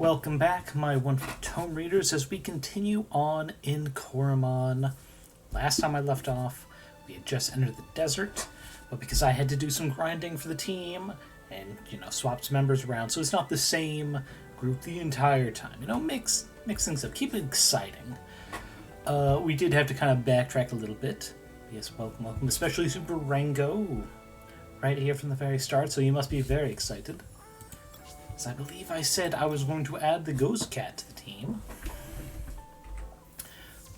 Welcome back, my wonderful tome readers, as we continue on in Coromon. Last time I left off, we had just entered the desert, but because I had to do some grinding for the team and, swap some members around, so it's not the same group the entire time. Mix things up, keep it exciting. We did have to kind of backtrack a little bit. Yes, welcome, especially Super Rango, right here from the very start, so you must be very excited. I believe I said I was going to add the Ghost Cat to the team.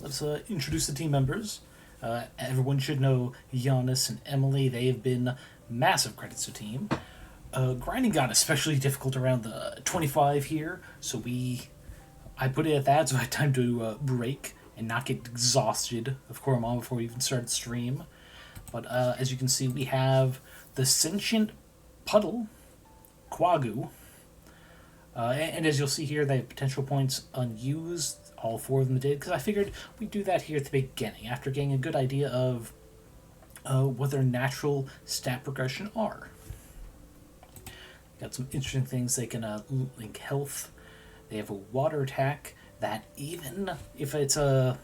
Let's introduce the team members. Everyone should know Giannis and Emily. They have been massive credits to the team. Grinding got especially difficult around the 25 here, so I put it at that, so I had time to break and not get exhausted of Coromon before we even started the stream. But as you can see, we have the Sentient Puddle, Quagu. And as you'll see here, they have potential points unused. All four of them did, because I figured we'd do that here at the beginning, after getting a good idea of what their natural stat progression are. Got some interesting things. They can link health. They have a water attack that even if it's a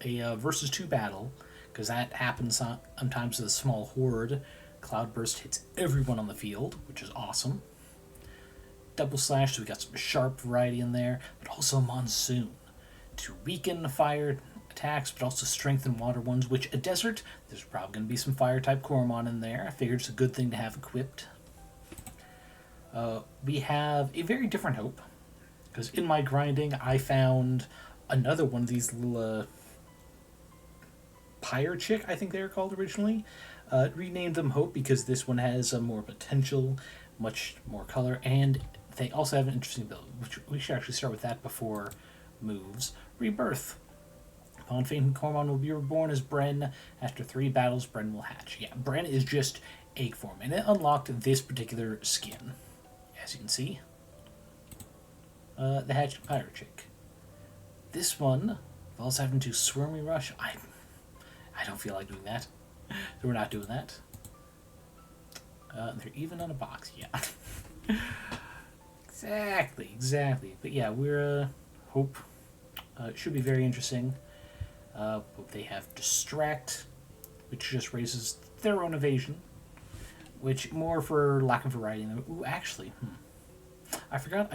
versus 2 battle, because that happens sometimes with a small horde, Cloudburst hits everyone on the field, which is awesome. Double slash, so we got some sharp variety in there, but also monsoon to weaken fire attacks, but also strengthen water ones, which a desert, there's probably going to be some fire type Coromon in there. I figured it's a good thing to have equipped. We have a very different hope, because in my grinding I found another one of these little pyre chick, I think they were called originally. Renamed them Hope because this one has more potential, much more color, and they also have an interesting build, which we should actually start with that before moves. Rebirth. Upon fainting, Coromon will be reborn as Bren. After 3 battles, Bren will hatch. Yeah, Bren is just egg form, and it unlocked this particular skin, as you can see. The hatched pirate chick. This one involves having to Swarmy Rush. I don't feel like doing that, so we're not doing that. They're even on a box, yeah. Exactly. But yeah, we're Hope. It should be very interesting. They have Distract, which just raises their own evasion, which more for lack of variety. Ooh, actually, I forgot.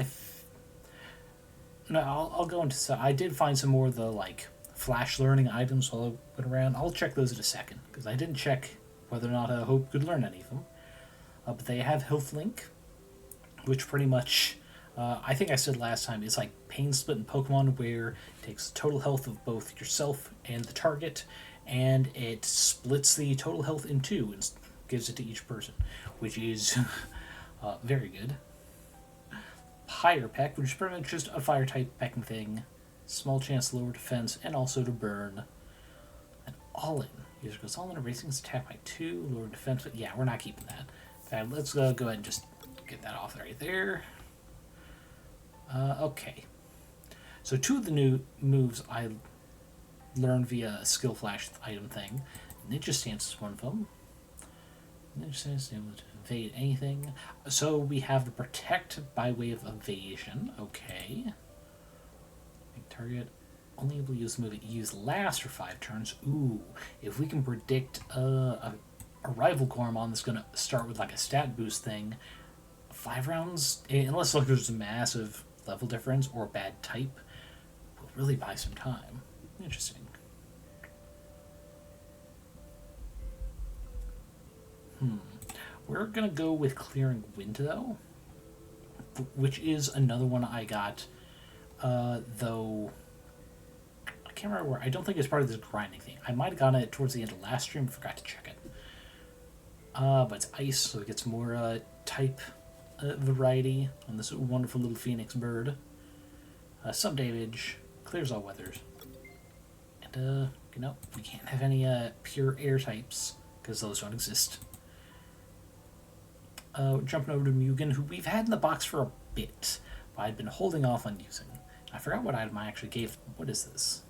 I'll go into. So I did find some more of the flash learning items while I went around. I'll check those in a second because I didn't check whether or not Hope could learn any of them. But they have Health Link, which pretty much, I think I said last time, it's like Pain Split in Pokemon, where it takes the total health of both yourself and the target, and it splits the total health in 2 and gives it to each person, which is very good. Pyre Peck, which is pretty much just a fire type pecking thing, small chance to lower defense, and also to burn. And All In. User goes All In, erasing its attack by 2, lower defense, but yeah, we're not keeping that. Let's go ahead and just get that off right there. Okay. So 2 of the new moves I learned via a skill flash item thing. Ninja Stance is one of them. Ninja Stance is able to evade anything. So we have the Protect by way of evasion. Okay. Make target only able to use the move it used last for 5 turns. Ooh. If we can predict a rival Coromon that's going to start with a stat boost thing, 5 rounds, unless there's a massive level difference or a bad type, will really buy some time. Interesting. We're going to go with Clearing Wind, though, which is another one I got, though I can't remember where. I don't think it's part of this grinding thing. I might have gotten it towards the end of last stream, forgot to check it. But it's ice, so it gets more type variety on this wonderful little phoenix bird. Some damage, clears all weathers. And, we can't have any pure air types, because those don't exist. Jumping over to Mugen, who we've had in the box for a bit, but I've been holding off on using. I forgot what item I actually gave. What is this?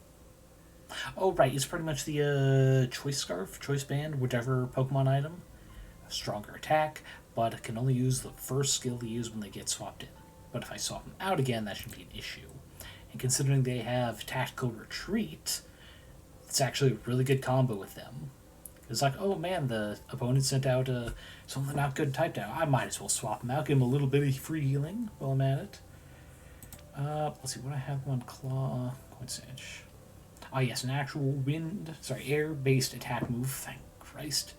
Oh, right, it's pretty much the Choice Scarf, Choice Band, whichever Pokemon item. A stronger attack, but can only use the first skill they use when they get swapped in. but if I swap them out again, that should be an issue. And considering they have Tactical Retreat, it's actually a really good combo with them. It's like, oh man, the opponent sent out something not good typed out. I might as well swap them out, give them a little bit of free healing while I'm at it. Let's see, what I have on Claw. Coincidence. Oh yes, an actual air-based attack move, thank Christ.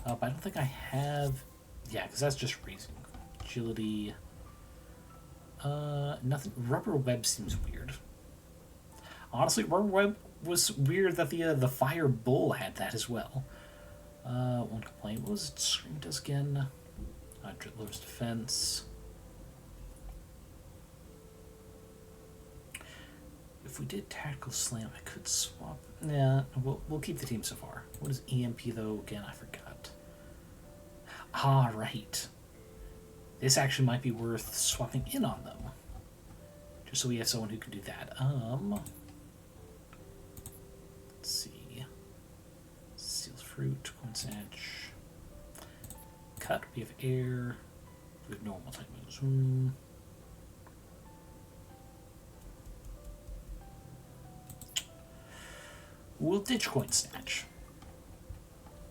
But I don't think I have... Yeah, because that's just raising. Agility... nothing. Rubber Web seems weird. Honestly, Rubber Web was weird that the Fire Bull had that as well. One complaint. What was it? Scream does again? Lowers defense. If we did Tactical Slam, I could swap. Yeah, we'll keep the team so far. What is EMP though? Again, I forgot. Ah, right. This actually might be worth swapping in on them. Just so we have someone who can do that. Let's see. Seals Fruit, Coincidence. Cut, we have air. We have normal type moves. We'll ditch Coin Snatch.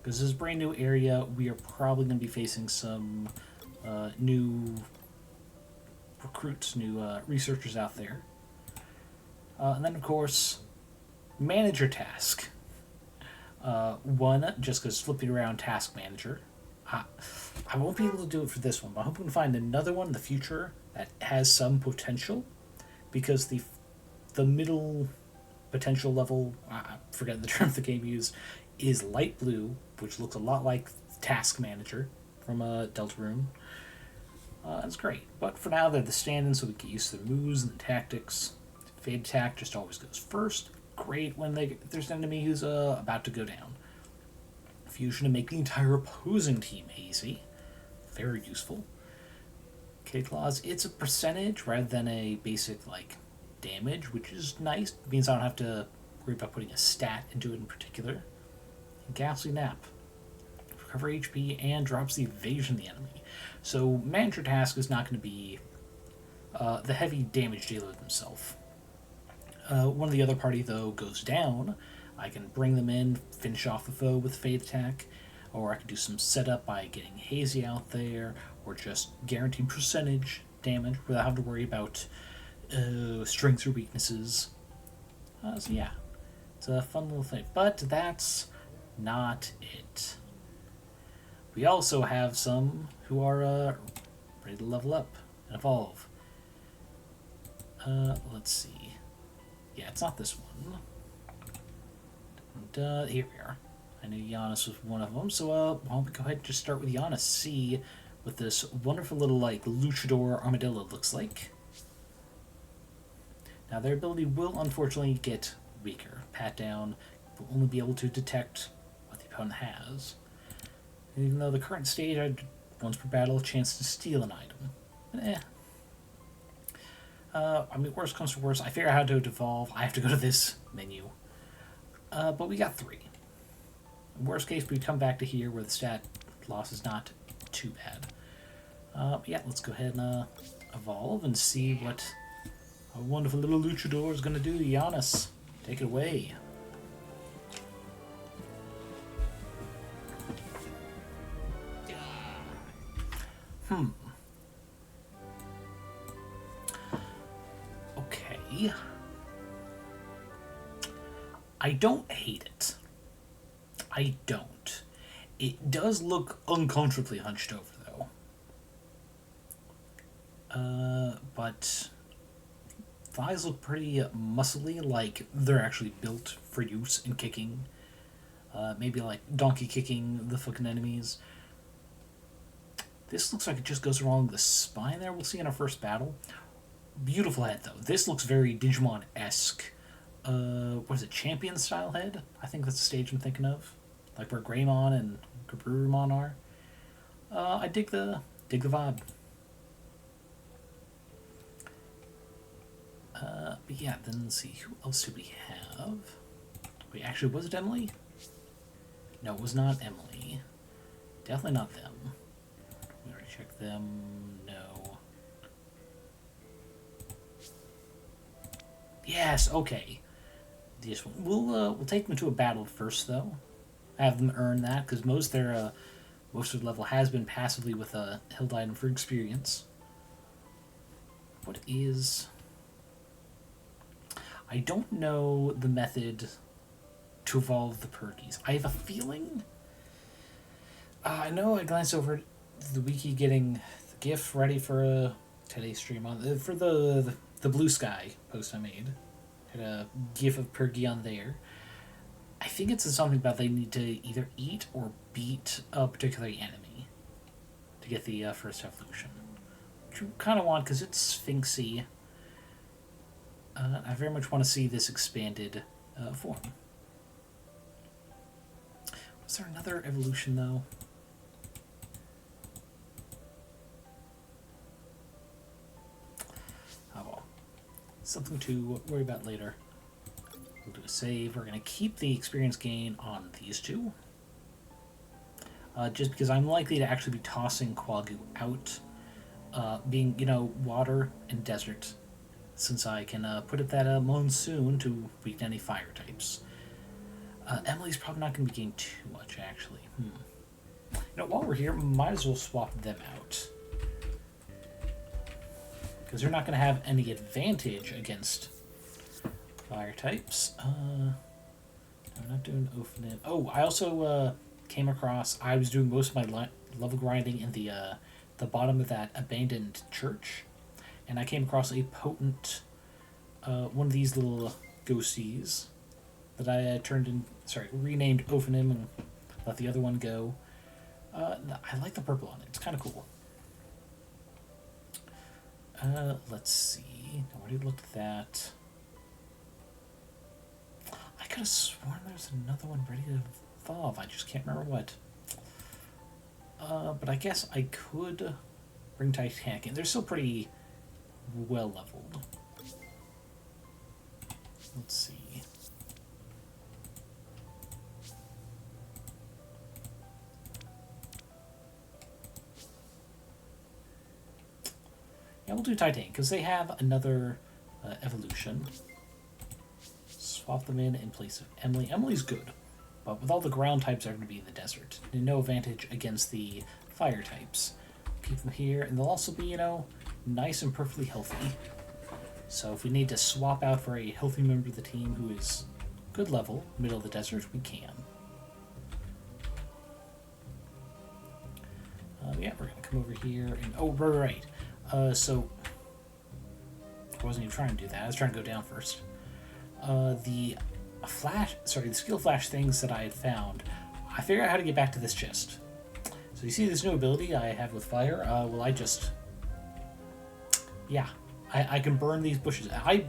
Because this is a brand new area, we are probably going to be facing some new recruits, new researchers out there. And then, of course, Manager Task. One, just because flipping around Task Manager. I won't be able to do it for this one, but I'm hoping to find another one in the future that has some potential. Because the middle potential level, I forget the term the game used, is light blue, which looks a lot like Task Manager from Deltarune. It's great, but for now they're the stand-ins, so we get used to the moves and the tactics. Fade attack just always goes first. Great when there's an enemy who's about to go down. Fusion to make the entire opposing team hazy. Very useful. K-Claws, it's a percentage rather than a basic damage, which is nice. It means I don't have to worry about putting a stat into it in particular. And Ghastly Nap. Recover HP and drops the evasion of the enemy. So Manager Task is not going to be the heavy damage dealer himself. One of the other party, though, goes down. I can bring them in, finish off the foe with Fade Attack, or I can do some setup by getting Hazy out there, or just guaranteed percentage damage without having to worry about strengths or weaknesses. So yeah, it's a fun little thing. But that's not it. We also have some who are ready to level up and evolve. Let's see. Yeah, it's not this one. And, here we are. I knew Giannis was one of them, so why don't we go ahead and just start with Giannis, see what this wonderful little luchador armadillo looks like. Now their ability will unfortunately get weaker. Pat down will only be able to detect what the opponent has. And even though the current stage had once per battle a chance to steal an item. I mean, worst comes to worst, I figure out how to evolve. I have to go to this menu. But we got 3. In worst case, we come back to here where the stat loss is not too bad. But yeah, let's go ahead and evolve and see what a wonderful little luchador is going to do. Giannis, take it away. Okay. I don't hate it. I don't. It does look uncomfortably hunched over, though. But thighs look pretty muscly, like they're actually built for use in kicking. Maybe like donkey kicking the fucking enemies. This looks like it just goes along the spine there. We'll see in our first battle. Beautiful head, though. This looks very Digimon-esque. What is it, Champion-style head? I think that's the stage I'm thinking of. Like where Greymon and Gabrurumon are. I dig the vibe. But yeah, then let's see, who else do we have? Wait, actually, was it Emily? No, it was not Emily. Definitely not them. We already checked them. No. Yes, okay. This one. We'll take them to a battle first, though. Have them earn that, because most of their level has been passively with a held item for experience. What is... I don't know the method to evolve the Perkies. I have a feeling... I know I glanced over the wiki getting the GIF ready for today's stream on for the Blue Sky post I made. Had a GIF of Perky on there. I think it's something about they need to either eat or beat a particular enemy to get the first evolution. Which you kind of want because it's Sphinxy. I very much want to see this expanded form. Was there another evolution though? Oh well. Something to worry about later. We'll do a save. We're going to keep the experience gain on these two. Just because I'm likely to actually be tossing Quagu out, being, water and desert, since I can put it that monsoon to weaken any fire types. Emily's probably not going to be gaining too much, actually. While we're here, might as well swap them out. Because they're not going to have any advantage against fire types. I'm not doing Ophanim. Oh, I also came across... I was doing most of my level grinding in the bottom of that abandoned church. And I came across a potent... one of these little ghosties that I renamed Ophanim and let the other one go. I like the purple on it. It's kind of cool. Let's see. I already looked at that. I could have sworn there's another one ready to evolve. I just can't remember what. But I guess I could bring Titanic in. They're still pretty well leveled. Let's see. Yeah, we'll do Titanic, because they have another evolution. Swap them in place of Emily. Emily's good, but with all the ground types that are going to be in the desert, no advantage against the fire types. Keep them here, and they'll also be, nice and perfectly healthy. So if we need to swap out for a healthy member of the team who is good level, middle of the desert, we can. Yeah, we're going to come over here, and oh, right. So, I wasn't even trying to do that. I was trying to go down first. The skill flash things that I had found, I figured out how to get back to this chest. So you see this new ability I have with fire? I can burn these bushes. I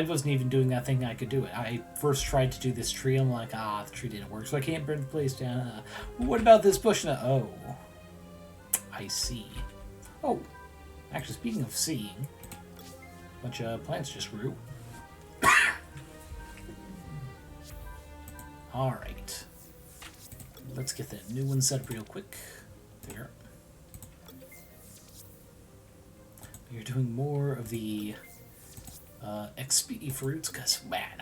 wasn't even doing that thing I could do it. I first tried to do this tree. I'm like, the tree didn't work, so I can't burn the place down. What about this bush now? Oh, I see. Oh. Actually, speaking of seeing, a bunch of plants just grew. Alright. Let's get that new one set up real quick. There. We're doing more of the XP fruits, because, man,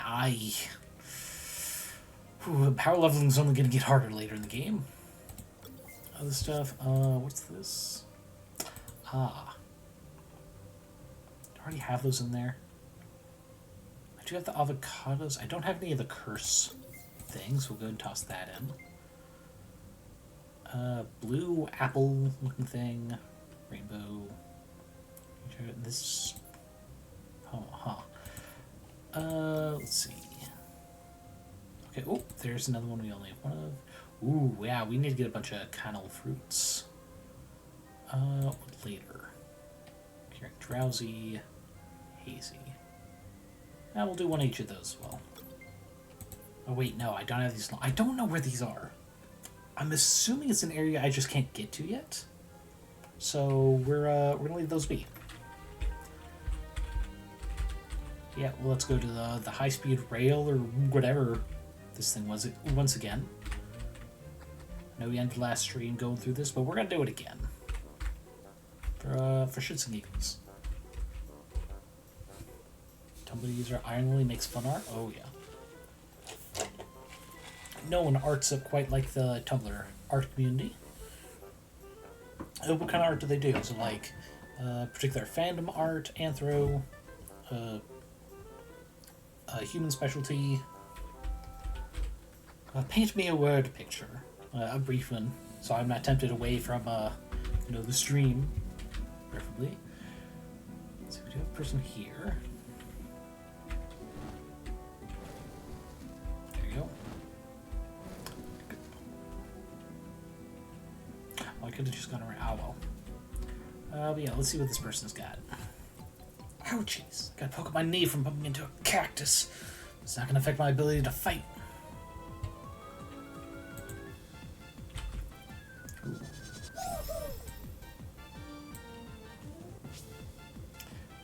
power leveling is only going to get harder later in the game. Other stuff, what's this? I already have those in there. I do have the avocados. I don't have any of the curse things. We'll go and toss that in. Blue apple looking thing. Rainbow. This. Let's see. Okay. Oh, there's another one we only have one of. Ooh, yeah. We need to get a bunch of cannel fruits. Later. Curing drowsy. Hazy. And we'll do one each of those as well. Oh wait, no, I don't have these. I don't know where these are. I'm assuming it's an area I just can't get to yet. So we're gonna leave those be. Yeah, well, let's go to the high-speed rail or whatever this thing was once again. I know we ended last stream going through this, but we're gonna do it again. For shits and giggles. Tumblr user Iron Lily makes fun art? Oh, yeah. No one arts up quite like the Tumblr art community. What kind of art do they do? Is it like particular fandom art, anthro, human specialty? Paint me a word picture, a brief one, so I'm not tempted away from the stream, preferably. So we do have a person here. There you go. Oh, I could have just gone around. Oh well. But yeah, let's see what this person's got. Ouchies! Got to poke my knee from bumping into a cactus. It's not going to affect my ability to fight.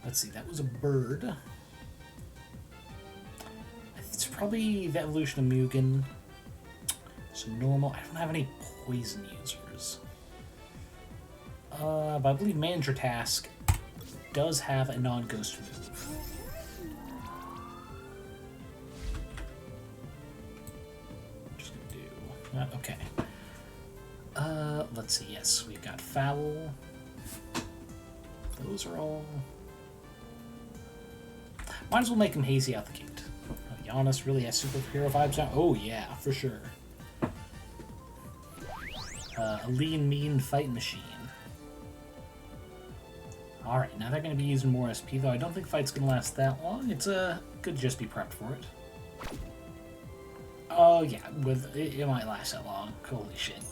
Let's see, that was a bird. It's probably the evolution of Mugen. So normal. I don't have any poison users. But I believe Manager Task does have a non-ghost move. I'm just gonna do... okay. Let's see, yes, we've got Foul. Those are all... might as well make him hazy out the gate. Giannis really has superhero vibes now. Oh yeah, for sure. A lean, mean fight machine. Alright, now they're going to be using more SP, though I don't think fight's going to last that long. It's good to just be prepped for it. Oh yeah, it might last that long. Holy shit.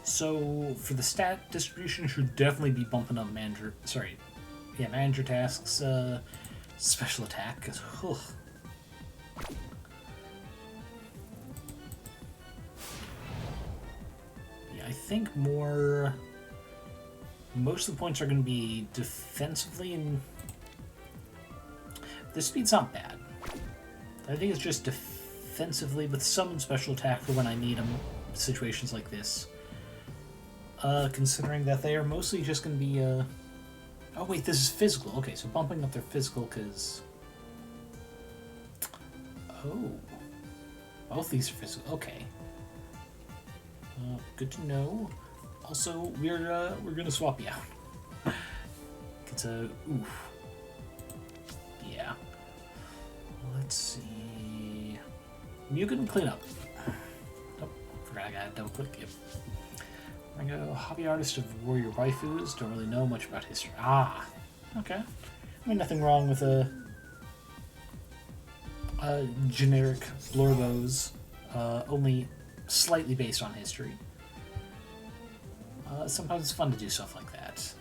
So, for the stat distribution, should definitely be bumping up Manager Task's special attack, because, yeah, I think most of the points are going to be defensively, and the speed's not bad. I think it's just defensively with some special attack for when I need them, situations like this. Considering that they are mostly just going to be, oh wait, this is physical. Okay, so bumping up their physical, because... oh. Both these are physical. Okay. Good to know. Also, we're going to swap you out. It's a... oof. Yeah. Let's see... Mugen cleanup. Oh, forgot I gotta double click. Yep. I go, hobby artist of warrior waifus, don't really know much about history. Ah, okay. I mean, nothing wrong with a generic Blorbos, only slightly based on history. Sometimes it's fun to do stuff like that.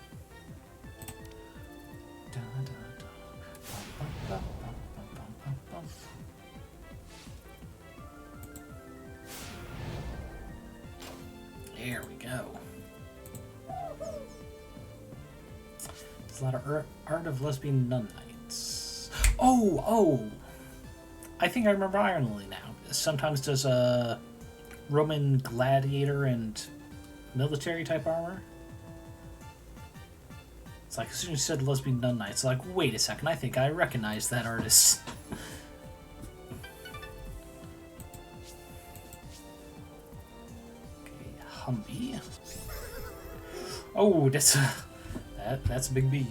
There we go. There's a lot of Art of Lesbian Nun Knights. Oh! I think I remember Iron Lily now. Sometimes does a Roman gladiator and military type armor. It's like, as soon as you said Lesbian Nun Knights, it's like, wait a second, I think I recognize that artist. Humvee. Oh, that's a big B.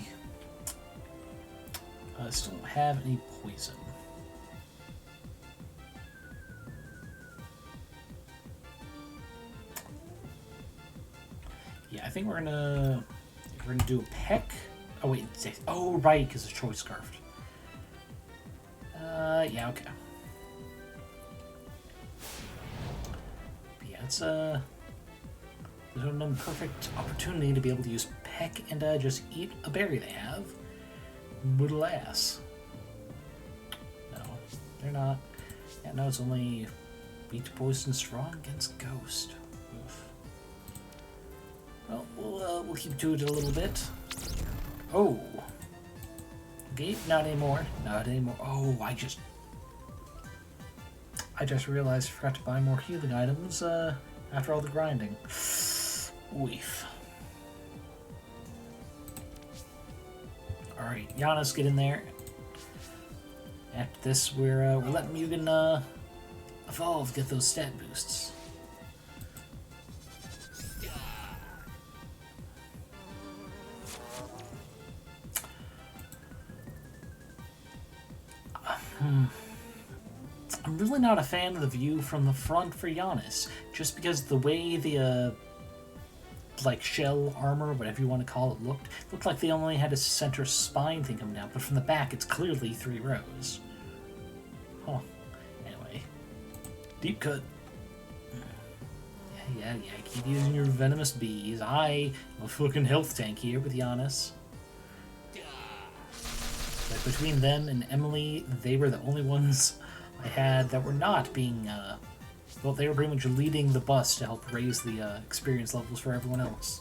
I still don't have any poison. Yeah, I think we're gonna do a peck. Oh wait, oh right, because it's choice scarfed. Yeah, okay. But yeah, it's there's a perfect opportunity to be able to use peck and just eat a berry they have. But alas. No, they're not. Yeah, no, it's only weak to poison, strong against ghost. Oof. Well, we'll keep to it a little bit. Oh. Gate? Not anymore. Not anymore. Oh, I just realized I forgot to buy more healing items after all the grinding. Weef. Alright, Giannis, get in there. After this, we're letting Mugen evolve, get those stat boosts. I'm really not a fan of the view from the front for Giannis, just because the way the like shell armor, whatever you want to call it, looked like they only had a center spine thing coming down, but from the back it's clearly 3 rows. Huh. Anyway, deep cut. Yeah, keep using your venomous bees. I'm a fucking health tank here with Giannis. Like, between them and Emily, they were the only ones I had that were not being, well, they were pretty much leading the bus to help raise the experience levels for everyone else.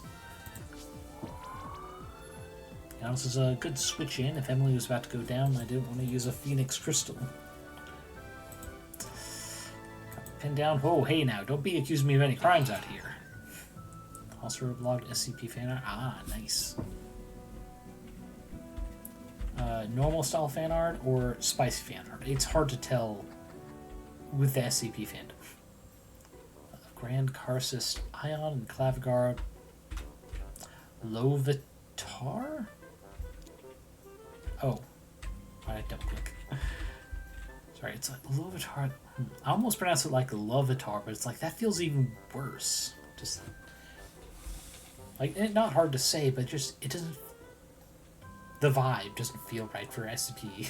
Now this is a good switch in. If Emily was about to go down, I didn't want to use a Phoenix Crystal. Pin down. Oh, hey now, don't be accusing me of any crimes out here. Also blogged SCP fan art. Ah, nice. Normal style fan art or spicy fan art? It's hard to tell with the SCP fandom. Grand Karcist Ion and Clavigar Lovitar? Oh, I double click. Sorry, it's like Lovitar. I almost pronounce it like Lovitar, but it's like that feels even worse. Just like not hard to say, but just it doesn't. The vibe doesn't feel right for SCP.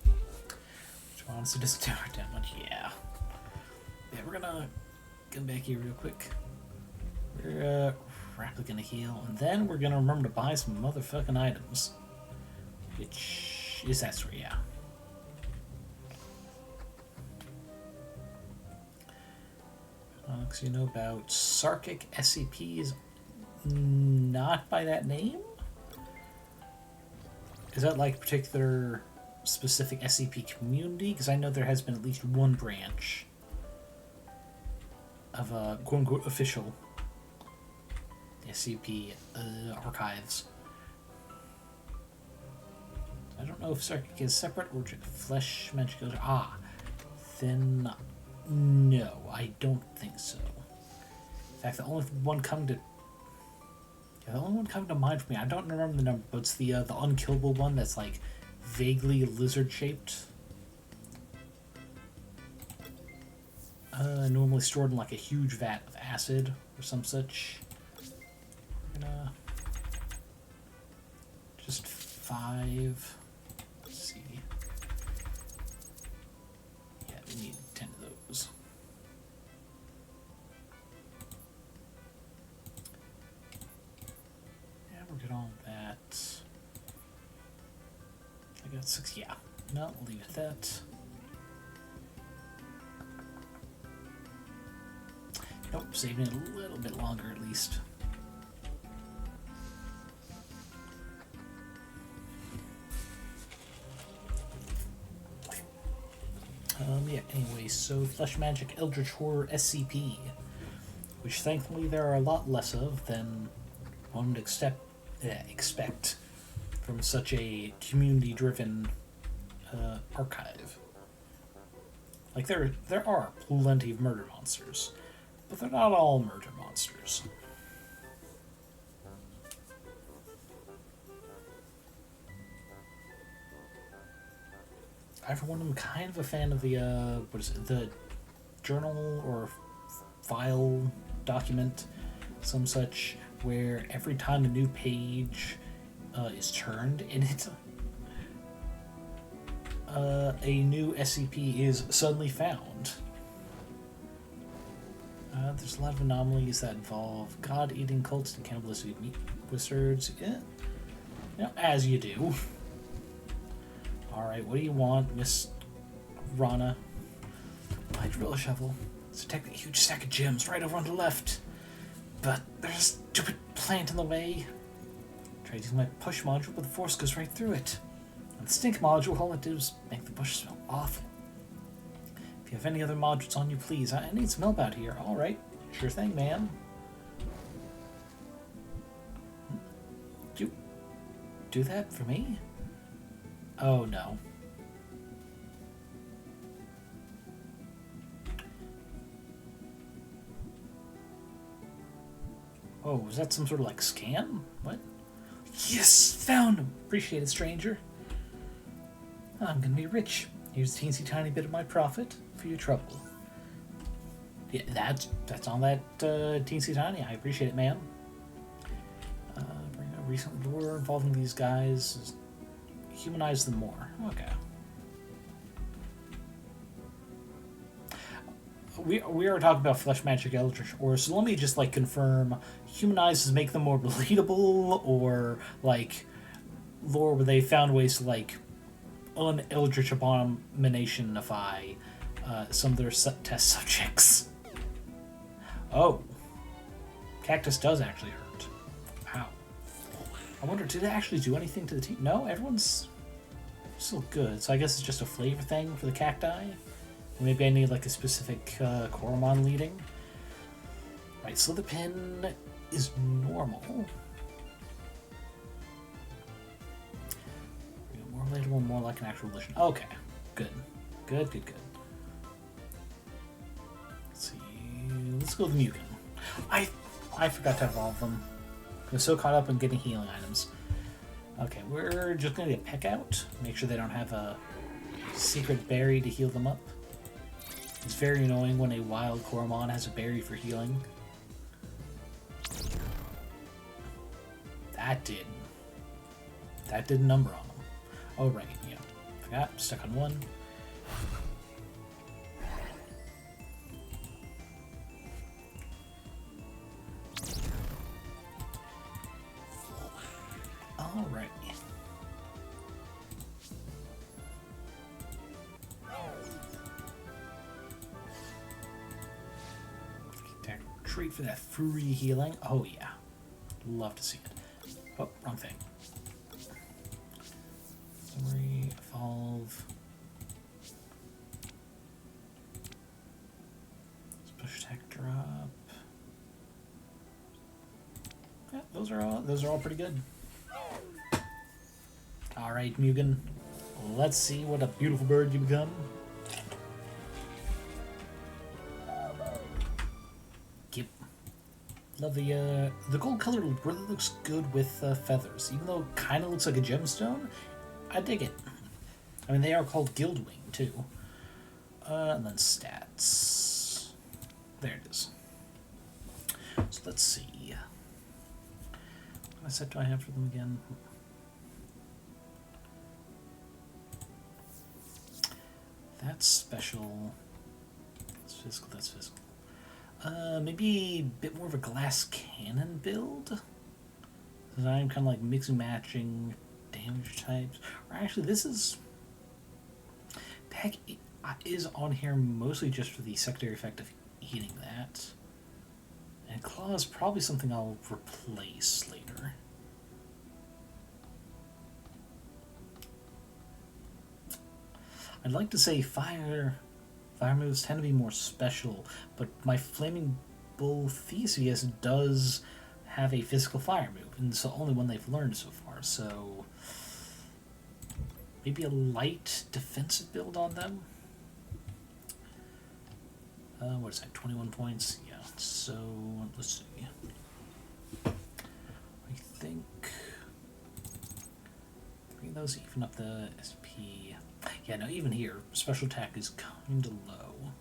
Which wants to just tower damage? Yeah. Yeah, we're gonna get back here real quick. We're rapidly gonna heal, and then we're gonna remember to buy some motherfucking items. Which is that story, yeah. Because you know about Sarkic SCPs, not by that name? Is that like a particular specific SCP community? Because I know there has been at least one branch of quote-unquote official SCP archives. I don't know if Sarkic is separate or flesh magic. Ah, then no, I don't think so. In fact, the only one coming to mind for me, I don't remember the number, but it's the unkillable one that's like vaguely lizard shaped. Normally stored in like a huge vat of acid or some such. We're gonna just 5. Let's see. Yeah, we need 10 of those. Yeah, we're good on that. I got 6. Yeah, no, I'll leave it at that. Nope, saving it a little bit longer at least. Yeah, anyway, so Flesh Magic Eldritch Horror SCP, which thankfully there are a lot less of than one would expect from such a community-driven archive. Like, there are plenty of murder monsters, but they're not all murder monsters. I, for one, am kind of a fan of the, the journal or file document, some such, where every time a new page is turned in it, a new SCP is suddenly found. There's a lot of anomalies that involve god-eating cults and cannibalistic meat wizards. Yeah, you know, as you do. Alright, what do you want, Miss Rana? My drill shovel. It's a huge stack of gems right over on the left. But there's a stupid plant in the way. Try using my push module, but the force goes right through it. And the stink module, all it did was make the bush smell awful. If you have any other modules on you, please. I need some help out here. Alright, sure thing, man. You. do that for me? Oh, no. Oh, was that some sort of, like, scam? What? Yes! Found him! Appreciate it, stranger. I'm gonna be rich. Here's a teensy tiny bit of my profit for your trouble. Yeah, that's on that teensy tiny. I appreciate it, man. Bring a recent lore involving these guys. Humanize them more. Okay. We are talking about flesh magic eldritch ore, so let me just like confirm: humanizes make them more relatable, or like lore where they found ways to like un-eldritch abominationify some of their test subjects. Oh, cactus does actually hurt. Wow. I wonder, did it actually do anything to the team? No, everyone's still good. So I guess it's just a flavor thing for the cacti. Maybe I need like a specific Coromon leading. Right, so the pin is normal. More relatable, more like an actual illusion. Okay, good. Good. Let's see. Let's go with Mugen. I forgot to evolve them. I was so caught up in getting healing items. Okay, we're just gonna get Peck out. Make sure they don't have a secret berry to heal them up. It's very annoying when a wild Coromon has a berry for healing. That did a number on them. Oh right, yeah. Forgot, stuck on one. Alright. Treat for that free healing. Oh yeah. Love to see it. Oh, wrong thing. Summary, evolve. Special attack drop. Yeah, those are all pretty good. Alright, Mugen. Let's see what a beautiful bird you become. Yep. Love the gold color really looks good with feathers. Even though it kind of looks like a gemstone, I dig it. I mean, they are called Guildwing, too. And then stats. There it is. So let's see. What set do I have for them again? That's special. That's physical. Maybe a bit more of a glass cannon build? Because I'm kind of like mixing matching damage types. Or actually, this is... Peck is on here mostly just for the secondary effect of eating that. And Claw is probably something I'll replace later. I'd like to say fire moves tend to be more special, but my Flaming Bull Theseus does have a physical fire move, and it's the only one they've learned so far, so maybe a light defensive build on them? What is that, 21 points? Yeah, so let's see. I think those even up the SP. Yeah, no, even here, special attack is kind of low.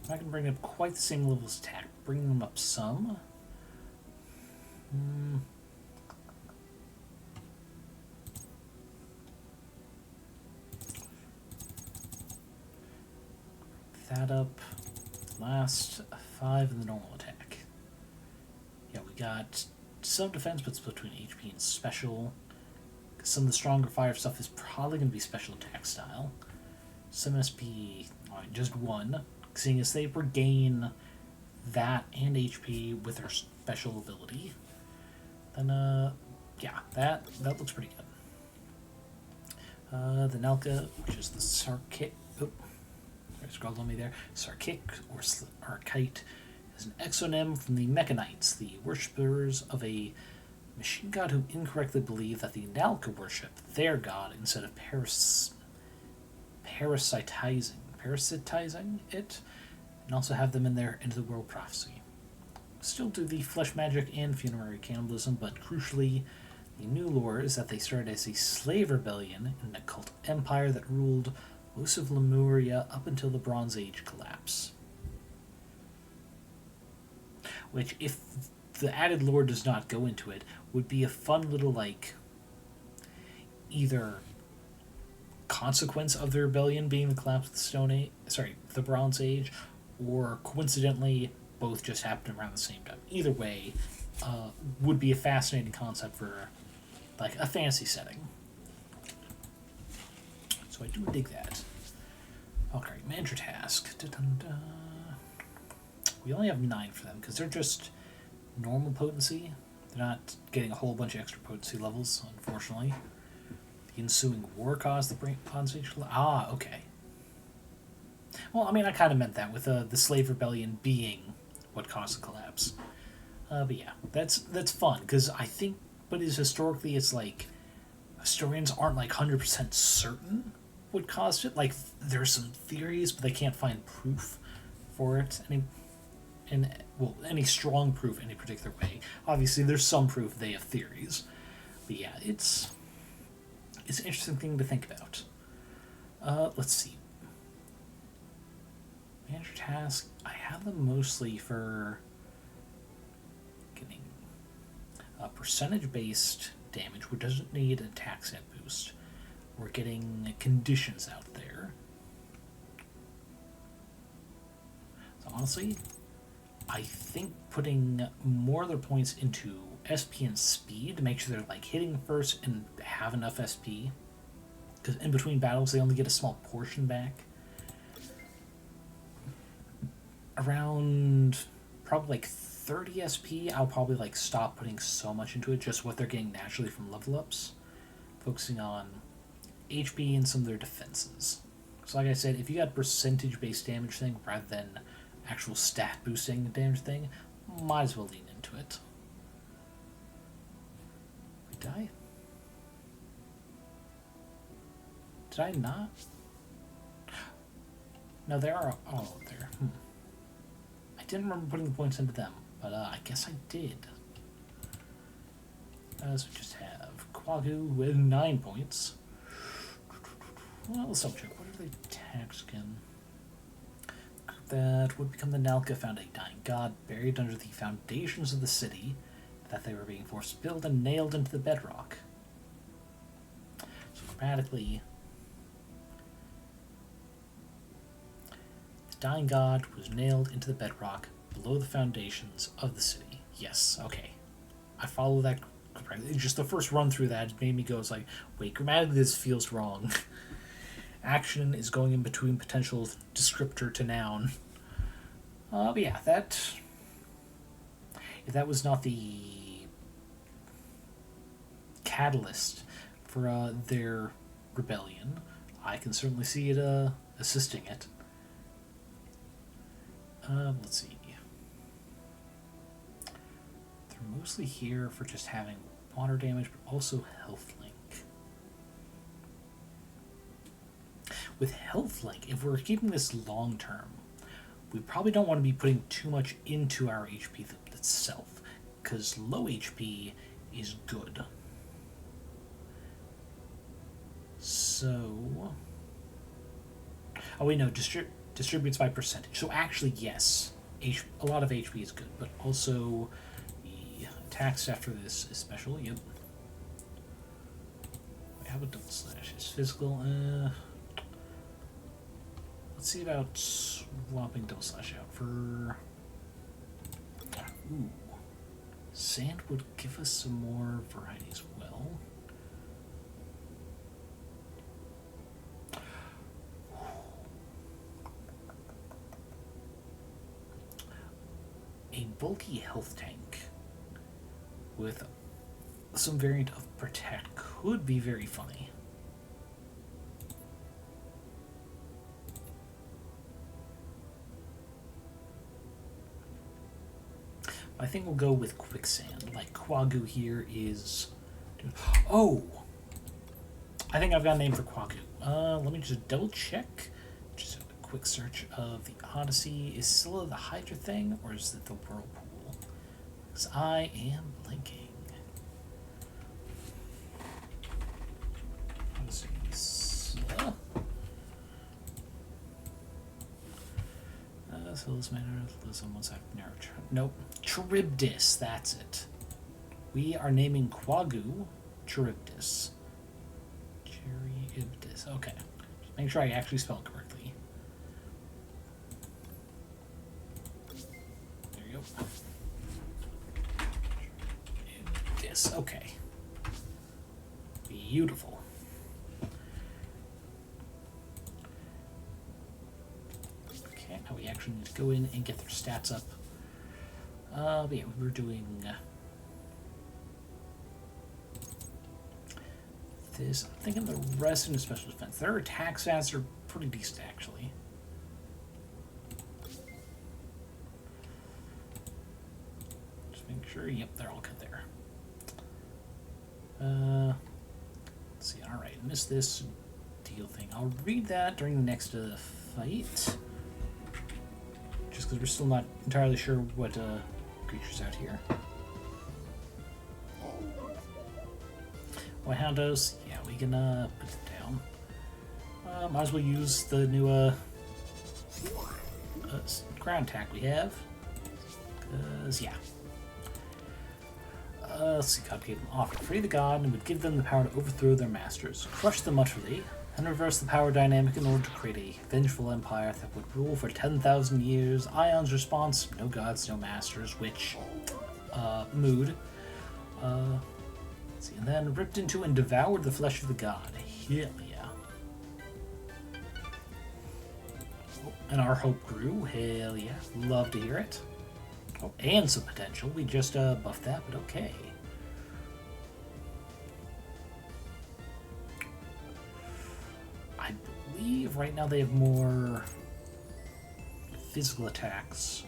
I'm not going to bring up quite the same level as attack. Bring them up some. That up. Last 5 in the normal attack. Yeah, we got some defense, but it's between HP and special. Some of the stronger fire stuff is probably going to be special attack style. Some SP, just 1, seeing as they regain that and HP with their special ability. Then, yeah, that looks pretty good. The Nelka, which is the Sarkic. Oh, scrolled on me there. Sarkic or Kite. is an exonym from the Mechanites, the worshippers of a machine god who incorrectly believe that the Nalka worship their god instead of parasitizing it, and also have them in their End of the World prophecy. Still do the flesh magic and funerary cannibalism, but crucially, the new lore is that they started as a slave rebellion in an occult empire that ruled most of Lemuria up until the Bronze Age collapse. Which, if the added lore does not go into it, would be a fun little, like, either consequence of the rebellion being the collapse of the the Bronze Age, or coincidentally, both just happened around the same time. Either way, would be a fascinating concept for, like, a fantasy setting. So I do dig that. Okay, manager task. Da-dun-dun. We only have 9 for them, because they're just normal potency. They're not getting a whole bunch of extra potency levels, unfortunately. The ensuing war caused the Bronze Age. Ah, okay. Well, I mean, I kind of meant that, with the slave rebellion being what caused the collapse. But yeah, that's fun, because I think, but is historically, it's like, historians aren't like 100% certain what caused it. Like, there's some theories, but they can't find proof for it. Any strong proof any particular way. Obviously, there's some proof, they have theories. But yeah, it's an interesting thing to think about. Let's see. Manager task, I have them mostly for getting percentage-based damage, which doesn't need an attack set boost. We're getting conditions out there. So honestly, I think putting more of their points into SP and speed to make sure they're like hitting first and have enough SP, because in between battles they only get a small portion back. Around probably like 30 SP, I'll probably like stop putting so much into it, just what they're getting naturally from level ups, focusing on HP and some of their defenses. So like I said, if you got percentage based damage thing rather than actual stat boosting damage thing, might as well lean into it. Did I? Did I not? No, they are all up there. I didn't remember putting the points into them, but I guess I did. So we just have Quagu with 9 points. Well, let's double check. What are they taxed again? That would become the Nalka found a dying god buried under the foundations of the city that they were being forced to build and nailed into the bedrock. So grammatically, the dying god was nailed into the bedrock below the foundations of the city. Yes, okay. I follow that correctly. Just the first run through that made me go, it's like, wait, grammatically this feels wrong. Action is going in between potential descriptor to noun. But yeah, if that was not the catalyst for their rebellion, I can certainly see it assisting it. Let's see. They're mostly here for just having water damage, but also health link. With health link, if we're keeping this long term, we probably don't want to be putting too much into our HP itself, because low HP is good. So, oh wait, no, distributes by percentage. So actually, yes, a lot of HP is good, but also the attacks after this is special. Yep. Wait, how about double slash? Is physical? Let's see about swapping double slash out for. Ooh, sand would give us some more variety as well. A bulky health tank with some variant of protect could be very funny. I think we'll go with quicksand. Like, Quaggu here is... Oh! I think I've got a name for Quaggu. Let me just double check. Just a quick search of the Odyssey. Is Scylla the Hydra thing, or is it the Whirlpool? Because I am blinking. Odyssey, Scylla. Scylla's manor lives on one side of the narrow. Nope. Charybdis, that's it. We are naming Quaggu Charybdis. Charybdis. Okay. Just make sure I actually spell it correctly. There you go. Charybdis. Okay. Beautiful. Okay, now we actually need to go in and get their stats up. But yeah, we were doing this. I'm thinking the rest in special defense. Their attack stats are pretty decent, actually. Just make sure. Yep, they're all good there. Let's see. All right, missed this deal thing. I'll read that during the next fight. Just because we're still not entirely sure what creatures out here. White Houndos, yeah, we can put it down. Might as well use the new ground attack we have. Because, yeah. Let's see, God gave them offer. Free the god and would give them the power to overthrow their masters, crush them utterly, and reverse the power dynamic in order to create a vengeful empire that would rule for 10,000 years. Ion's response, no gods, no masters, which, mood. Let's see, and then ripped into and devoured the flesh of the god. Hell yeah. Oh, and our hope grew. Hell yeah. Love to hear it. Oh, and some potential. We just buffed that, but okay. I believe right now they have more physical attacks.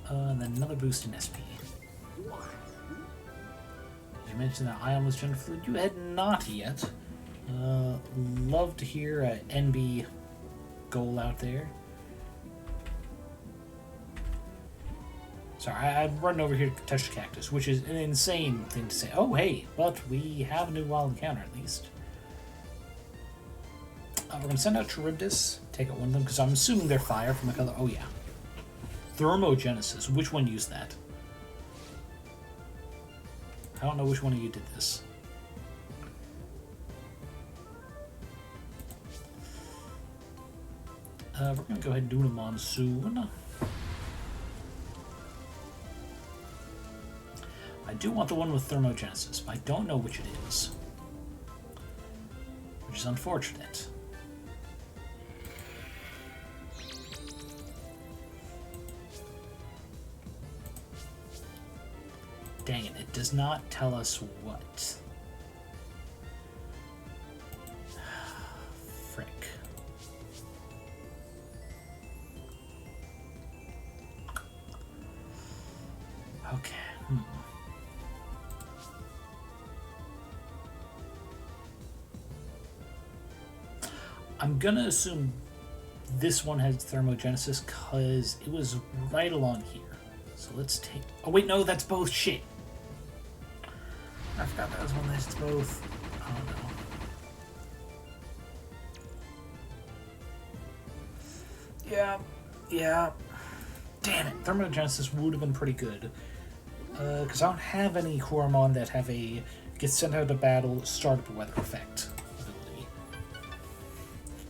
And then another boost in SP. You mentioned that Ion was gender fluid. You had not yet. Love to hear an NB goal out there. Sorry, I'm running over here to touch the cactus, which is an insane thing to say. Oh, hey, but we have a new wild encounter at least. We're going to send out Charybdis, take out one of them, because I'm assuming they're fire from the color. Oh, yeah. Thermogenesis. Which one used that? I don't know which one of you did this. We're going to go ahead and do a monsoon. I do want the one with thermogenesis, but I don't know which it is. Which is unfortunate. Dang it, it does not tell us what. Frick. Okay. I'm gonna assume this one has thermogenesis because it was right along here. So let's take... Oh wait, no, that's both. Shit. I forgot that was one that's both. Oh no. Yeah. Damn it. Thermogenesis would have been pretty good. Because I don't have any Hormon that have a get sent out of battle, start up a weather effect ability.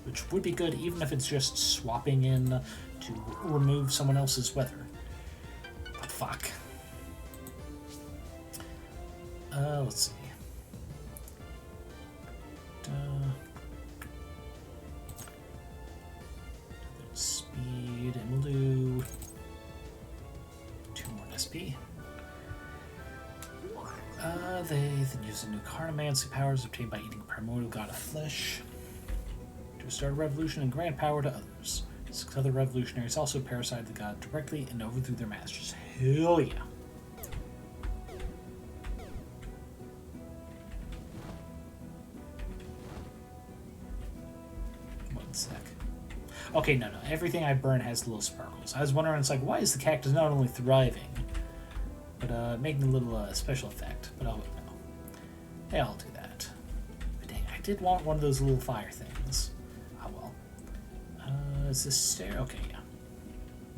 Which would be good even if it's just swapping in to remove someone else's weather. But fuck. Let's see. Speed, and we'll do 2 more SP. They then use the new Carnomancy powers obtained by eating primordial god of flesh to start a revolution and grant power to others. 6 other revolutionaries also parasited the god directly and overthrew their masters. Hell yeah. sec. Okay, no. Everything I burn has little sparkles. I was wondering, it's like, why is the cactus not only thriving, but making a little special effect? But oh, no. Yeah, I'll do that. But dang, I did want one of those little fire things. Oh, well. Is this stair? Okay, yeah.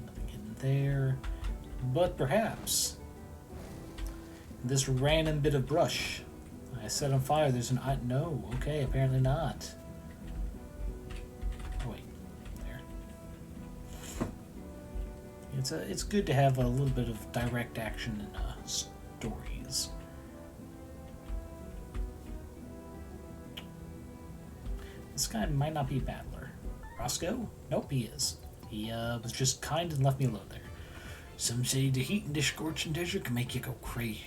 Nothing in there. But perhaps this random bit of brush I set on fire, there's an... no, okay, apparently not. Oh, wait. There. It's good to have a little bit of direct action in stories. This guy might not be a battler. Roscoe? Nope, he is. He was just kind and left me alone there. Some say the heat in this scorching desert can make you go crazy.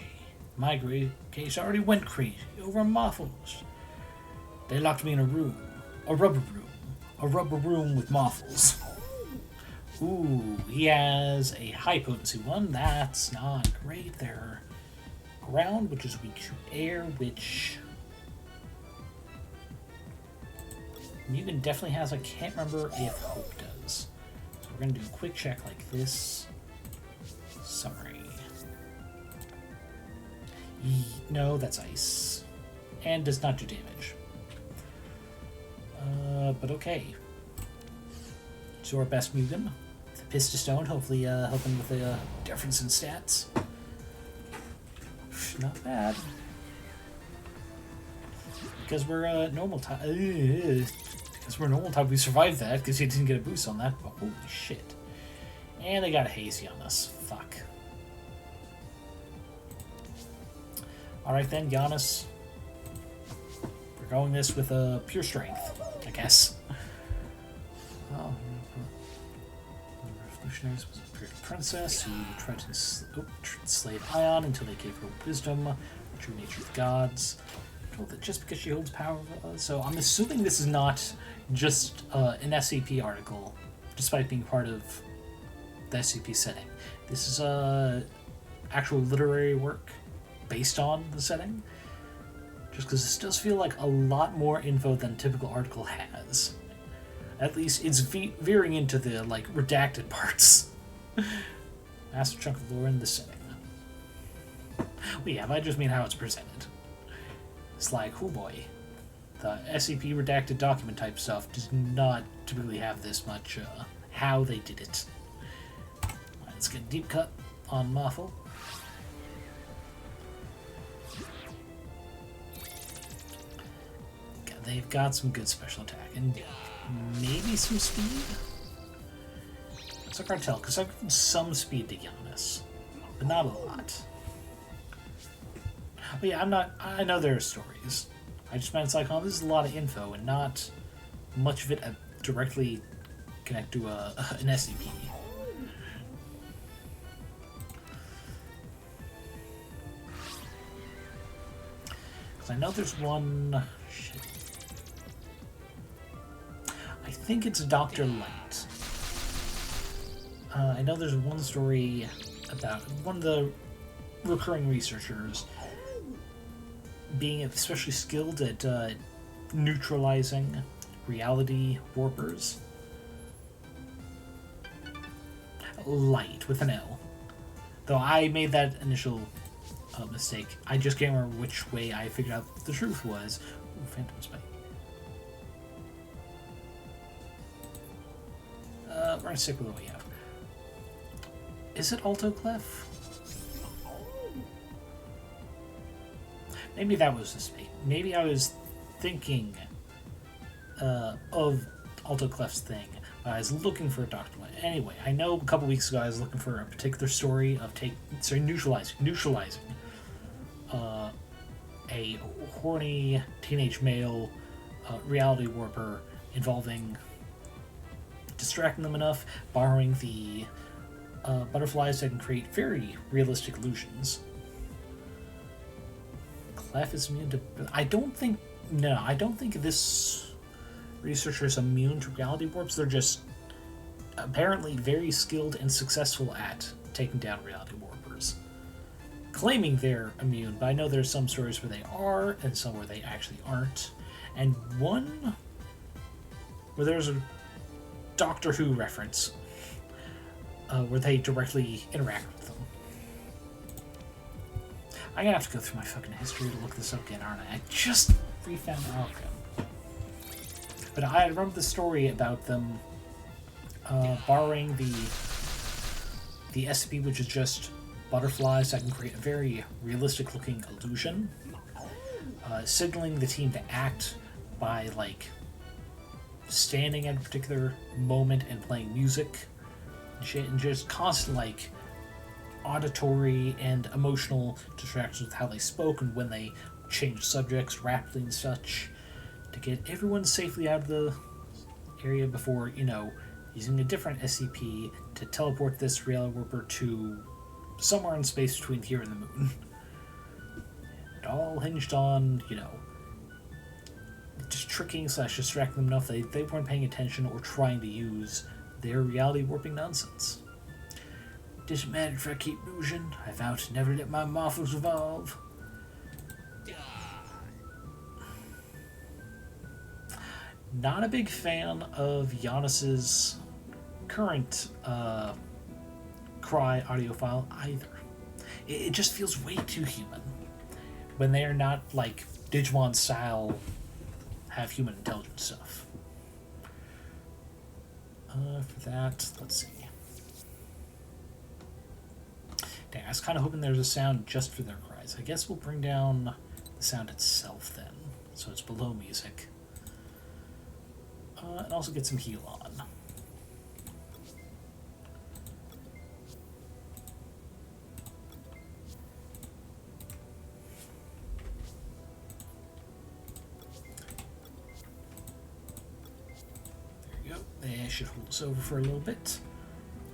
My case already went crazy over moths. They locked me in a room. A rubber room. A rubber room with moths. Ooh, he has a high potency one. That's not great. They're ground, which is weak to air, which Mugen definitely has. I can't remember if Hope does. So we're going to do a quick check like this. Summary. No, that's ice. And does not do damage. But okay. So our best Mugen. The Pistostone, hopefully helping with the difference in stats. Not bad. Because we're normal type. Because we're normal type, we survived that because he didn't get a boost on that. But holy shit. And they got a hazy on us. Fuck. Alright then, Giannis. We're going this with pure strength, I guess. Oh, Revolutionaries was a period princess who tried to enslave Ion until they gave her wisdom, true nature of gods. Told that just because she holds power, so I'm assuming this is not just an SCP article, despite being part of the SCP setting. This is actual literary work based on the setting, just because this does feel like a lot more info than a typical article has. At least it's veering into the like redacted parts. Massive chunk of lore in the setting. Well, yeah, but I just mean how it's presented. It's like, oh boy, the SCP redacted document type stuff does not typically have this much how they did it. Right, let's get a deep cut on Mothel. They've got some good special attack and maybe some speed. It's a cartel because I've given some speed to Giannis, but not a lot. But yeah, I know there are stories. I just meant it's like, oh, this is a lot of info and not much of it directly connect to an SCP. Because I know there's one. Shit. I think it's Dr. Light. I know there's one story about one of the recurring researchers being especially skilled at neutralizing reality warpers. Light with an L. Though I made that initial mistake. I just can't remember which way I figured out the truth was. Ooh, Phantom Spike. We're gonna stick with what we have. Is it Altoclef? Maybe that was a mistake. Maybe I was thinking of Altoclef's thing. I was looking for a Dr. Light. Anyway, I know a couple weeks ago I was looking for a particular story of neutralizing a horny teenage male reality warper involving distracting them enough, borrowing the butterflies that can create very realistic illusions. Clef is immune to... I don't think this researcher is immune to reality warps. They're just apparently very skilled and successful at taking down reality warpers. Claiming they're immune, but I know there's some stories where they are and some where they actually aren't. And one where there's a Doctor Who reference where they directly interact with them. I'm gonna have to go through my fucking history to look this up again, aren't I? I just refound Arkham. But I remember the story about them borrowing the SCP, which is just butterflies that can create a very realistic looking illusion, signaling the team to act by like standing at a particular moment and playing music and shit, and just constant like auditory and emotional distractions with how they spoke and when they changed subjects rapidly and such to get everyone safely out of the area before, you know, using a different SCP to teleport this reality warper to somewhere in space between here and the moon. It all hinged on, you know, just tricking / distracting them enough they weren't paying attention or trying to use their reality warping nonsense. Doesn't matter if I keep losing, I vow to never let my morphos evolve. Not a big fan of Giannis's current Cry audio file either. It just feels way too human when they are not like Digimon style have human intelligence stuff. For that, let's see. Dang, I was kind of hoping there was a sound just for their cries. I guess we'll bring down the sound itself then, so it's below music. And also get some heal on. There you go. They should hold us over for a little bit.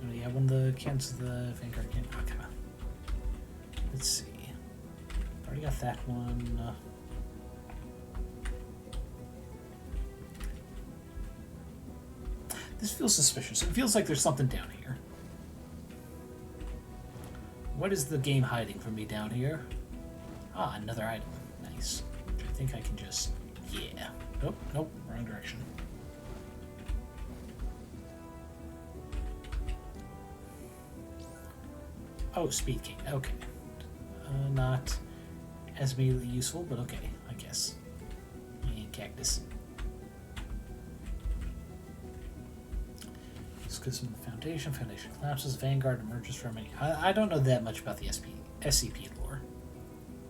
Oh, yeah, one of the cans of the Vanguard can. Okay. Let's see. Already got that one. This feels suspicious. It feels like there's something down here. What is the game hiding from me down here? Ah, another item. Nice. I think I can just... Yeah. Nope, nope, wrong direction. Oh, speed king. Okay. Not as immediately useful, but okay, I guess. And cactus. Schism Foundation collapses, Vanguard emerges from any... I don't know that much about the SCP lore.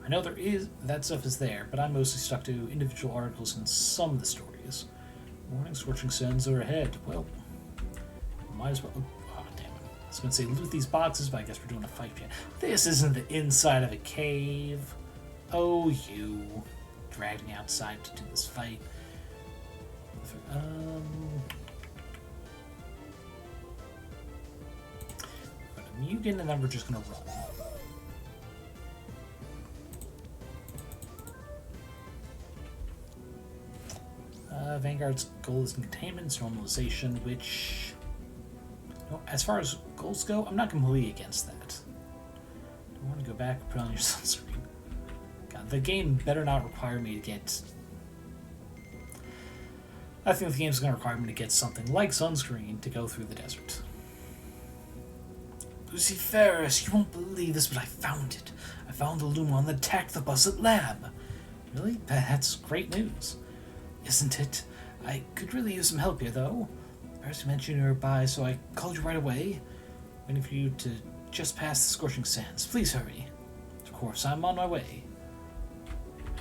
I know that stuff is there, but I'm mostly stuck to individual articles in some of the stories. Warning, Scorching Sands are ahead. Well, might as well... Oh, damn it. I was going to say loot these boxes, but I guess we're doing a fight yet. This isn't the inside of a cave. Oh, you. Dragged me outside to do this fight. Mugen, and then we're just gonna run. Vanguard's goal is containment, normalization, which, as far as goals go, I'm not completely against that. I want to go back and put on your sunscreen. God, the game better not require me to get... I think the game's going to require me to get something like sunscreen to go through the desert. Lucy Ferris, you won't believe this, but I found it. I found the Lumon that attacked the Buzzet lab. Really? That's great news. Isn't it? I could really use some help here, though. Perhaps you mentioned you were by, so I called you right away. Waiting for you to just pass the Scorching Sands. Please hurry. Of course, I'm on my way.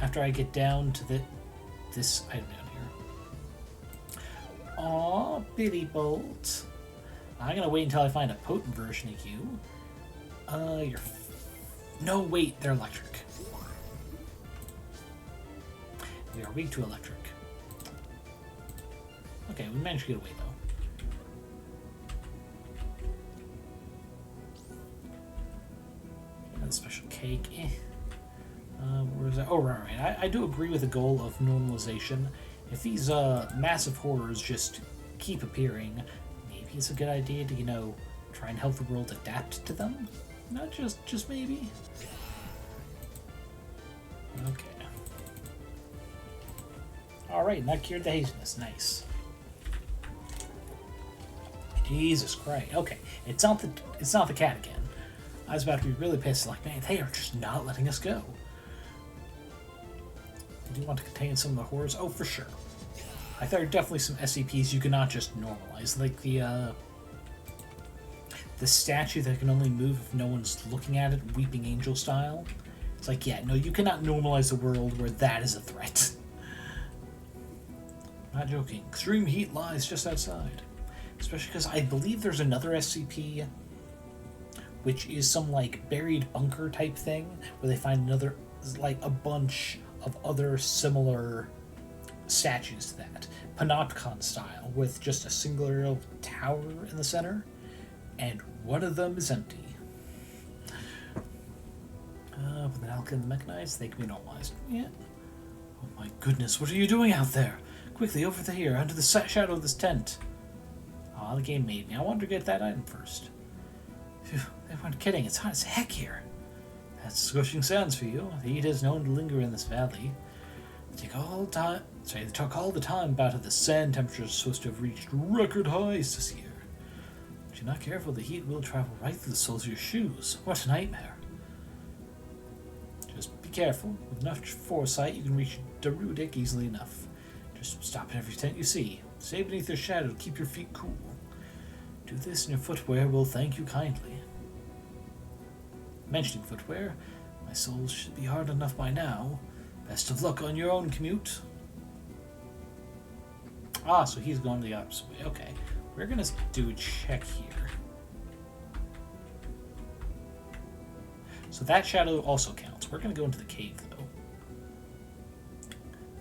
After I get down to this item down here. Aw, Billy Bolt. I'm gonna wait until I find a potent version of you. No, wait, they're electric. We are weak to electric. Okay, we managed to get away, though. Another special cake. Where is that? Oh, right. I do agree with the goal of normalization. If these massive horrors just keep appearing, maybe it's a good idea to, try and help the world adapt to them. Not just maybe. Okay. Alright, and that cured the haziness. Nice. Jesus Christ. Okay, it's not the cat again. I was about to be really pissed. Like, man, they are just not letting us go. Do you want to contain some of the horrors? Oh, for sure. I thought there are definitely some SCPs you cannot just normalize, like the statue that can only move if no one's looking at it, Weeping Angel style. It's like, yeah, no, you cannot normalize a world where that is a threat. Not joking. Extreme heat lies just outside. Especially because I believe there's another SCP, which is some, like, buried bunker type thing, where they find another, like, a bunch of other similar statues to that. Panopticon style, with just a singular tower in the center, and one of them is empty. But the Alka and the Mechanized, they can be normalized. Yeah. Oh my goodness, what are you doing out there? Quickly, over here, under the shadow of this tent. Ah, the game made me. I wanted to get that item first. Phew, they weren't kidding, it's hot as heck here. That's Scorching Sands for you. The heat is known to linger in this valley. They talk all the time about how the sand temperature is supposed to have reached record highs this year. If you're not careful, the heat will travel right through the soles of your shoes. What a nightmare. Just be careful. With enough foresight, you can reach Darudik easily enough. Just stop at every tent you see. Stay beneath their shadow to keep your feet cool. Do this and your footwear will thank you kindly. Mentioning footwear, my soles should be hard enough by now. Best of luck on your own commute. Ah, so he's going the opposite way. Okay. We're going to do a check here. So that shadow also counts. We're going to go into the cave, though.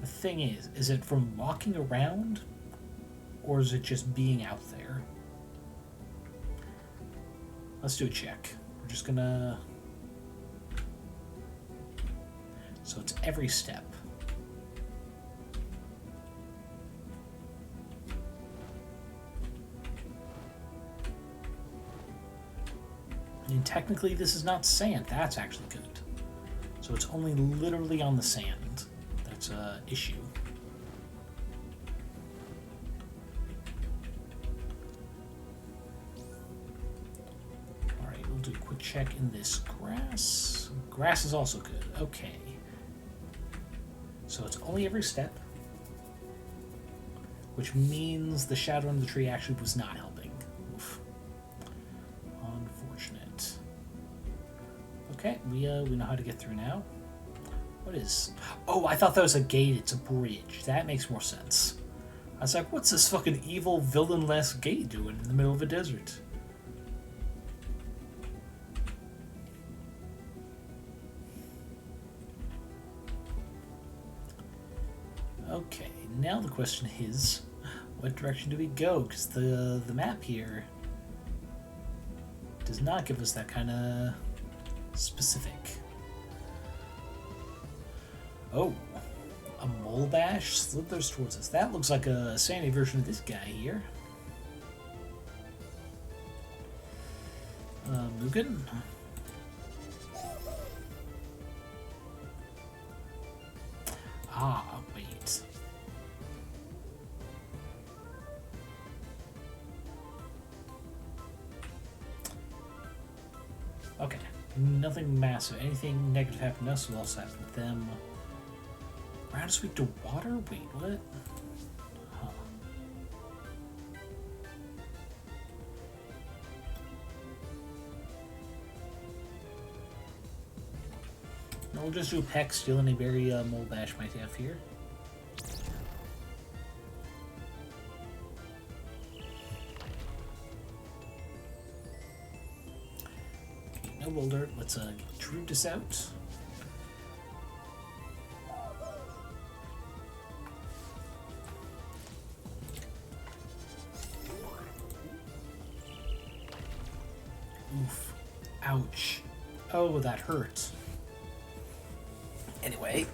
The thing is it from walking around, or is it just being out there? Let's do a check. We're just going to... So it's every step. And technically this is not sand. That's actually good. So it's only literally on the sand. That's an issue. Alright, we'll do a quick check in this grass. Grass is also good. Okay. So it's only every step, which means the shadow in the tree actually was not helping. Oof. Unfortunate. Okay, we know how to get through now. What is... Oh, I thought that was a gate. It's a bridge. That makes more sense. I was like, what's this fucking evil, villain-less gate doing in the middle of a desert? Okay, now the question is, what direction do we go? Because the map here does not give us that kind of specific. Oh, a mole bash slithers towards us. That looks like a sandy version of this guy here. Mugen. Ah, wait. Okay, nothing massive. Anything negative happened to us will also happen to them. Round sweep to water? Wait, what? Huh. No, we'll just do Peck, steal any berry mole bash might have here. Okay, no boulder. Let's root this out. Oof. Ouch. Oh, that hurts. Anyway.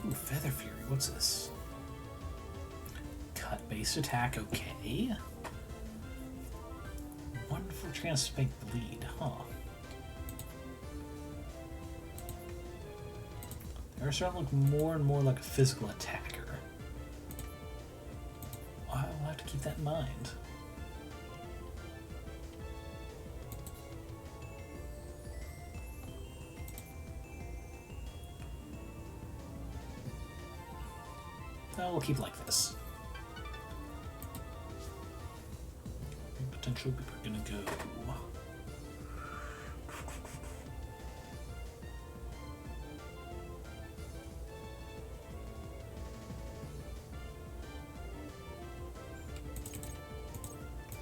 Ooh, Feather Fury. What's this? Cut Base attack, okay. Wonderful chance to make bleed, huh? They're starting to look more and more like a physical attacker. I'll have to keep that in mind. No, we'll keep it like this. Potentially, we're gonna go.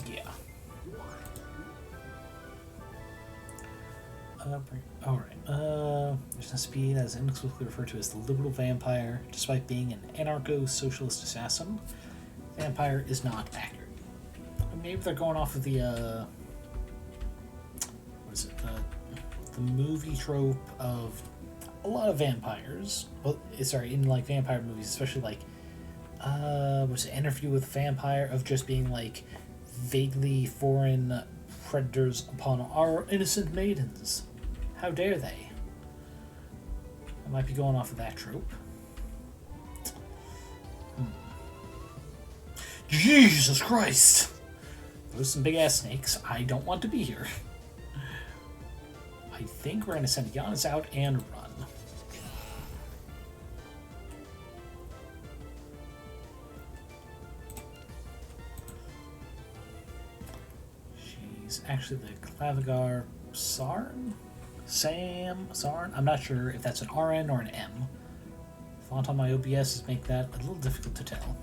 Yeah. Alright. There's a speed as inexplicably referred to as the liberal vampire, despite being an anarcho-socialist assassin. Vampire is not accurate. Maybe they're going off of the what is it? The movie trope of a lot of vampires. Well, sorry, in like vampire movies, especially like was it Interview with a Vampire, of just being like vaguely foreign predators upon our innocent maidens. How dare they? I might be going off of that trope. Jesus Christ! Those some big ass snakes. I don't want to be here. I think we're gonna send Giannis out and run. She's actually the Clavigar Sarn? Sarn? I'm not sure if that's an RN or an M. Font on my OBS make that a little difficult to tell.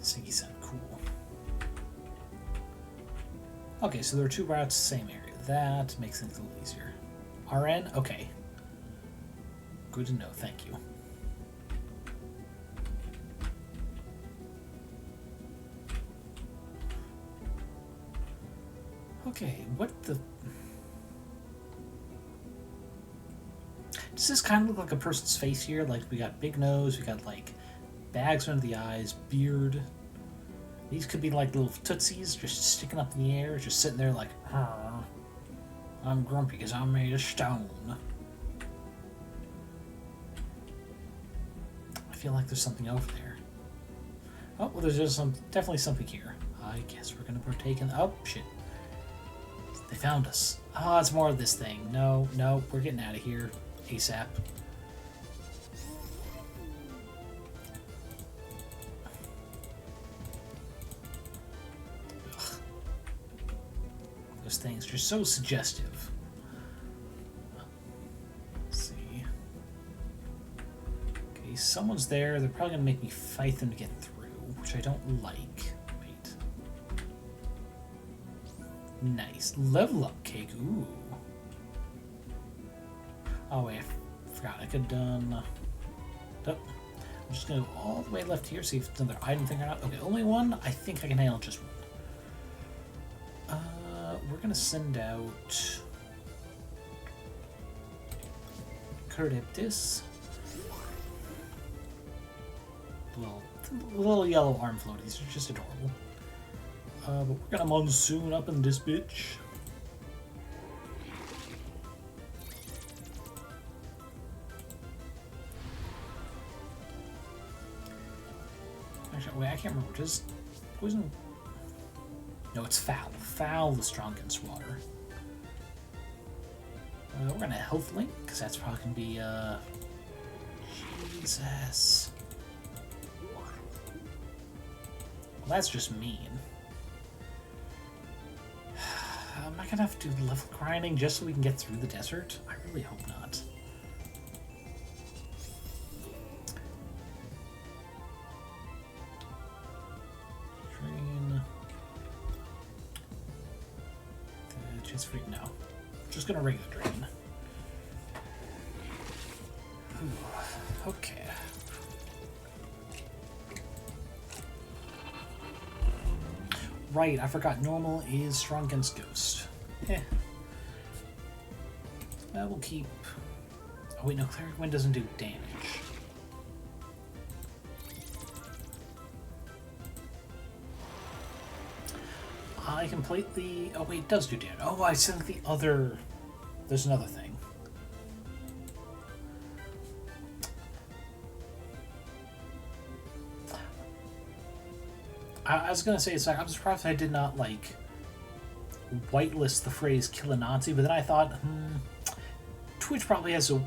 Sneaky sound, cool. Okay, so there are two routes, same area. That makes things a little easier. RN? Okay. Good to know, thank you. Okay, what the... Does this kind of look like a person's face here? Like, we got big nose, we got, like, bags under the eyes, beard. These could be like little tootsies just sticking up in the air, just sitting there like, I'm grumpy because I'm made of stone. I feel like there's something over there. Oh, well, there's just definitely something here. I guess we're gonna partake in. Oh, shit. They found us. Oh, it's more of this thing. No, we're getting out of here ASAP. Things are so suggestive. Let's see. Okay, someone's there. They're probably gonna make me fight them to get through, which I don't like. Wait. Nice. Level up cake. Ooh. Oh wait, I forgot. I could have done. Oh, I'm just gonna go all the way left here, see if it's another item thing or not. Okay, only one. I think I can handle just one. We're gonna send out Curdiptis. Little yellow arm floaties are just adorable. But we're gonna monsoon up in this bitch. Actually, wait, I can't remember. Does poison? No, it's foul. Foul the strong against water. We're gonna health link, because that's probably gonna be, Jesus. Well, that's just mean. Am I gonna have to do level grinding just so we can get through the desert? I really hope not. No. Just gonna regular drain. Ooh, okay. Right, I forgot normal is strong against ghost. That will keep... Oh wait, no, Cleric Wind doesn't do damage. I completely... Oh, wait, it does do damage. Oh, I think the other... There's another thing. I was gonna say, it's like, I'm surprised I did not, like, whitelist the phrase "kill a Nazi," but then I thought, Twitch probably has a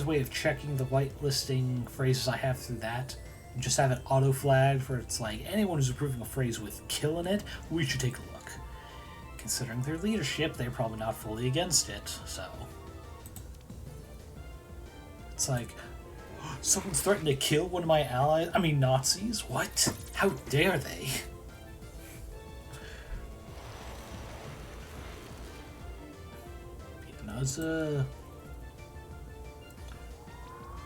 way of checking the whitelisting phrases I have through that. And just have it auto-flagged for it's like, anyone who's approving a phrase with "kill" in it, we should take a look. Considering their leadership, they're probably not fully against it, so... It's like, someone's threatened to kill one of my allies? I mean, Nazis? What? How dare they? You know, it's,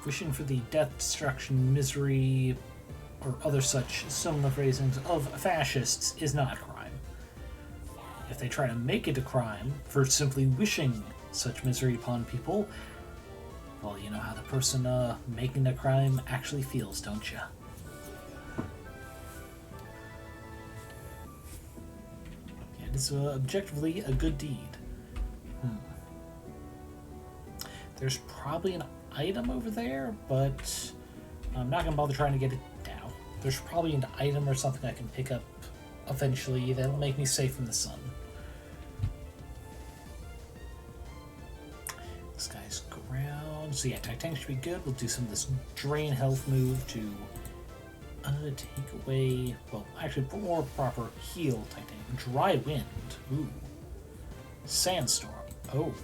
wishing for the death, destruction, misery, or other such similar phrasings of fascists is not a crime. If they try to make it a crime for simply wishing such misery upon people, well, you know how the person making the crime actually feels, don't you? It is objectively a good deed. There's probably an item over there, but I'm not going to bother trying to get it now. There's probably an item or something I can pick up eventually that'll make me safe from the sun. This guy's ground. So yeah, Titanic should be good. We'll do some of this drain health move to take away... Well, actually, more proper heal Titanic. Dry wind. Ooh. Sandstorm. Oh.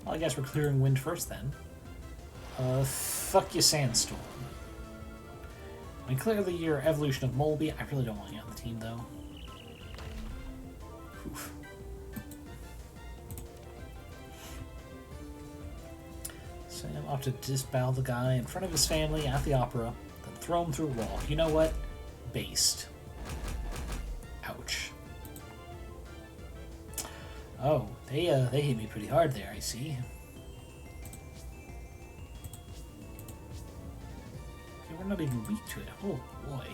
Well, I guess we're clearing wind first then. Fuck you, Sandstorm. I mean, clearly your evolution of Molby. I really don't want you on the team, though. Oof. Sam opted to disavow the guy in front of his family at the opera, then throw him through a wall. You know what? Based. Ouch. Oh, they hit me pretty hard there, I see. Okay, we're not even weak to it. Oh, boy.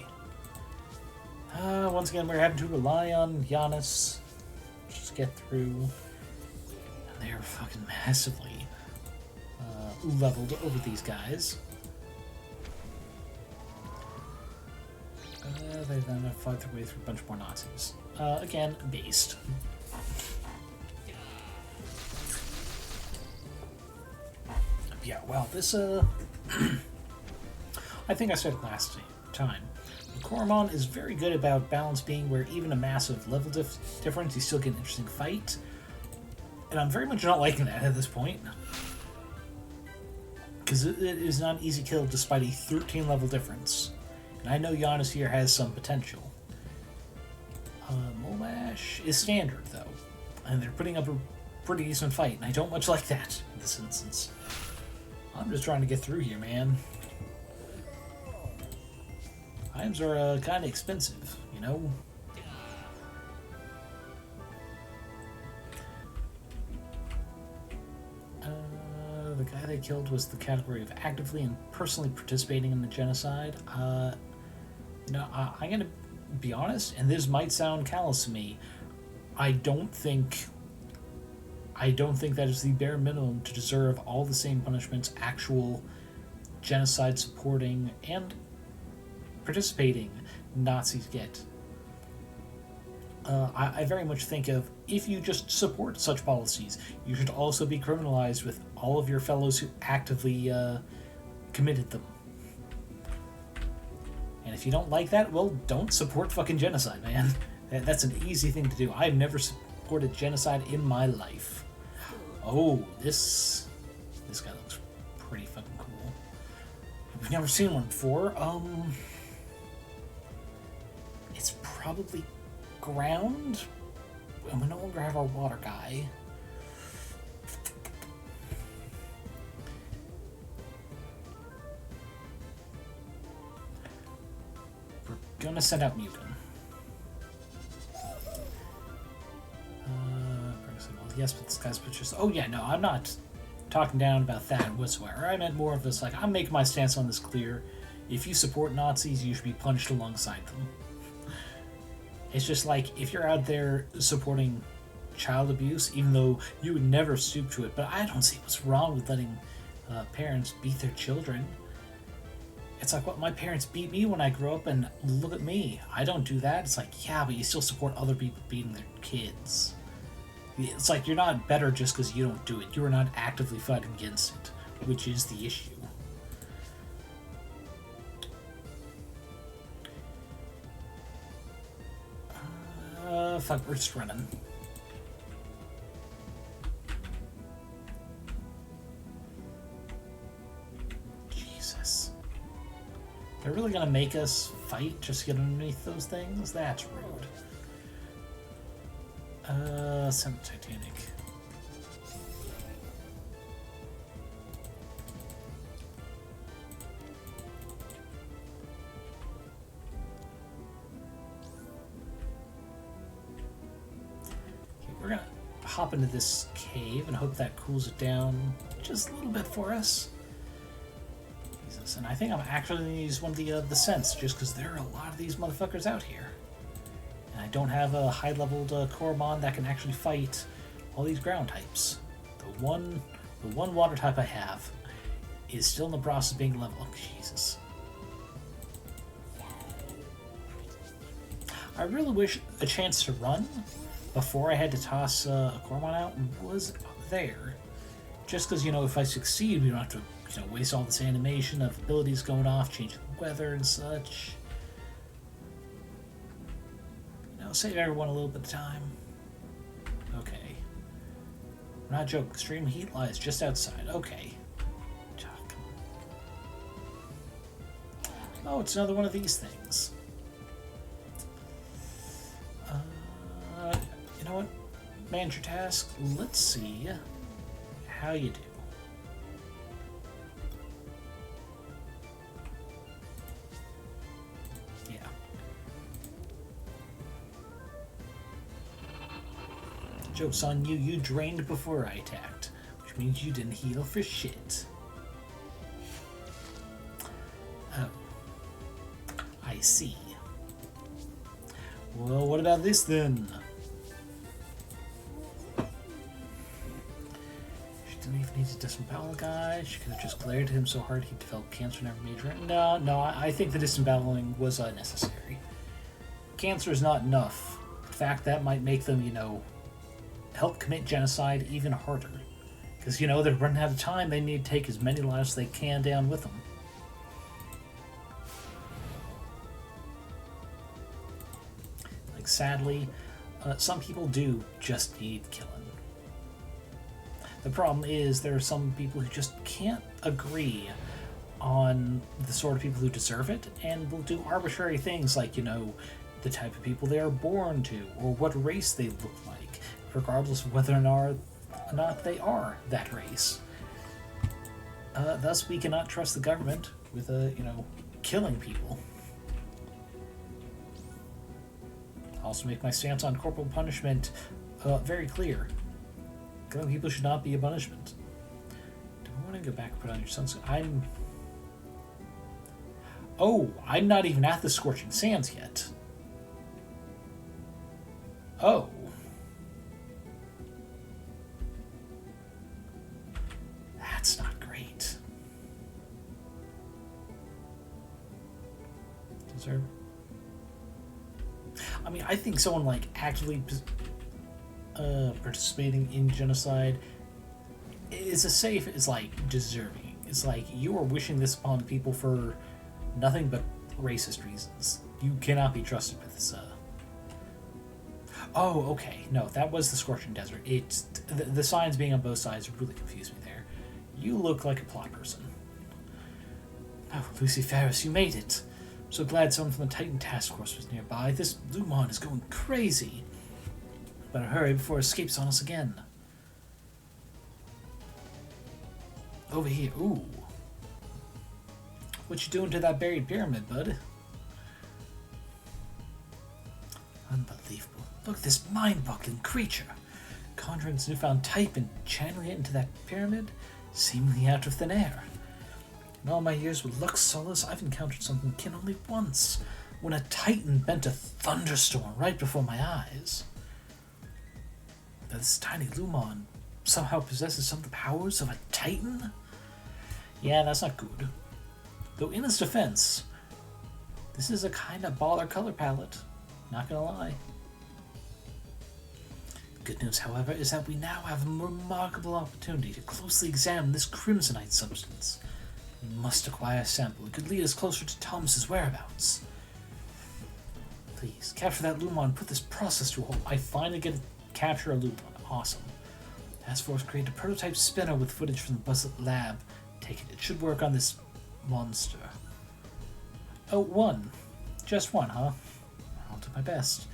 Once again, we're having to rely on Giannis. Just get through. And they are fucking massively leveled over these guys. They then fight their way through a bunch more Nazis. Again, based. Yeah, well, this, I think I said it last time. Coromon is very good about balance being where even a massive level difference, you still get an interesting fight. And I'm very much not liking that at this point. Because it is not an easy kill despite a 13 level difference. And I know Giannis here has some potential. Molash is standard, though. And they're putting up a pretty decent fight, and I don't much like that in this instance. I'm just trying to get through here, man. Items are kind of expensive, you know? The guy they killed was the category of actively and personally participating in the genocide. You know, I'm gonna be honest, and this might sound callous to me. I don't think that is the bare minimum to deserve all the same punishments actual genocide supporting and participating Nazis get. I very much think of, if you just support such policies, you should also be criminalized with all of your fellows who actively committed them. And if you don't like that, well, don't support fucking genocide, man. That's an easy thing to do. I've never supported genocide in my life. Oh, this guy looks pretty fucking cool. We've never seen one before. It's probably ground, and we no longer have our water guy. We're gonna send out Mugen. Yes, but this guy's pictures. Oh yeah, no, I'm not talking down about that whatsoever. I meant more of this, like, I'm making my stance on this clear. If you support Nazis, you should be punished alongside them. It's just like, if you're out there supporting child abuse, even though you would never stoop to it, but I don't see what's wrong with letting parents beat their children. It's like, what, my parents beat me when I grew up, and look at me. I don't do that. It's like, yeah, but you still support other people beating their kids. It's like, you're not better just because you don't do it. You are not actively fighting against it, which is the issue. Fuck, we're just running. Jesus. They're really gonna make us fight just to get underneath those things? That's rude. Semi-Titanic. We're gonna hop into this cave and hope that cools it down just a little bit for us. Jesus, and I think I'm actually gonna use one of the scents just because there are a lot of these motherfuckers out here. And I don't have a high-leveled Koromon that can actually fight all these ground types. The one water type I have is still in the process of being leveled. Oh, Jesus. I really wish a chance to run before I had to toss a Koromon out was there. Just because, you know, if I succeed, we don't have to, you know, waste all this animation of abilities going off, changing the weather and such. You know, save everyone a little bit of time. Okay. I'm not joking. Extreme heat lies just outside. Okay. Oh, it's another one of these things. You know what? Manage your task. Let's see how you do. Yeah. Joke's on you. You drained before I attacked, which means you didn't heal for shit. Oh. I see. Well, what about this then? Didn't even need to disembowel the guy. She could have just glared at him so hard he developed cancer and never made it. No, I think the disemboweling was unnecessary. Cancer is not enough. In fact, that might make them, you know, help commit genocide even harder. Because, you know, they're running out of time. They need to take as many lives as they can down with them. Like, sadly, some people do just need killing. The problem is there are some people who just can't agree on the sort of people who deserve it and will do arbitrary things like, you know, the type of people they are born to or what race they look like, regardless of whether or not they are that race. Thus, we cannot trust the government with, you know, killing people. Also make my stance on corporal punishment very clear. Killing people should not be a punishment. Do I want to go back and put on your sunscreen? I'm not even at the Scorching Sands yet. Oh. That's not great. Deserve. I mean, I think someone like actively participating in genocide is as safe as like deserving. It's like you are wishing this upon people for nothing but racist reasons. You cannot be trusted with this. Oh, okay. No, that was the Scorching Desert. It's the signs being on both sides really confused me there. You look like a plot person. Oh, Lucy Ferris, you made it. I'm so glad someone from the Titan Task Force was nearby. This Lumon is going crazy. Better hurry before it escapes on us again. Over here. Ooh. What you doing to that buried pyramid, bud? Unbelievable. Look at this mind-boggling creature. Conjuring its newfound type and channeling it into that pyramid, seemingly out of thin air. In all my years with Lux Solus, I've encountered something akin only once. when a titan bent a thunderstorm right before my eyes. This tiny Lumon somehow possesses some of the powers of a titan? Yeah, that's not good. Though in its defense, this is a kind of baller color palette. Not gonna lie. Good news, however, is that we now have a remarkable opportunity to closely examine this crimsonite substance. We must acquire a sample. It could lead us closer to Thomas's whereabouts. Please, capture that Lumon, put this process to a halt. I finally get to capture a Lumon. Awesome. Task Force create a prototype spinner with footage from the Buzzlet lab. Take it. It should work on this monster. Oh, one. Just one, huh? I'll do my best.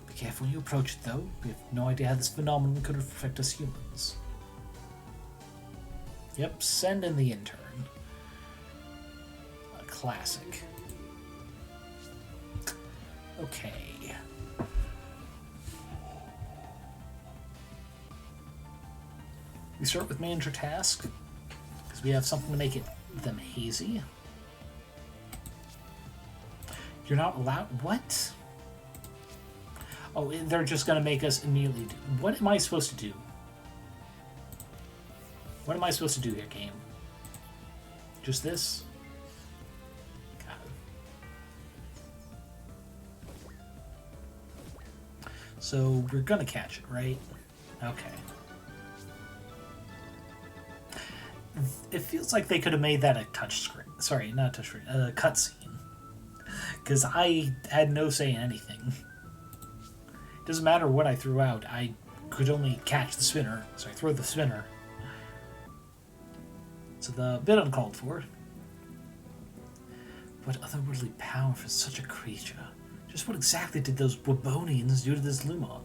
Be careful when you approach it, though. We have no idea how this phenomenon could affect us humans. Yep, send in the intern. A classic. Okay. We start with manager task, because we have something to make them hazy. You're not allowed... What? Oh, they're just going to make us immediately do... What am I supposed to do? What am I supposed to do here, game? Just this? Got it. So, we're going to catch it, right? Okay. It feels like they could have made that a touchscreen. Sorry, not a touchscreen. A cutscene. Because I had no say in anything. Doesn't matter what I threw out. I could only catch the spinner. So I throw the spinner. So the bit uncalled for. What otherworldly power for such a creature? Just what exactly did those Wabonians do to this Lumon?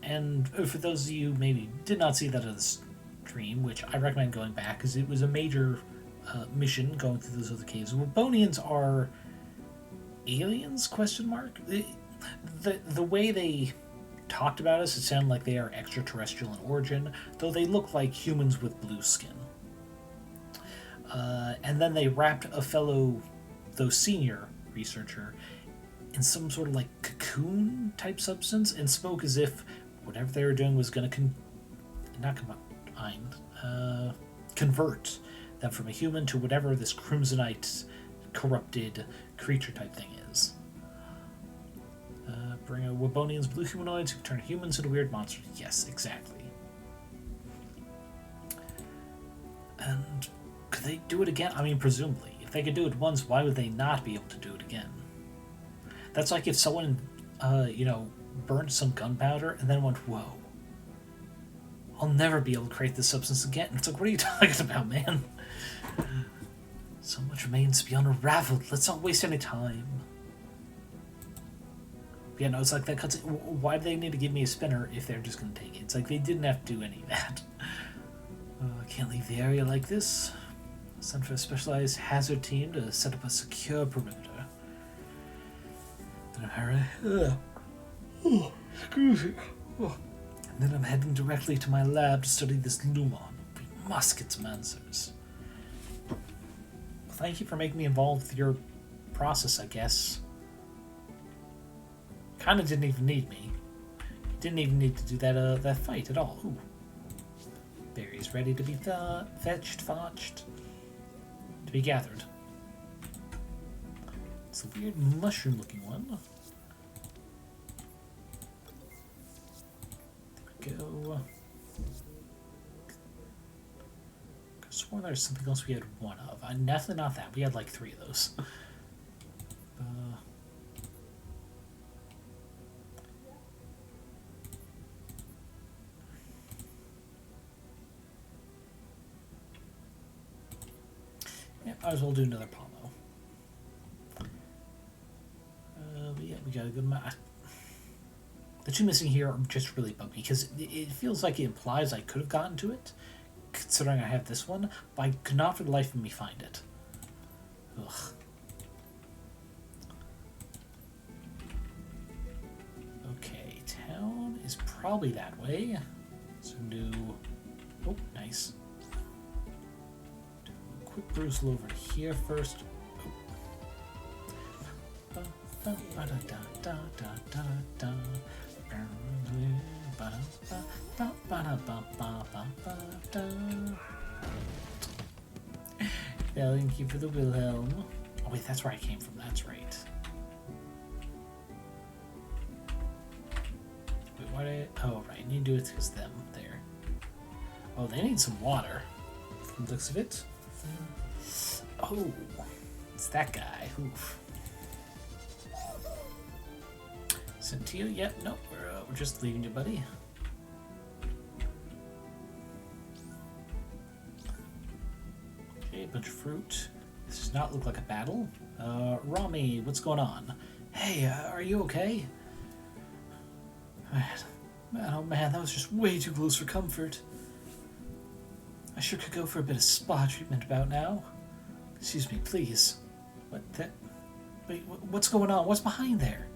And for those of you who maybe did not see that on the stream, which I recommend going back, because it was a major mission going through those other caves. Wabonians are aliens? Question mark. The way they talked about us, it sounded like they are extraterrestrial in origin, though they look like humans with blue skin. And then they wrapped a fellow, though senior researcher, in some sort of like cocoon type substance and spoke as if whatever they were doing was going to convert them from a human to whatever this crimsonite corrupted creature type thing is. Bring a Wabonian's blue humanoids who turn humans into weird monsters. Yes, exactly. And could they do it again? I mean, presumably. If they could do it once, why would they not be able to do it again? That's like if someone, burned some gunpowder and then went, whoa, I'll never be able to create this substance again. It's like, what are you talking about, man? So much remains to be unraveled. Let's not waste any time. Yeah, no, it's like that cuts. Why do they need to give me a spinner if they're just going to take it? It's like they didn't have to do any of that. I can't leave the area like this. Send for a specialized hazard team to set up a secure perimeter. Then I'm hurry. Excuse me. And then I'm heading directly to my lab to study this Lumon. We must get some answers. Well, thank you for making me involved with your process, I guess. Kinda didn't even need me. Didn't even need to do that fight at all. Ooh. Berries ready to be fetched. To be gathered. It's a weird mushroom looking one. There we go. I swore there's something else we had one of. Definitely not that. We had like 3 of those. Yeah, might as well do another Pomo. But yeah, we got a good amount. The 2 missing here are just really bug me because it feels like it implies I could have gotten to it, considering I have this one, but I could not for the life of me find it. Ugh. Okay, town is probably that way. So do... Oh, nice. quick perusal over here first. Thank you for the Wilhelm. Oh wait, that's where I came from. That's right. Wait, why did I... Oh right, I need to do it because them there. Oh, they need some water. From the looks of it. Oh, it's that guy. Oof. Centilla? Yep. Nope. We're just leaving you, buddy. Okay, a bunch of fruit. This does not look like a battle. Rami, what's going on? Hey, are you okay? Man, oh man, that was just way too close for comfort. I sure could go for a bit of spa treatment about now. Excuse me, please. What that? Wait, what's going on? What's behind there?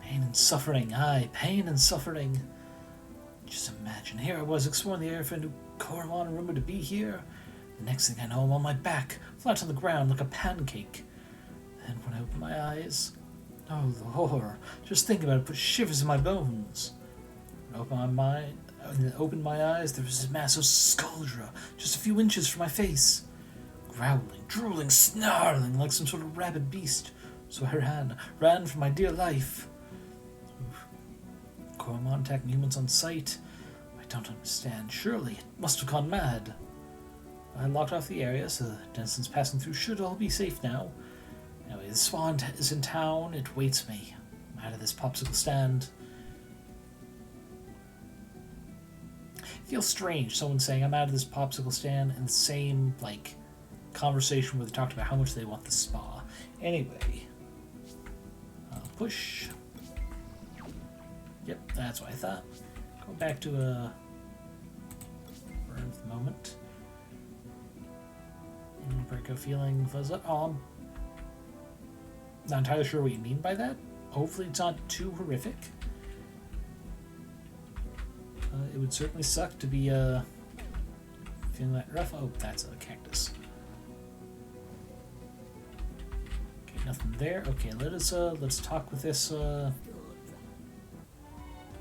Pain and suffering, aye, pain and suffering. Just imagine, here I was exploring the area for a new Coromon, rumored to be here. The next thing I know, I'm on my back, flat on the ground like a pancake. And when I open my eyes, oh, the horror. Just thinking about it put shivers in my bones. When I opened my eyes, there was this massive Skuldra, just a few inches from my face. Growling, drooling, snarling like some sort of rabid beast. So I ran for my dear life. Coromon attacking humans on sight? I don't understand. Surely it must have gone mad. I locked off the area, so the denizens passing through should all be safe now. Anyway, the spawn is in town. It waits me. I'm out of this popsicle stand. It feels strange, someone saying I'm out of this popsicle stand in the same, like, conversation where they talked about how much they want the spa. Anyway. Push. Yep, that's what I thought. Go back to a burn for the moment. Breakout feeling fuzz up. Oh, I'm not entirely sure what you mean by that. Hopefully it's not too horrific. It would certainly suck to be feeling that rough. Oh, that's a cactus. Okay, nothing there. Okay, let's talk with this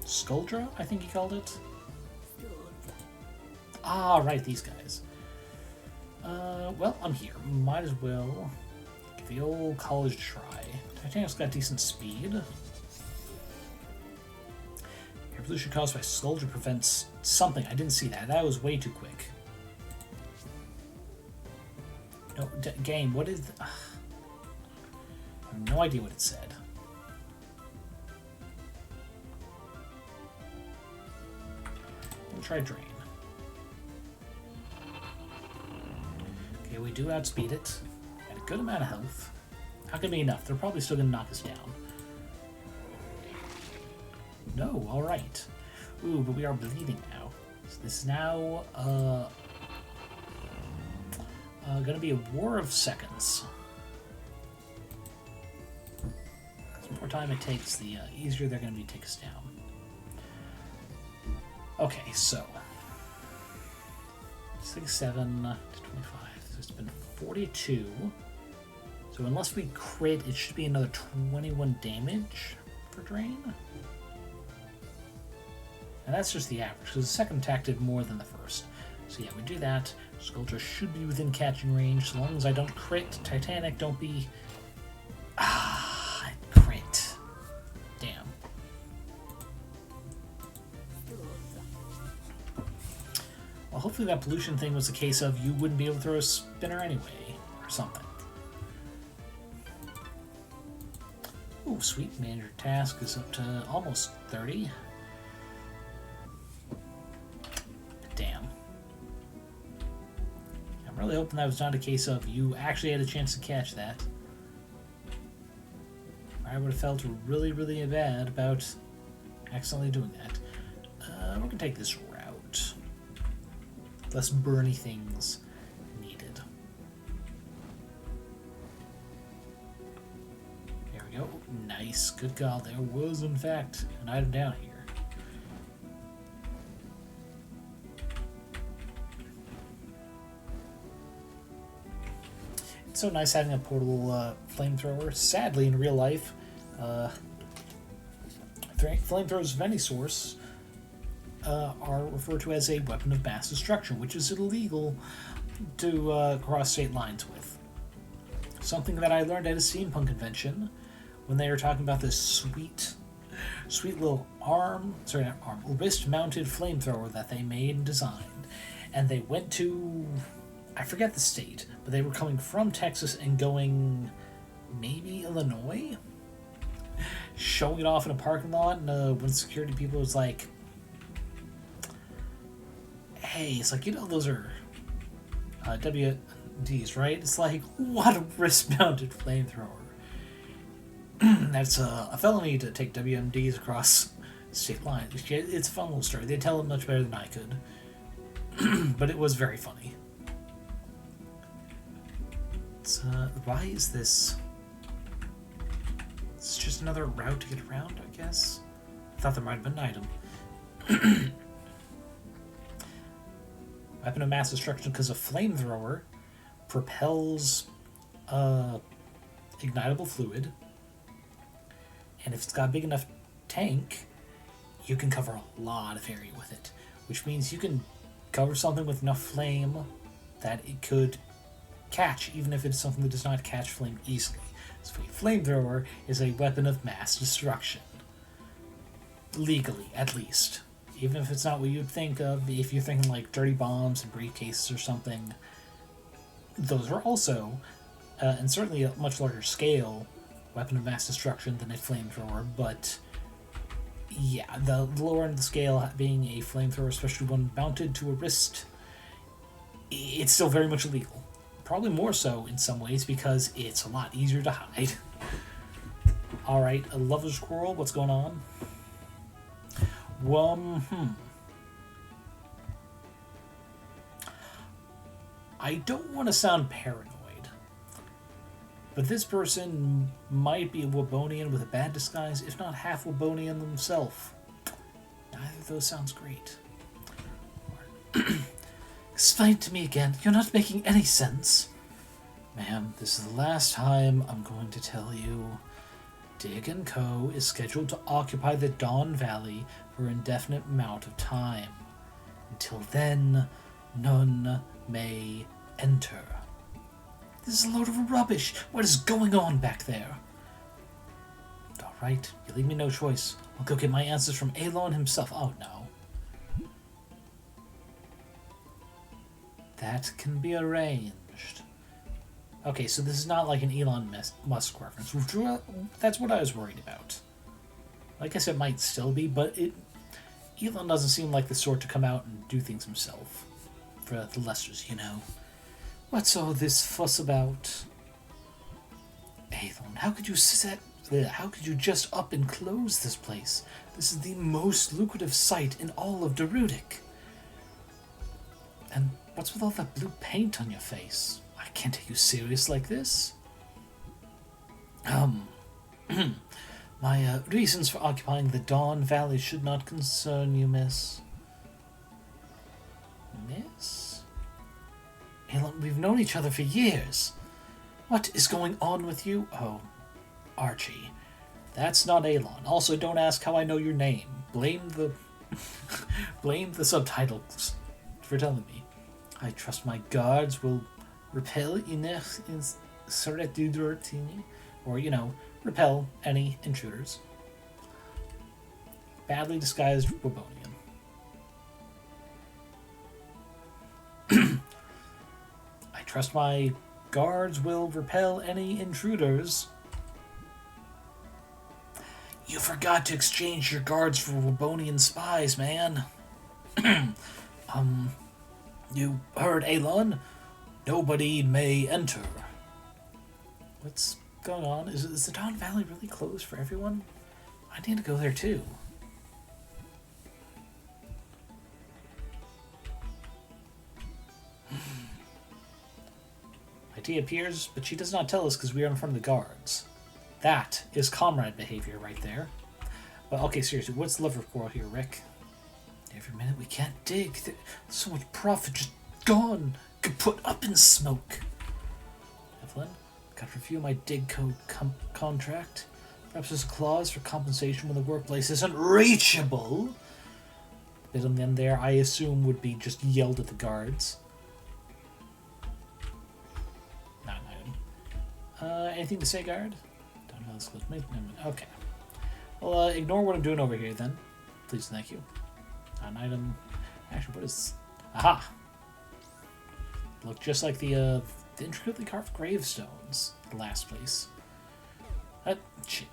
Skuldra, I think he called it. Ah, right, these guys. Well, I'm here. Might as well give the old college a try. Titanic's got decent speed. Air pollution caused by Skuldra prevents something. I didn't see that. That was way too quick. No, game, what is... I have no idea what it said. We'll try drain. Okay, we do outspeed it. Got a good amount of health. Not gonna be enough. They're probably still gonna knock us down. No, alright. Ooh, but we are bleeding now. So this is now gonna be a war of seconds. The more time it takes, the easier they're gonna be to take us down. Okay, so 67 to 25. So it's been 42. So unless we crit, it should be another 21 damage for drain. And that's just the average, because the second attack did more than the first. So yeah, we do that. Skuldra should be within catching range, so long as I don't crit. Titanic, don't be... Ah, I crit. Damn. Well, hopefully that pollution thing was a case of you wouldn't be able to throw a spinner anyway, or something. Ooh, sweet. Manager task is up to almost 30. Damn. I'm really hoping that was not a case of you actually had a chance to catch that. I would have felt really, really bad about accidentally doing that. We're going to take this route. Less burny things needed. There we go. Nice. Good God. There was, in fact, an item down here. so nice having a portable flamethrower. Sadly, in real life, flamethrowers of any source are referred to as a weapon of mass destruction, which is illegal to cross state lines with. Something that I learned at a steampunk convention when they were talking about this sweet little wrist-mounted flamethrower that they made and designed. And they went to, I forget the state, but they were coming from Texas and going maybe Illinois, showing it off in a parking lot, and when security people was like, hey, it's like, those are WMDs, right? It's like, what a wrist-mounted flamethrower. That's a felony to take WMDs across state lines. It's a fun little story. They tell it much better than I could. But it was very funny. Why is this? It's just another route to get around, I guess. I thought there might have been an item. Weapon of mass destruction because a flamethrower propels ignitable fluid, and if it's got a big enough tank, you can cover a lot of area with it, which means you can cover something with enough flame that it could catch, even if it's something that does not catch flame easily. So a flamethrower is a weapon of mass destruction. Legally, at least. Even if it's not what you'd think of, if you're thinking like dirty bombs and briefcases or something, those are also, and certainly a much larger scale, weapon of mass destruction than a flamethrower, but yeah, the lower end of the scale being a flamethrower, especially one mounted to a wrist, it's still very much illegal. Probably more so in some ways because it's a lot easier to hide. Alright, a lover's quarrel, what's going on? I don't want to sound paranoid, but this person might be a Wabonian with a bad disguise, if not half Wabonian themselves. Neither of those sounds great. Explain to me again. You're not making any sense. Ma'am, this is the last time I'm going to tell you. Dig & Co. is scheduled to occupy the Dawn Valley for an indefinite amount of time. Until then, none may enter. This is a load of rubbish. What is going on back there? Alright, you leave me no choice. I'll go get my answers from Elon himself. Oh, no. That can be arranged. Okay, so this is not like an Elon Musk reference. That's what I was worried about. I guess it might still be, but Elon doesn't seem like the sort to come out and do things himself. For the Lesters, What's all this fuss about? Elon, how could you just up and close this place? This is the most lucrative site in all of Darudic. And what's with all that blue paint on your face? I can't take you serious like this. My reasons for occupying the Dawn Valley should not concern you, miss. Miss? Elon, we've known each other for years. What is going on with you? Oh, Archie. That's not Elon. Also, don't ask how I know your name. Blame the subtitles for telling me. I trust my guards will repel or, repel any intruders. Badly disguised Wabonian. I trust my guards will repel any intruders. You forgot to exchange your guards for Wabonian spies, man. You heard Elon? Nobody may enter. What's going on? Is the Dawn Valley really closed for everyone? I need to go there too. IT appears, but she does not tell us because we are in front of the guards. That is comrade behavior right there. But okay, seriously, what's the lover quarrel here, Rick? Every minute we can't dig. So much profit just gone. Put up in smoke. Something. Got to review my dig code contract. Perhaps there's a clause for compensation when the workplace isn't reachable. Bit on the end there, I assume, would be just yelled at the guards. Not an item. Anything to say, guard? Don't know this close. Okay. Well, ignore what I'm doing over here then. Please, thank you. Not an item. Actually, what is... Aha! Look just like the intricately carved gravestones. The last place. Shit.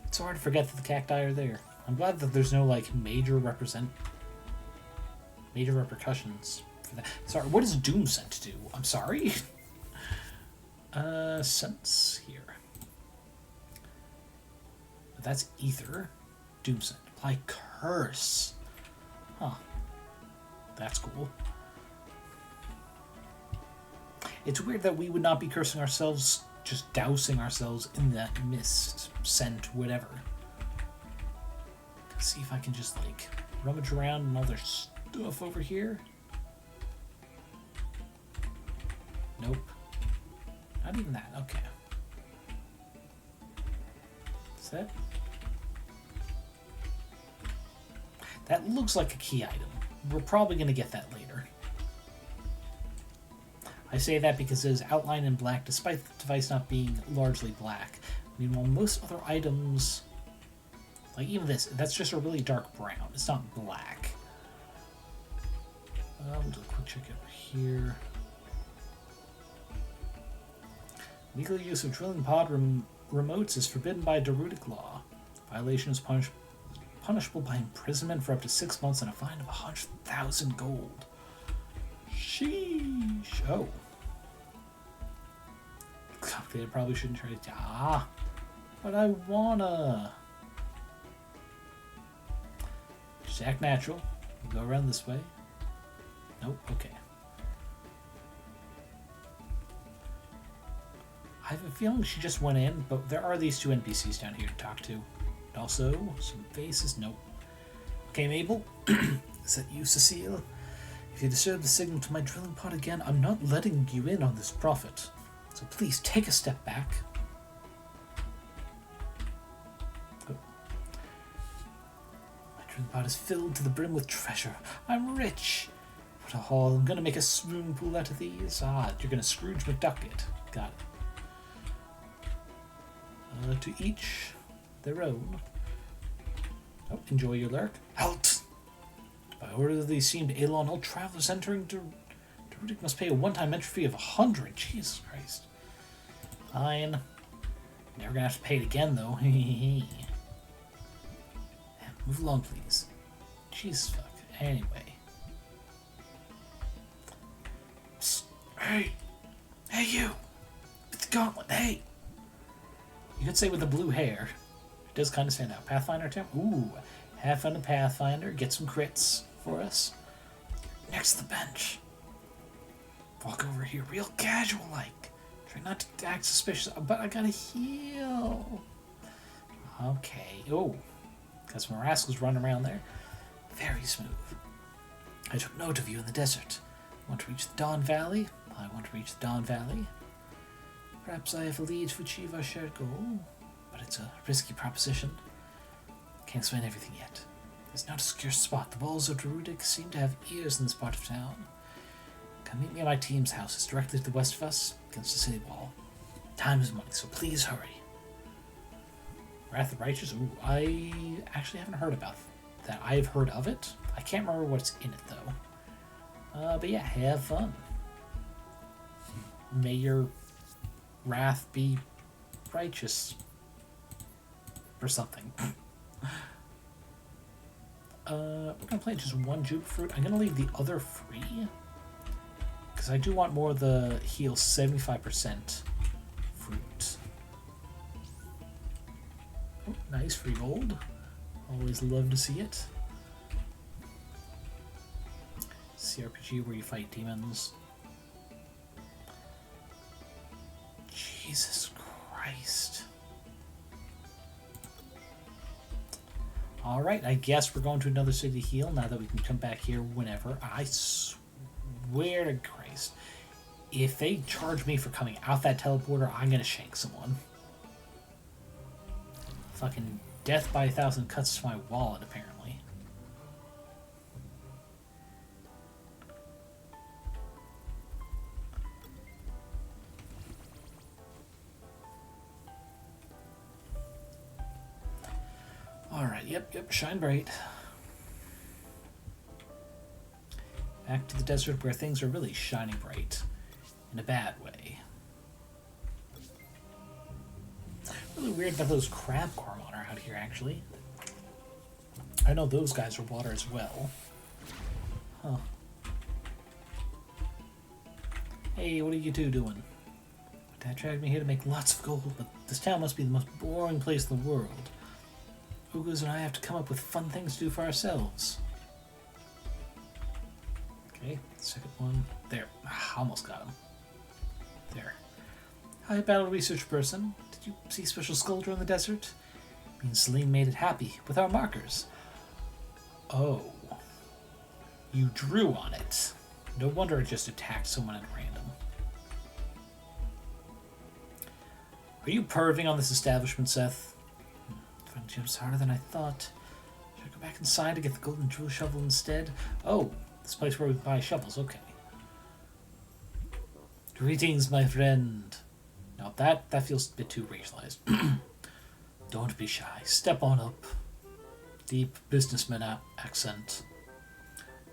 It's so hard to forget that the cacti are there. I'm glad that there's no, like, major repercussions for that. Sorry, what does Doom Scent do? I'm sorry? Sense here. That's Ether. Doom Scent. Apply Curse. Huh. That's cool. It's weird that we would not be cursing ourselves, just dousing ourselves in that mist, scent, whatever. Let's see if I can just, like, rummage around and all their stuff over here. Nope. Not even that. Okay. Is that? That looks like a key item. We're probably going to get that later. I say that because it is outlined in black despite the device not being largely black. Meanwhile, most other items, like even this, that's just a really dark brown. It's not black. We'll do a quick check over here. Legal use of drilling pod remotes is forbidden by Darudic law. Violation is punishable by imprisonment for up to 6 months and a fine of 100,000 gold. Sheesh. Oh. Okay, I probably shouldn't try to... Ah! But I wanna... Just act natural. We'll go around this way. Nope, okay. I have a feeling she just went in, but there are these two NPCs down here to talk to. And also, some faces. Nope. Okay, Mabel. Is that you, Cecile? If you disturb the signal to my drilling pod again, I'm not letting you in on this profit. So please take a step back. Oh. My drilling pod is filled to the brim with treasure. I'm rich. What a haul. I'm going to make a swimming pool out of these. Ah, you're going to Scrooge McDuck it. Got it. To each their own. Oh, enjoy your lurk. Halt! By order of the esteemed Elon, all travelers entering Darudic must pay a one-time entry fee of 100. Jesus Christ. Fine. Never gonna have to pay it again, though. Move along, please. Jesus fuck. Anyway. Psst. Hey! Hey, you! With the gauntlet, hey! You could say with the blue hair. It does kind of stand out. Pathfinder Temp. Ooh. Have fun to Pathfinder. Get some crits for us. Next to the bench. Walk over here real casual like. Try not to act suspicious. But I gotta heal. Okay. Oh. Got some rascals running around there. Very smooth. I took note of you in the desert. Want to reach the Dawn Valley? I want to reach the Dawn Valley. Perhaps I have a lead to achieve our shared goal, but it's a risky proposition. Can't explain everything yet. There's no obscure spot. The walls of Darudic seem to have ears in this part of town. Come meet me at my team's house. It's directly to the west of us, against the city wall. Time is money, so please hurry. Wrath of the Righteous? Ooh, I actually haven't heard about that. I've heard of it. I can't remember what's in it, though. But yeah, have fun. May your wrath be righteous. Or something. We're gonna plant just one Jupe fruit. I'm gonna leave the other free. Because I do want more of the heal 75% fruit. Oh, nice free gold. Always love to see it. CRPG where you fight demons. Jesus Christ. Alright, I guess we're going to another city to heal now that we can come back here whenever. I swear to Christ. If they charge me for coming out that teleporter, I'm gonna shank someone. Fucking death by 1,000 cuts to my wallet, apparently. Alright, yep, shine bright. Back to the desert where things are really shining bright. In a bad way. Really weird about those crab cormon out here, actually. I know those guys are water as well. Huh. Hey, what are you two doing? Dad dragged me here to make lots of gold, but this town must be the most boring place in the world. Ugas and I have to come up with fun things to do for ourselves. Okay, second one. There. Almost got him. There. Hi, battle research person. Did you see Special Sculptor in the desert? Me and Celine made it happy with our markers. Oh. You drew on it. No wonder it just attacked someone at random. Are you perving on this establishment, Seth? Friendship's harder than I thought. Should I go back inside to get the golden drill shovel instead? Oh, this place where we buy shovels, okay. Greetings, my friend. Now that feels a bit too racialized. Don't be shy. Step on up. Deep businessman accent.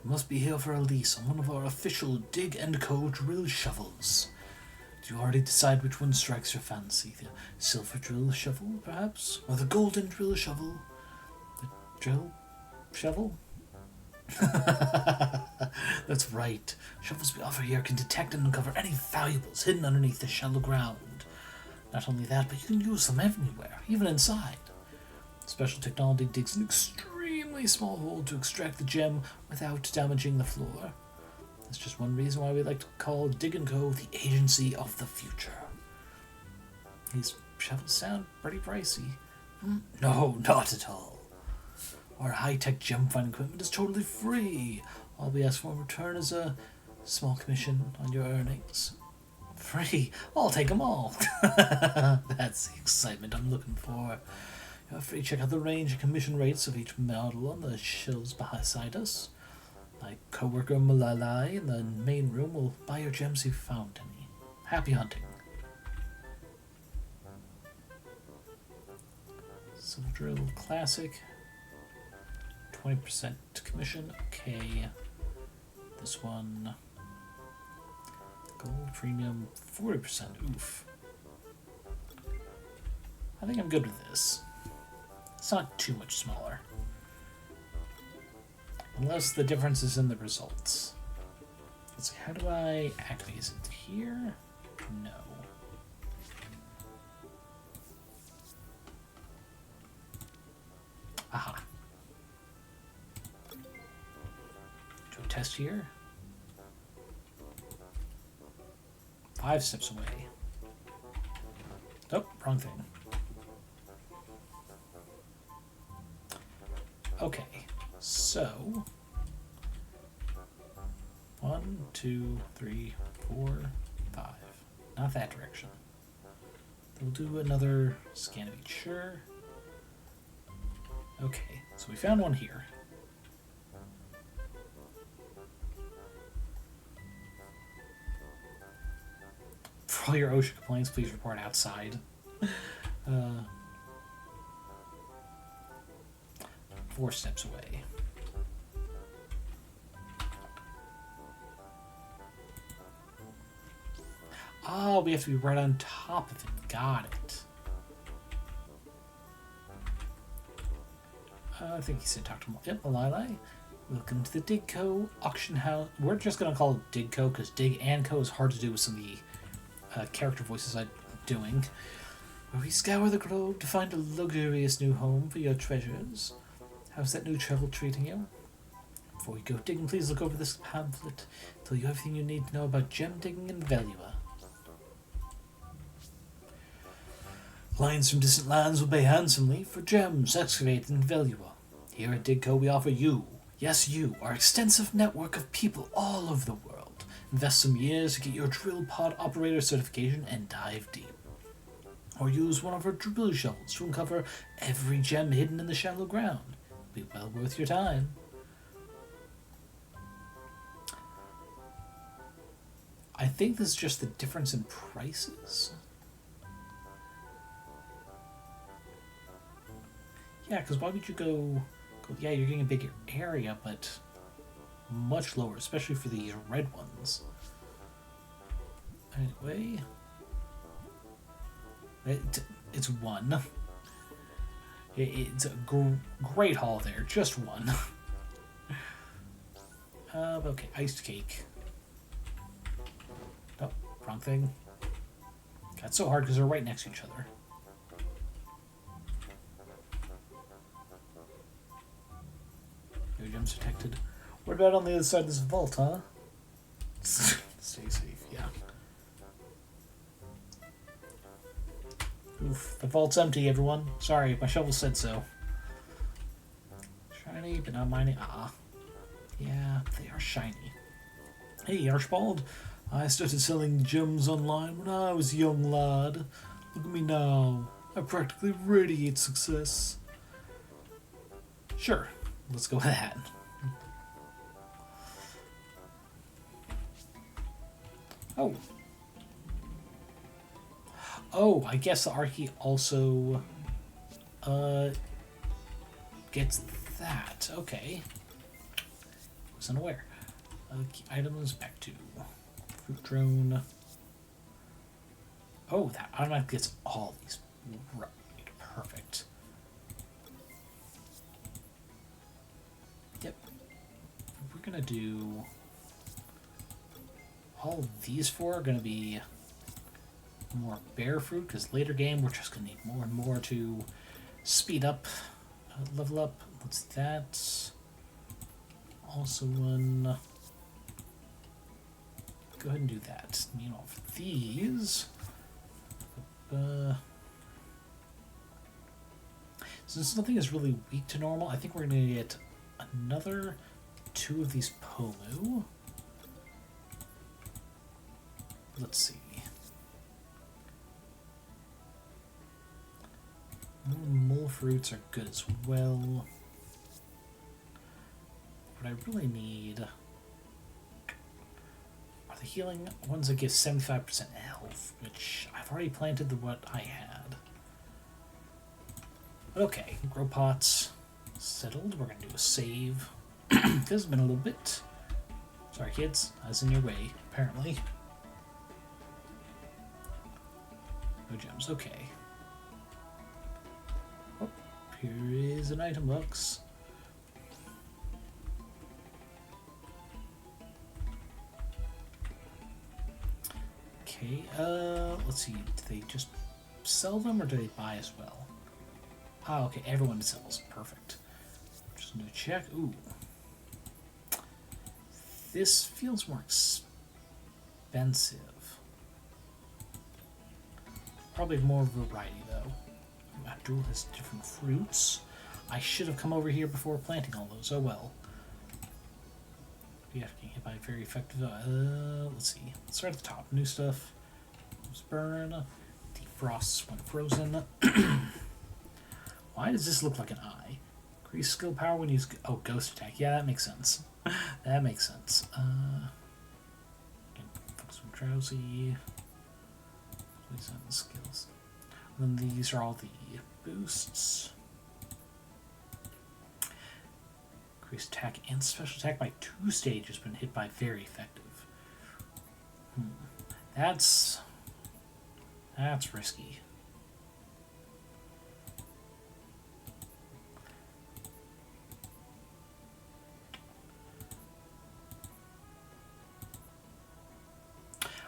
You must be here for a lease on one of our official Dig & Co. drill shovels. Do you already decide which one strikes your fancy? The silver drill shovel, perhaps? Or the golden drill shovel? The drill shovel? That's right. Shovels we offer here can detect and uncover any valuables hidden underneath the shallow ground. Not only that, but you can use them everywhere, even inside. Special technology digs an extremely small hole to extract the gem without damaging the floor. That's just one reason why we like to call Dig & Co. the agency of the future. These shovels sound pretty pricey. No, not at all. Our high-tech gem finding equipment is totally free. All we ask for in return is a small commission on your earnings. Free? I'll take them all. That's the excitement I'm looking for. You're free to check out the range and commission rates of each model on the shelves beside us. My co-worker Malalai in the main room will buy your gems if you found any. Happy hunting. Silver Drill Classic. 20% commission. Okay. This one. Gold Premium. 40%. Oof. I think I'm good with this. It's not too much smaller. Unless the difference is in the results. Let's see, how do I activate? Is it here? No. Aha. Do a test here. 5 steps away. Oh, wrong thing. Okay. So, 1, 2, 3, 4, 5. Not that direction. We'll do another scan of each. Sure. Okay, so we found one here. For all your OSHA complaints, please report outside. 4 steps away. Oh, we have to be right on top of it. Got it. I think he said talk to him. Yep, liiiiil. Welcome to the Dig Co. auction house. We're just going to call it Dig Co. because Dig and Co. is hard to do with some of the character voices I'm doing. Where we scour the globe to find a luxurious new home for your treasures. How's that new travel treating you? Before we go digging, please look over this pamphlet. Tell you everything you need to know about gem digging and Velua. Clients from distant lands will pay handsomely for gems excavated in Velua. Here at Dig Co, we offer you, yes you, our extensive network of people all over the world, Invest some years to get your drill pod operator certification and dive deep. Or use one of our drill shovels to uncover every gem hidden in the shallow ground. Be well worth your time. I think this is just the difference in prices. Yeah, because why would you go... Yeah, you're getting a bigger area, but much lower, especially for these red ones. Anyway... It's one. It's a great haul there, just one. Okay, iced cake. Oh, wrong thing. That's so hard because they're right next to each other. No gems detected. What about on the other side of this vault, huh? Stay safe, yeah. Oof, the vault's empty, everyone. Sorry, my shovel said so. Shiny, but not mining. Yeah, they are shiny. Hey, Archibald. I started selling gems online when I was a young lad. Look at me now. I practically radiate success. Sure, let's go with that. Oh. Oh, I guess the Archie also gets that. Okay. Wasn't aware. Items back to fruit drone. Oh, that automatically gets all these. Right. Perfect. Yep. We're gonna do... All these four are gonna be more bear fruit, because later game we're just going to need more and more to speed up, level up. What's that? Also one. Go ahead and do that. You know, for these. Since nothing is really weak to normal, I think we're going to get another 2 of these Pomu. Let's see. Mole fruits are good as well. What I really need are the healing ones that give 75% health, which I've already planted what I had. But okay, grow pots settled. We're going to do a save. This has been a little bit. Sorry, kids. I was in your way, apparently. No gems. Okay. Here is an item box. Okay, let's see. Do they just sell them or do they buy as well? Ah, okay, everyone sells. Perfect. Just gonna check. Ooh. This feels more expensive. Probably more variety though. Abdul has different fruits. I should have come over here before planting all those. Oh well. Yeah, getting hit by very effective. Let's see. Let's start at the top. New stuff. Burn. Defrosts when frozen. Why does this look like an eye? Increase skill power when you use... Oh, ghost attack. Yeah, that makes sense. That makes sense. Focus on drowsy. Poison skills. And then these are all the boosts. Increased attack and special attack by 2 stages when hit by very effective. That's risky.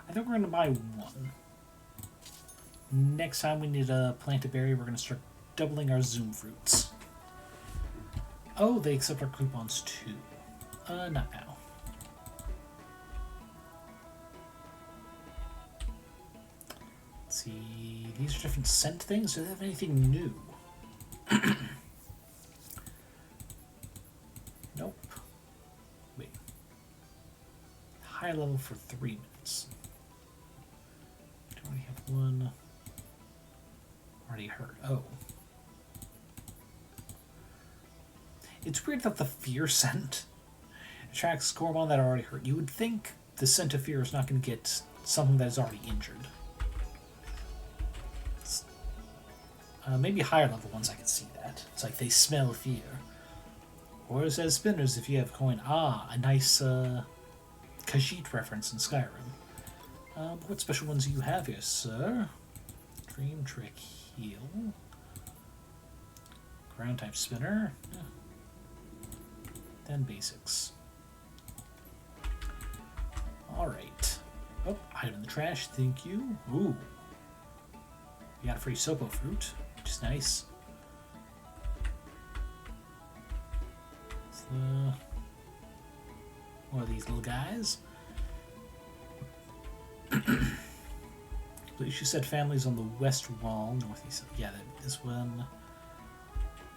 I think we're going to buy 1. Next time we need to plant a berry, we're going to start doubling our zoom fruits. Oh, they accept our coupons too. Not now. Let's see, these are different scent things. Do they have anything new? Nope. Wait. higher level for 3 minutes. Do we have one? Already heard. Oh. It's weird that the fear scent attracts Scorpion that are already hurt. You would think the scent of fear is not going to get something that is already injured. Maybe higher level ones I can see that. It's like they smell fear. Or it says spinners if you have coin. Ah, a nice Khajiit reference in Skyrim. What special ones do you have here, sir? Dream Trick Heal. Ground type spinner. Yeah. Then basics. Alright. Oh, item in the trash, thank you. Ooh. We got a free Sopo fruit, which is nice. One of these little guys. Please, you said families on the west wall, northeast. Yeah, this one.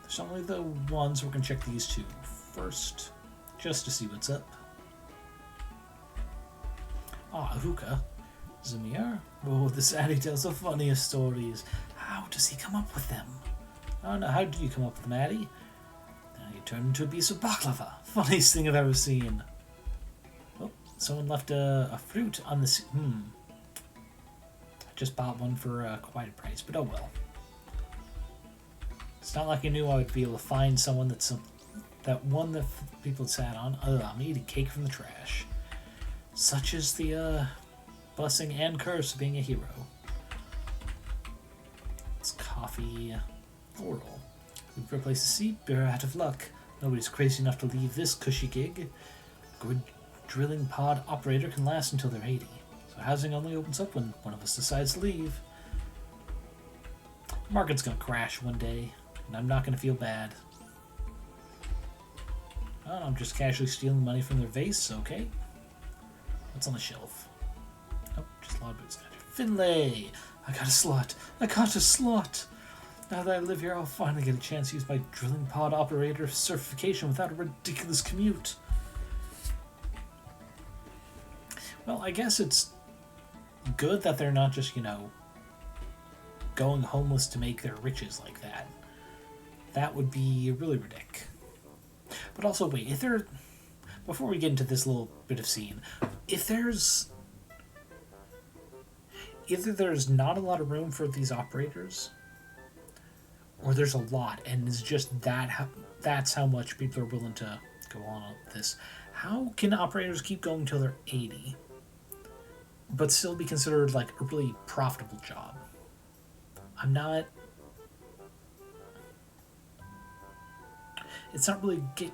There's only the ones. We're gonna check these two first, just to see what's up. Ah, a hookah. Zamir. Oh, this Addy tells the funniest stories. How does he come up with them? Oh no, how do you come up with them, Addy? You turn into a piece of baklava. Funniest thing I've ever seen. Oh, someone left a fruit on the... I just bought one for quite a price, but oh well. It's not like I knew I would be able to find someone that's that one that people had sat on. I'm eating cake from the trash. Such is the blessing and curse of being a hero. It's coffee. Oral. Looking for a place to sleep, you're out of luck. Nobody's crazy enough to leave this cushy gig. Good drilling pod operator can last until they're 80. So housing only opens up when one of us decides to leave. The market's gonna crash one day, and I'm not gonna feel bad. Oh, I'm just casually stealing money from their vase, okay? What's on the shelf? Oh, just law boots. Finlay! I got a slot! I got a slot! Now that I live here, I'll finally get a chance to use my drilling pod operator certification without a ridiculous commute. Well, I guess it's good that they're not just, going homeless to make their riches like that. That would be really ridiculous. But also, wait, before we get into this little bit of scene, either there's not a lot of room for these operators, or there's a lot, and it's just that's how much people are willing to go on with this. How can operators keep going till they're 80, but still be considered like a really profitable job? It's not really get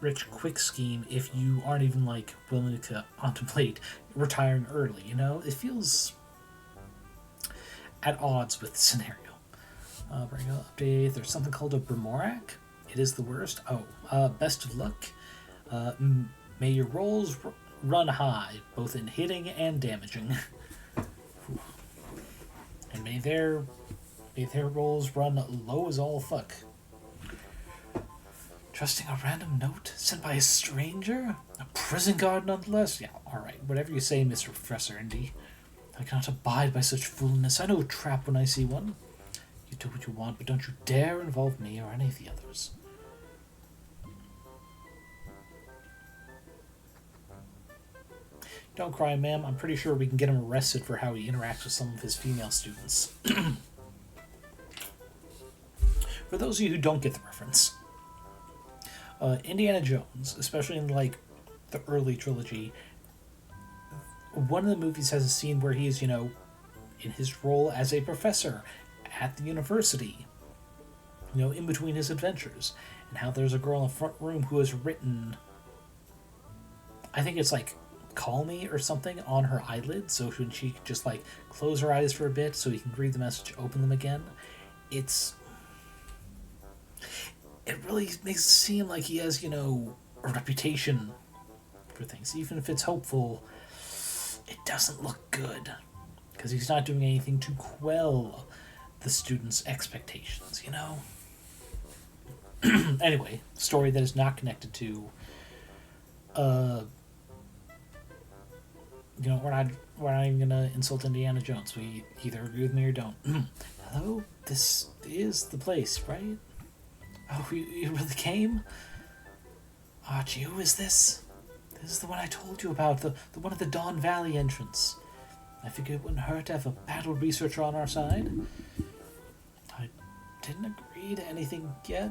rich quick scheme if you aren't even like willing to contemplate retiring early. It feels at odds with the scenario. Bring up update. There's something called a Bremorak. It is the worst. Best of luck. May your rolls run high, both in hitting and damaging. And may their rolls run low as all fuck. Trusting a random note sent by a stranger? A prison guard nonetheless? Yeah, alright. Whatever you say, Mr. Professor Indy. I cannot abide by such foolishness. I know a trap when I see one. You do what you want, but don't you dare involve me or any of the others. Don't cry, ma'am. I'm pretty sure we can get him arrested for how he interacts with some of his female students. For those of you who don't get the reference, Indiana Jones, especially in like the early trilogy, one of the movies has a scene where he is, in his role as a professor at the university, in between his adventures, and how there's a girl in the front room who has written, I think it's like, call me or something on her eyelid, so when she can just like close her eyes for a bit so he can read the message, open them again. It really makes it seem like he has, a reputation for things. Even if it's hopeful, it doesn't look good, because he's not doing anything to quell the students' expectations, Anyway, story that is not connected to You know, we're not even gonna insult Indiana Jones. We either agree with me or don't. Hello, this is the place, right? Oh, you really came? Archie, who is this? This is the one I told you about, the one at the Dawn Valley entrance. I figured it wouldn't hurt to have a battle researcher on our side. I didn't agree to anything yet.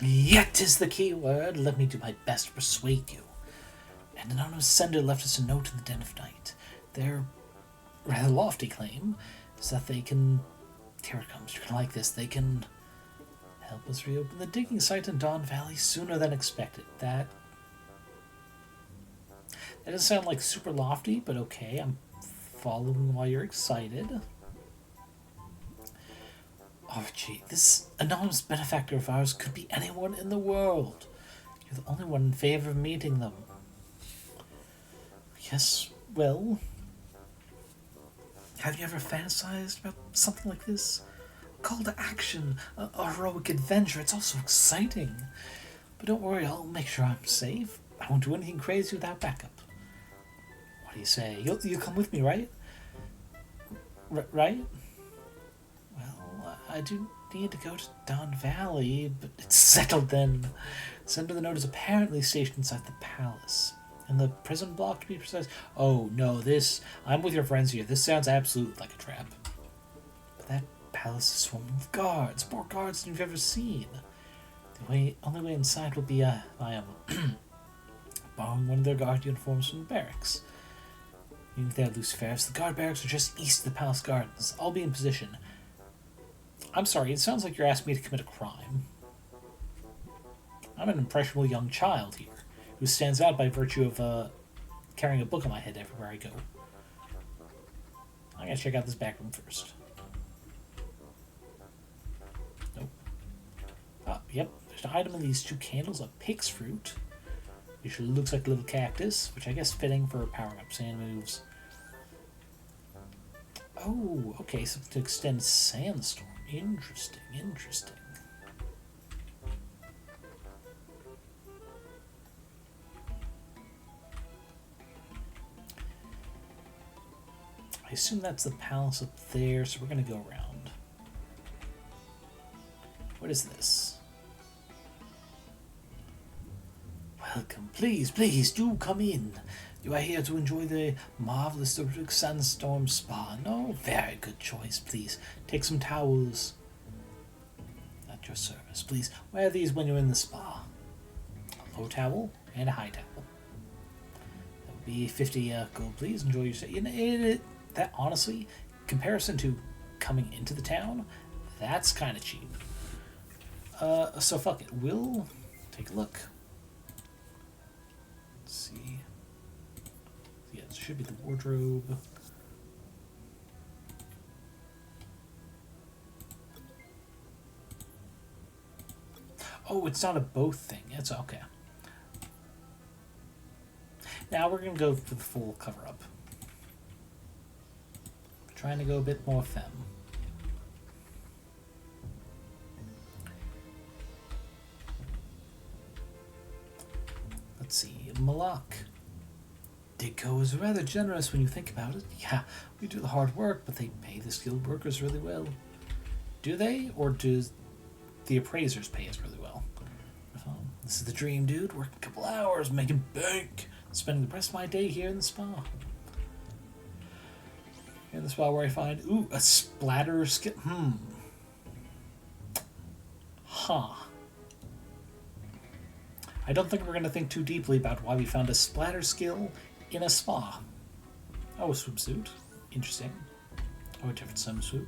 Yet is the key word. Let me do my best to persuade you. An anonymous sender left us a note in the Den of Night. Their rather lofty claim is that they can... Here it comes. You're gonna like this. They can help us reopen the digging site in Dawn Valley sooner than expected. That doesn't sound like super lofty, but okay. I'm following while you're excited. Oh, gee. This anonymous benefactor of ours could be anyone in the world. You're the only one in favor of meeting them. Yes, well... Have you ever fantasized about something like this? A call to action, a heroic adventure. It's also exciting. But don't worry, I'll make sure I'm safe. I won't do anything crazy without backup. What do you say? You'll come with me, right? Right? Well, I do need to go to Dawn Valley, but it's settled then. Sender of the note is apparently stationed inside the palace. In the prison block, to be precise. Oh, no, I'm with your friends here. This sounds absolutely like a trap. But that palace is swarming with guards. More guards than you've ever seen. The only way inside will be by borrowing one of their guard uniforms from the barracks. Even if they have loose affairs, the guard barracks are just east of the palace gardens. I'll be in position. I'm sorry, it sounds like you're asking me to commit a crime. I'm an impressionable young child here, who stands out by virtue of carrying a book on my head everywhere I go. I gotta check out this back room first. Nope. Yep. There's an item in these 2 candles, a pig's fruit. Usually looks like a little cactus, which I guess fitting for powering up sand moves. Oh, okay, so to extend sandstorm. Interesting, interesting. I assume that's the palace up there, so we're going to go around. What is this? Welcome. Please, please, do come in. You are here to enjoy the marvelous Sandstorm Spa. No? Very good choice, please. Take some towels. At your service. Please, wear these when you're in the spa. A low towel and a high towel. That would be 50 gold, please. Enjoy your stay. That, honestly, comparison to coming into the town, that's kind of cheap. So fuck it. We'll take a look. Let's see. Yeah, it should be the wardrobe. Oh, it's not a both thing. It's okay. Now we're going to go for the full cover-up. Trying to go a bit more femme. Let's see. Malak. Digco is rather generous when you think about it. Yeah, we do the hard work, but they pay the skilled workers really well. Do they? Or do the appraisers pay us really well? This is the dream, dude. Working a couple hours, making bank. Spending the rest of my day here in the spa. In the spa where I find, ooh, a splatter skill. Huh. I don't think we're going to think too deeply about why we found a splatter skill in a spa. Oh, a swimsuit. Interesting. Oh, a different swimsuit.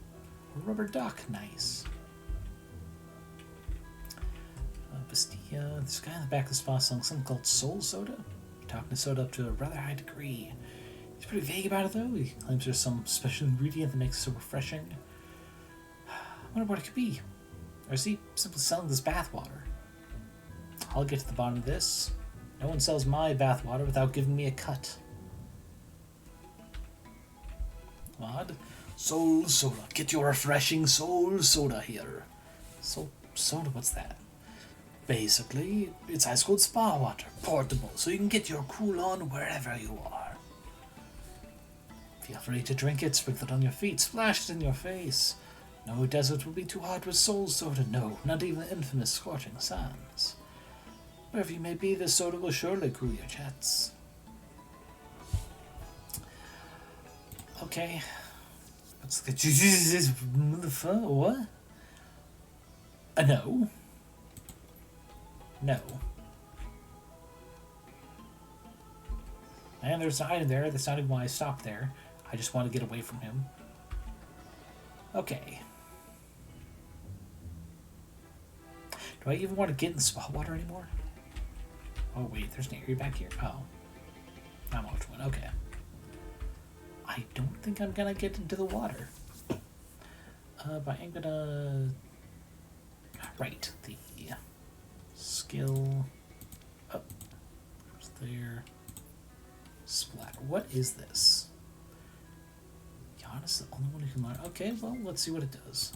A rubber duck. Nice. Bastia. This guy in the back of the spa selling something called soul soda. Talking to soda up to a rather high degree. He's pretty vague about it, though. He claims there's some special ingredient that makes it so refreshing. I wonder what it could be. Or is he simply selling this bathwater? I'll get to the bottom of this. No one sells my bathwater without giving me a cut. Odd. Soul soda. Get your refreshing soul soda here. Soul soda, what's that? Basically, it's ice cold spa water. Portable, so you can get your cool on wherever you are. Feel free to drink it, sprinkle it on your feet, splash it in your face. No desert will be too hot with soul soda, no, not even the infamous Scorching Sands. Wherever you may be, this soda will surely cool your jets. Okay. What's the what? No. No. And there's an item there. That's not even why I stopped there. I just want to get away from him. Okay. Do I even want to get in the spot water anymore? Oh, wait. There's an area back here? Oh. Not much one. Okay. I don't think I'm going to get into the water. But I'm going to... Right. The skill... Oh. There. Splatter. What is this? Giannis, the only one who can learn. Okay, well, let's see what it does.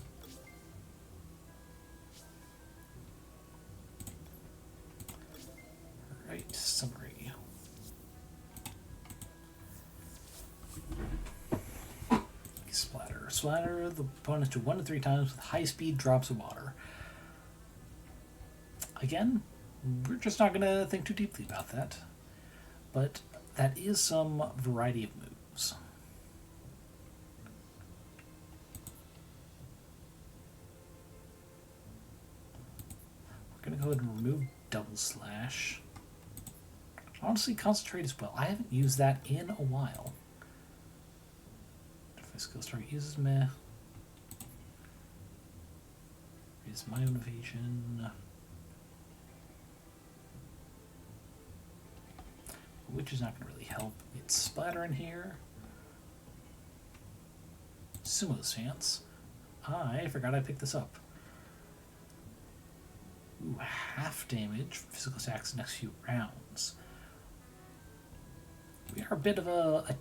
Right, summary. Splatter. Splatter the opponent to 1 to 3 times with high-speed drops of water. Again, we're just not going to think too deeply about that. But that is some variety of moves. We're going to go ahead and remove double slash. Honestly, concentrate as well. I haven't used that in a while. If my skill start uses meh. Is my own evasion. Which is not going to really help. It's splatter in here. Sumo stance. I forgot I picked this up. Ooh, half damage for physical attacks the next few rounds. We are a bit of a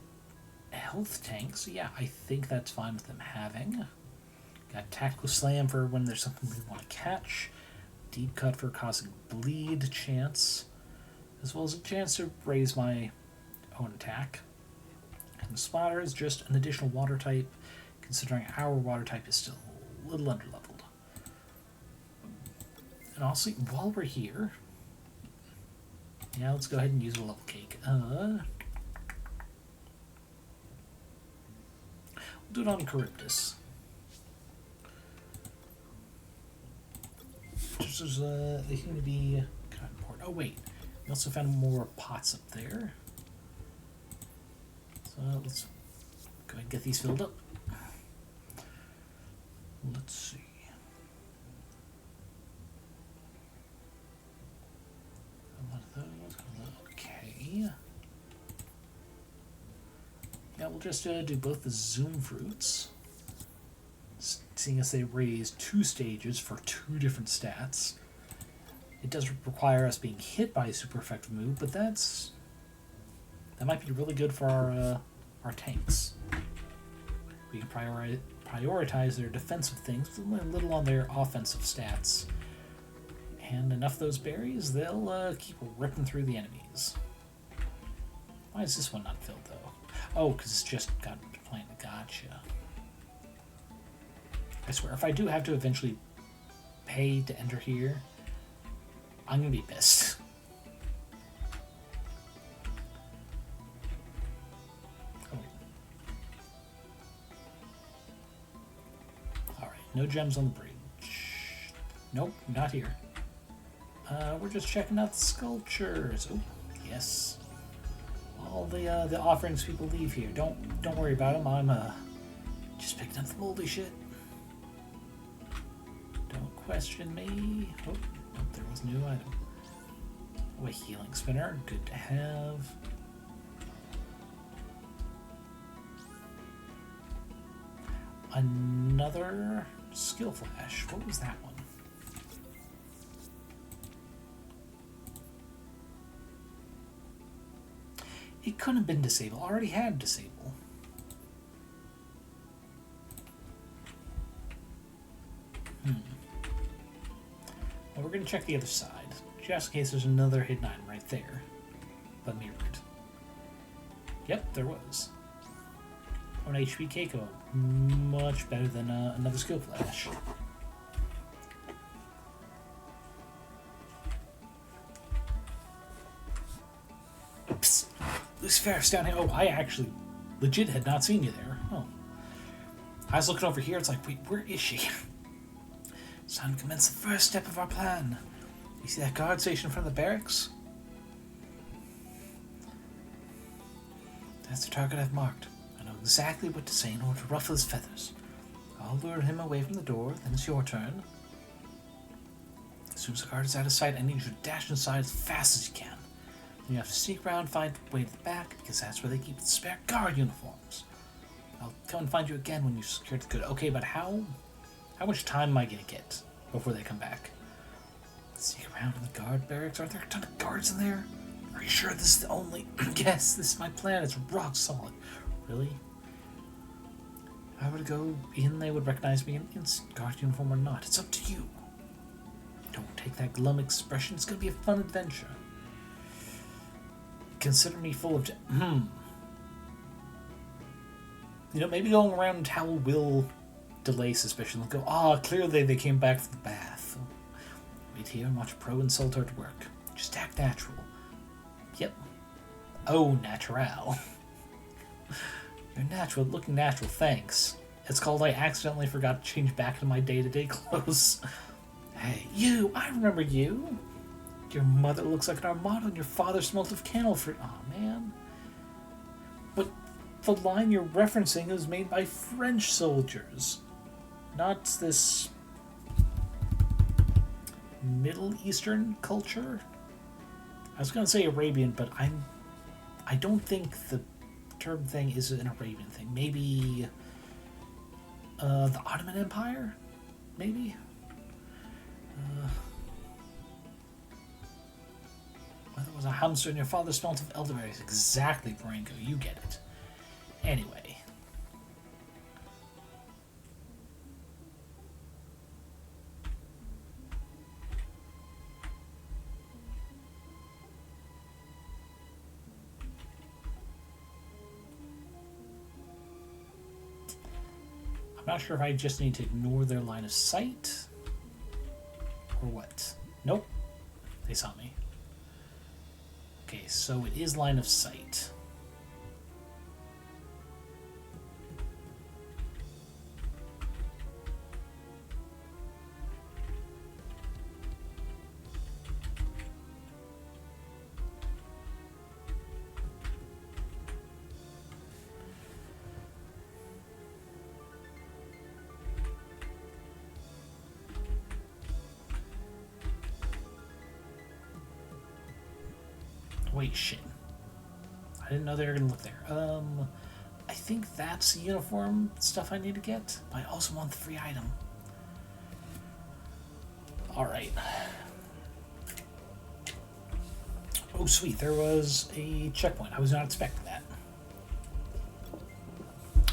health tank, so yeah, I think that's fine with them having. Got tactical slam for when there's something we want to catch. Deep cut for causing bleed chance. As well as a chance to raise my own attack. And the splatter is just an additional water type, considering our water type is still a little underleveled. And honestly, while we're here, yeah, let's go ahead and use a level cake. We'll do it on Charybdis. Just as they seem to be kind of important. Oh wait. We also found more pots up there. So let's go ahead and get these filled up. Let's see. A lot of those. Okay. Yeah, we'll just do both the Zoom fruits. Seeing as they raise 2 stages for 2 different stats. It does require us being hit by a super effective move, but that might be really good for our tanks. We can prioritize their defensive things, a little on their offensive stats. And enough of those berries, they'll keep ripping through the enemies. Why is this one not filled, though? Oh, because it's just got planted. Gotcha. I swear, if I do have to eventually pay to enter here, I'm gonna be pissed. Oh. Alright, no gems on the bridge. Nope, not here. We're just checking out the sculptures. Oh, yes. All the offerings people leave here. Don't worry about them. I'm just picking up the moldy shit. Don't question me. Oh. There was a new item. Oh, a healing spinner. Good to have. Another skill flash. What was that one? It couldn't have been disable. I already had disable. Well, we're going to check the other side, just in case there's another hidden item right there, but mirrored. Yep, there was. Or an HP Keiko. Much better than another skill flash. Psst. Lucifer's down here. Oh, I actually legit had not seen you there. Oh. I was looking over here. It's like, wait, where is she? It's time to commence the first step of our plan. You see that guard station in front of the barracks? That's the target I've marked. I know exactly what to say in order to ruffle his feathers. I'll lure him away from the door, then it's your turn. As soon as the guard is out of sight, I need you to dash inside as fast as you can. You have to sneak around and find a way to the back, because that's where they keep the spare guard uniforms. I'll come and find you again when you've secured the good. Okay, but how much time am I going to get before they come back? Sneak around in the guard barracks? Are there a ton of guards in there? Are you sure this is the only... Yes, this is my plan. It's rock solid. Really? If I were to go in, they would recognize me in guard uniform or not. It's up to you. Don't take that glum expression. It's going to be a fun adventure. Consider me full of... You know, maybe going around and towel will delay suspicion. They'll go, clearly they came back from the bath. Wait here and watch a pro insult her at work. Just act natural. Yep. Oh, natural. You're natural, looking natural, thanks. It's called I accidentally forgot to change back into my day-to-day clothes. Hey, you! I remember you! Your mother looks like an Armada and your father smelt of candle fruit. Aw, man. But the line you're referencing is made by French soldiers. Not this Middle Eastern culture? I was going to say Arabian, but I don't think the term thing is an Arabian thing. Maybe the Ottoman Empire? Maybe? Whether it was a hamster and your father smelt of elderberries. Exactly, Branko. You get it. Anyway. I'm not sure if I just need to ignore their line of sight or what. Nope. They saw me. Okay, so it is line of sight. Wait, shit. I didn't know they were gonna look there. I think that's the uniform stuff I need to get, but I also want the free item. Alright. Oh, sweet. There was a checkpoint. I was not expecting that.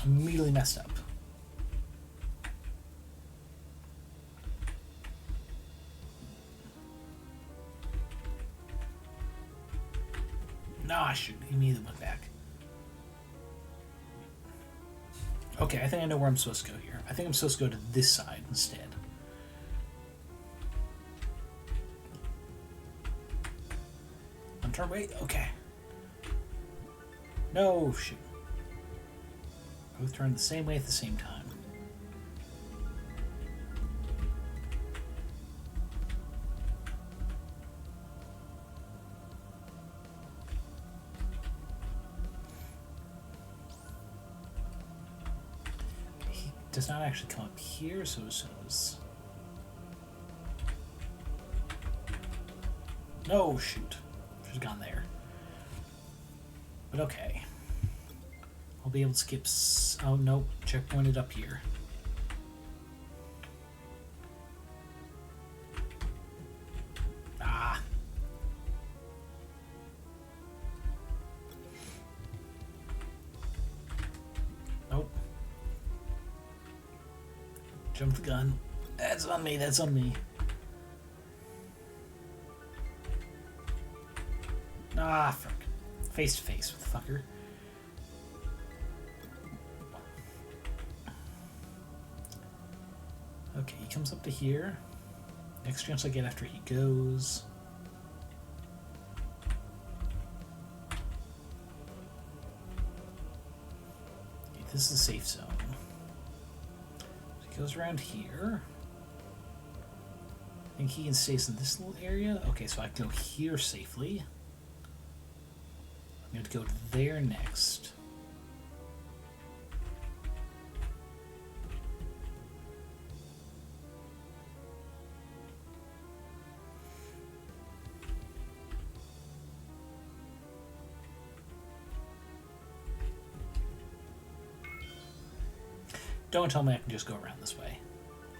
Immediately messed up. No, I shouldn't. He immediately went back. Okay, I think I know where I'm supposed to go here. I think I'm supposed to go to this side instead. One turn, wait, okay. No, shoot. Both turn the same way at the same time. Does not actually come up here, so as soon as... No, shoot. Should have gone there. But okay. I'll be able to skip... Oh, nope. Checkpointed up here. Ah. Nope. Jump the gun. That's on me, that's on me. Ah, fuck. Face to face with the fucker. comes up to here. Next chance I get after he goes. Okay, this is a safe zone. So he goes around here. I think he can stay in this little area. Okay, so I can go here safely. I'm going to go there next. Don't tell me I can just go around this way.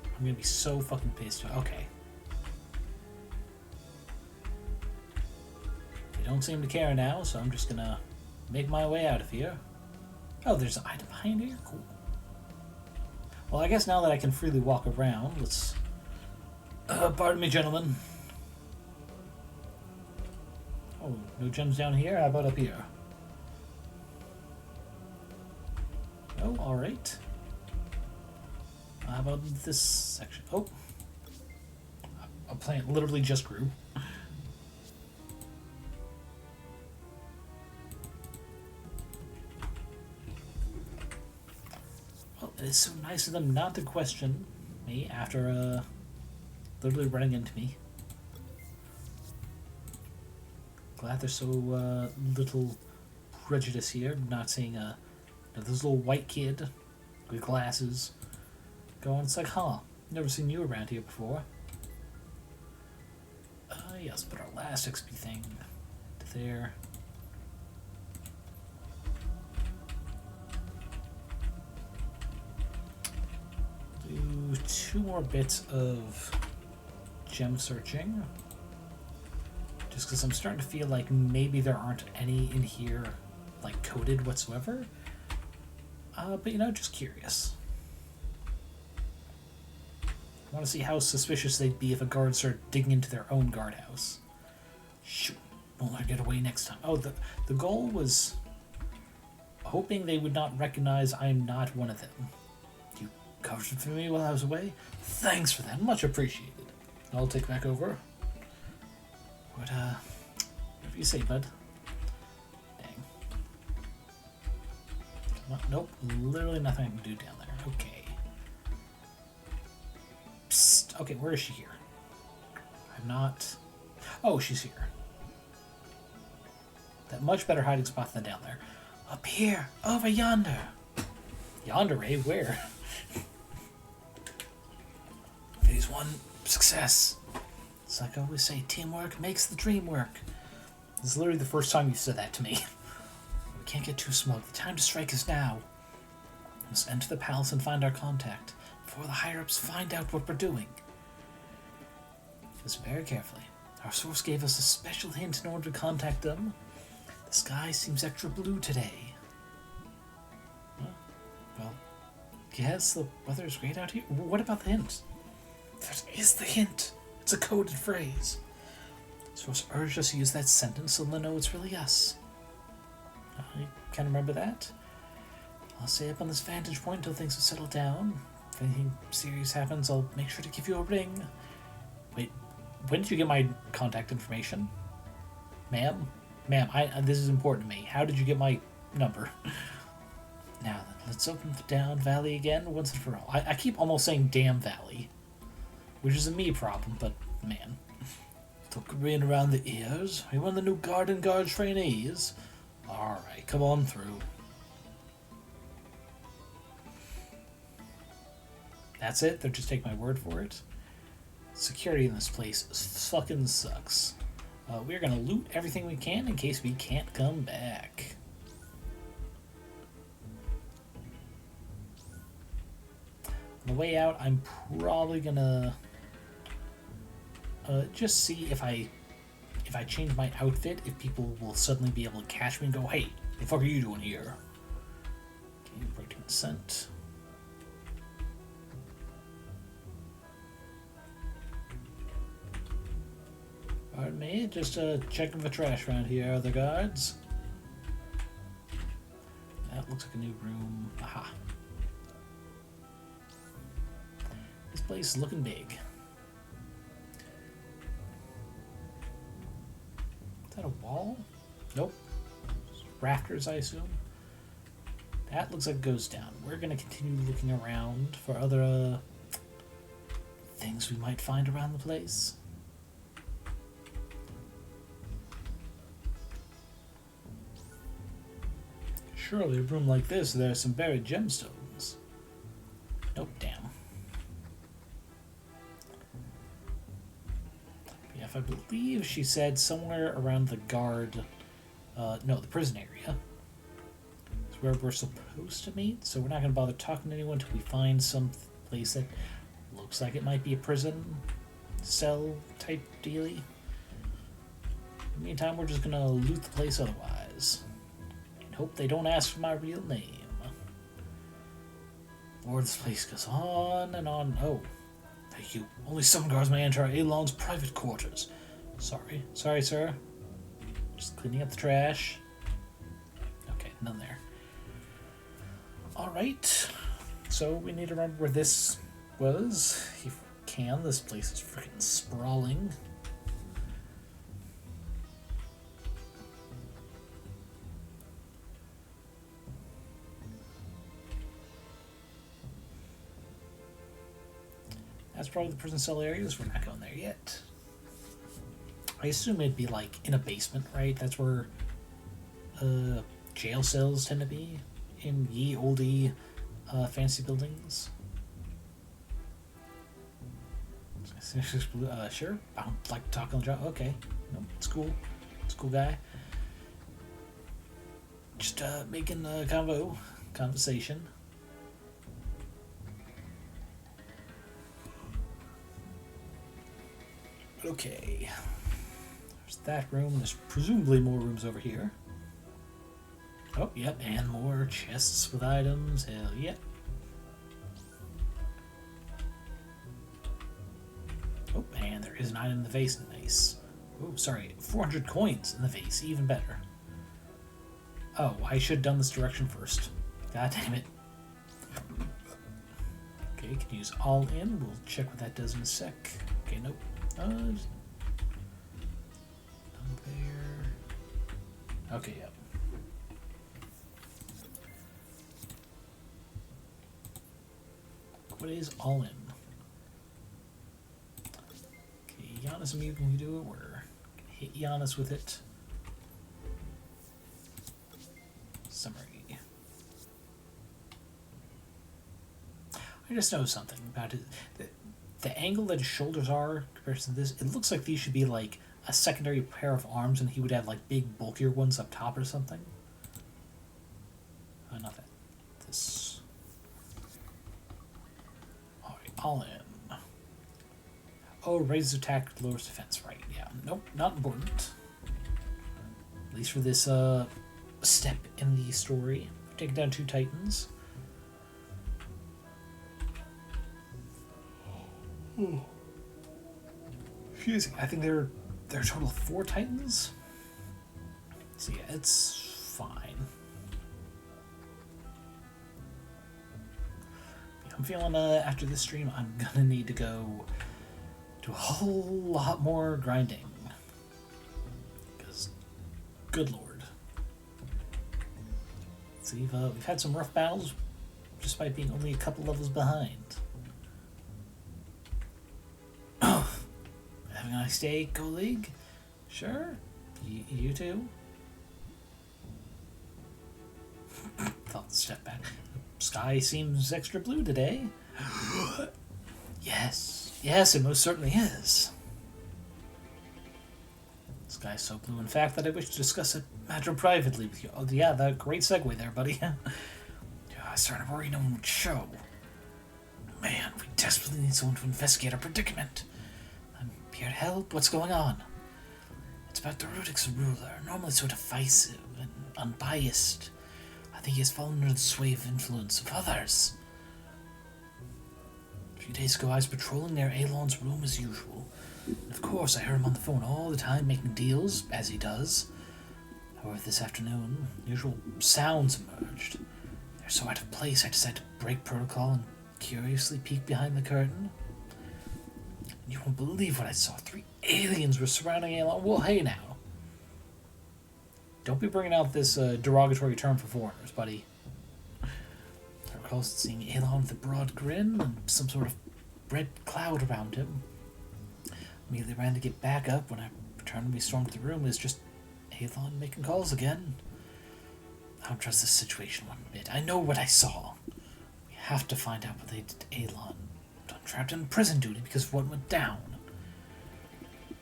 I'm gonna be so fucking pissed. Okay. They don't seem to care now, so I'm just gonna make my way out of here. Oh, there's an item behind here? Cool. Well, I guess now that I can freely walk around, let's... pardon me, gentlemen. Oh, no gems down here? How about up here? Oh, alright. How about this section? Oh. A plant literally just grew. Well, it is so nice of them not to question me after literally running into me. Glad there's so little prejudice here. Not seeing this little white kid with glasses going. It's like, huh, never seen you around here before. Yes, but our last XP thing to there. Do 2 more bits of gem searching. Just because I'm starting to feel like maybe there aren't any in here, like, coded whatsoever. But, you know, just curious. I want to see how suspicious they'd be if a guard started digging into their own guardhouse. Shoot, won't let her get away next time. Oh, the goal was hoping they would not recognize I'm not one of them. You covered it for me while I was away? Thanks for that, much appreciated. I'll take back over. What, whatever you say, bud. Dang. Come on, nope, literally nothing I can do down there. Okay. Psst. Okay, where is she here? I'm not... Oh, she's here. That much better hiding spot than down there. Up here, over yonder. Yonder, eh? Where? Phase 1, success. It's like I always say, teamwork makes the dream work. This is literally the first time you said that to me. We can't get too smug. The time to strike is now. We must enter the palace and find our contact before the higher-ups find out what we're doing. Listen very carefully. Our source gave us a special hint in order to contact them. The sky seems extra blue today. Huh? Well, yes, the weather is great out here. What about the hint? That is the hint. It's a coded phrase. Source urged us to use that sentence so they'll know it's really us. I can't remember that. I'll stay up on this vantage point until things have settled down. If anything serious happens, I'll make sure to give you a ring. Wait, when did you get my contact information? Ma'am? Ma'am, this is important to me. How did you get my number? Now then, let's open the down valley again once and for all. I keep almost saying damn valley, which is a me problem, but man. Took rain around the ears. We want the new guard trainees. Alright, come on through. That's it? They'll just take my word for it? Security in this place fucking sucks. We're gonna loot everything we can in case we can't come back. On the way out, I'm probably gonna just see if I change my outfit, if people will suddenly be able to catch me and go, hey, what the fuck are you doing here? Okay, break consent. Pardon me, just checking for trash around here, other guards. That looks like a new room. Aha. This place is looking big. Is that a wall? Nope. Rafters, I assume. That looks like it goes down. We're going to continue looking around for other things we might find around the place. Surely a room like this, there are some buried gemstones. Nope, damn. Yeah, if I believe she said somewhere around the guard, no, the prison area. It's where we're supposed to meet, so we're not going to bother talking to anyone until we find some place that looks like it might be a prison cell type dealie. In the meantime, we're just going to loot the place otherwise. Hope they don't ask for my real name. Or this place goes on and on. Oh, thank you. Only some guards may enter our Eilon's private quarters. Sorry, sir. Just cleaning up the trash. Okay, none there. Alright, so we need to remember where this was. If we can, this place is freaking sprawling. That's probably the prison cell areas. We're not going there yet. I assume it'd be like in a basement, right? That's where jail cells tend to be in ye olde fancy buildings. Sure. I don't like to talk on the job. Okay. No, it's cool. It's a cool guy. Just making a conversation. Okay, there's that room. There's presumably more rooms over here. Oh, yep, and more chests with items. Hell yep. Oh, and there is an item in the vase. Nice. Oh, sorry, 400 coins in the vase. Even better. Oh, I should have done this direction first. God damn it. Okay, can use all in. We'll check what that does in a sec. Okay, nope. Down there. Okay, yep. What is all in? Okay, Giannis and me, when we do it, we're gonna hit Giannis with it. Summary. I just know something about it. The angle that his shoulders are compared to this, it looks like these should be like a secondary pair of arms and he would have like big bulkier ones up top or something. Not that. This. Alright, all in. Oh, raises attack, lowers defense, right. Yeah, nope, not important. At least for this step in the story. Taking down 2 titans. Excuse me. I think there are a total of 4 titans. So yeah, it's fine. Yeah, I'm feeling after this stream, I'm gonna need to go do a whole lot more grinding. Because, good lord. So we've had some rough battles, despite being only a couple levels behind. Having a nice day, colleague? Sure. You too? Thought to step back. The sky seems extra blue today. Yes, it most certainly is. The sky's so blue, in fact, that I wish to discuss a matter privately with you. Oh, yeah, that great segue there, buddy. Yeah, I started to worry no one would show. Man, we desperately need someone to investigate our predicament. I'm here to help. What's going on? It's about the Rudix ruler, normally so divisive and unbiased. I think he has fallen under the sway of influence of others. A few days ago, I was patrolling near Eilon's room as usual. And of course, I heard him on the phone all the time making deals, as he does. However, this afternoon, unusual sounds emerged. They're so out of place, I decided to break protocol and curiously peek behind the curtain. You won't believe what I saw. 3 aliens were surrounding Alon. Well, hey now. Don't be bringing out this derogatory term for foreigners, buddy. I recall seeing Alon with a broad grin and some sort of red cloud around him. Immediately ran to get back up. When I returned and we stormed the room, it was just Alon making calls again. I don't trust this situation one bit. I know what I saw. We have to find out what they did to Alon. I'm trapped in prison duty because of what went down.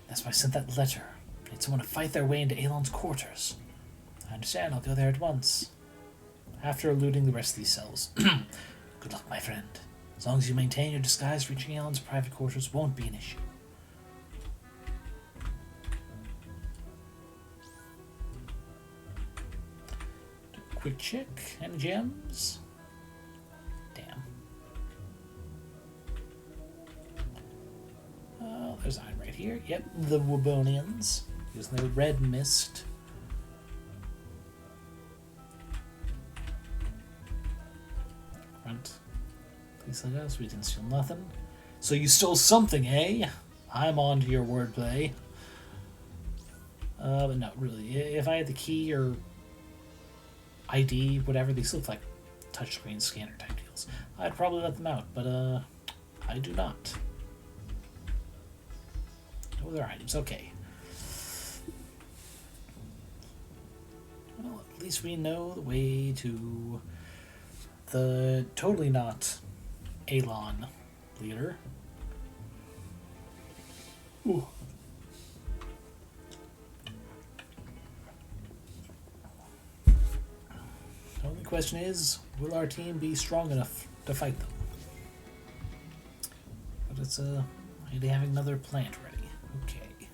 That's why I sent that letter. I need someone to fight their way into Alon's quarters. I understand. I'll go there at once. After eluding the rest of these cells. Good luck, my friend. As long as you maintain your disguise, reaching Alon's private quarters won't be an issue. Quick check. Any gems? Damn. Oh, there's iron right here. Yep, the Wabonians. Using their red mist. Front. Please let us. We didn't steal nothing. So you stole something, eh? I'm on to your wordplay. But no, really. If I had the key or ID, whatever, these look like touchscreen scanner type deals, I'd probably let them out, but I do not. No other items, okay. Well, at least we know the way to the totally not Alon leader. Ooh. The only question is, will our team be strong enough to fight them? But it's maybe having another plant ready. Okay.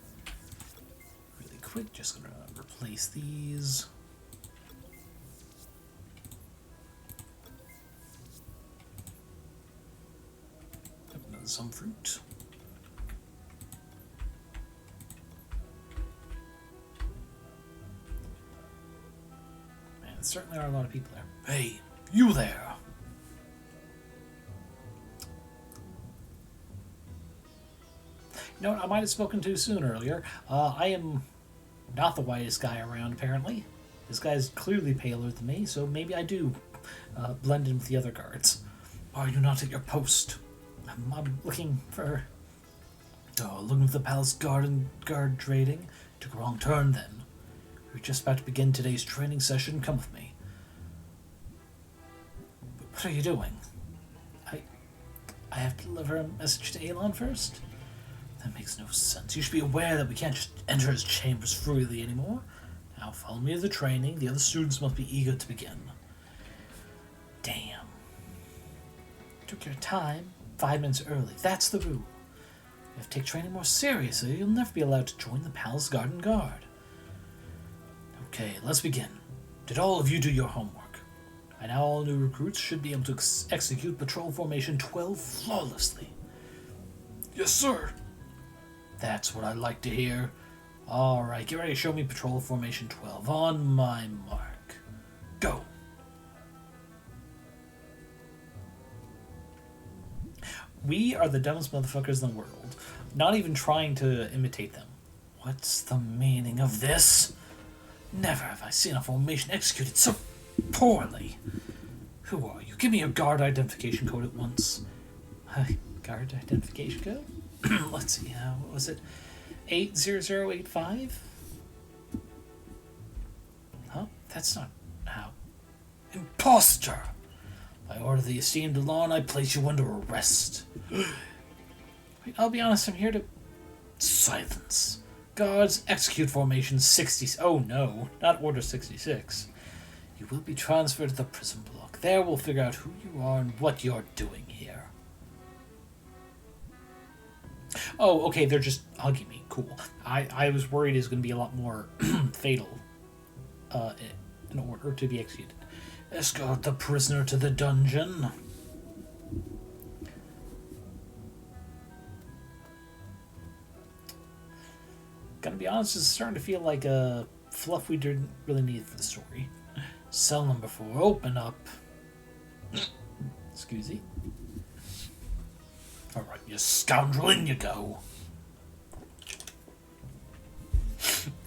Really quick, just gonna replace these. Some fruit. Man, there certainly are a lot of people there. Hey, you there! You know what, I might have spoken too soon earlier. I am not the whitest guy around, apparently. This guy's clearly paler than me, so maybe I do blend in with the other guards. Why are you not at your post? I'm looking for the palace guard trading. Took a wrong turn then. We're just about to begin today's training session. Come with me. But what are you doing? I have to deliver a message to Alon first? That makes no sense. You should be aware that we can't just enter his chambers freely anymore. Now follow me to the training. The other students must be eager to begin. Damn. Took your time. 5 minutes early. That's the rule. You have to take training more seriously. You'll never be allowed to join the Palace Garden Guard. Okay, let's begin. Did all of you do your homework? By now all new recruits should be able to execute Patrol Formation 12 flawlessly. Yes, sir. That's what I like to hear. Alright, get ready to show me Patrol Formation 12. On my mark. Go. We are the dumbest motherfuckers in the world. Not even trying to imitate them. What's the meaning of this? Never have I seen a formation executed so poorly. Who are you? Give me your guard identification code at once. Guard identification code? Let's see, what was it? 80085? Huh? That's not how. Imposter! By order of the esteemed Alon, I place you under arrest. Wait, I'll be honest, I'm here to... Silence. Guards, execute formation 60... Oh no, not order 66. You will be transferred to the prison block. There we'll figure out who you are and what you're doing here. Oh, okay, they're just hugging me. Cool. I was worried it was going to be a lot more fatal in order to be executed. Escort the prisoner to the dungeon. Gotta be honest, it's starting to feel like a fluff we didn't really need for the story. Cell number 4, open up. Excuse me. Alright, you scoundrel, in you go.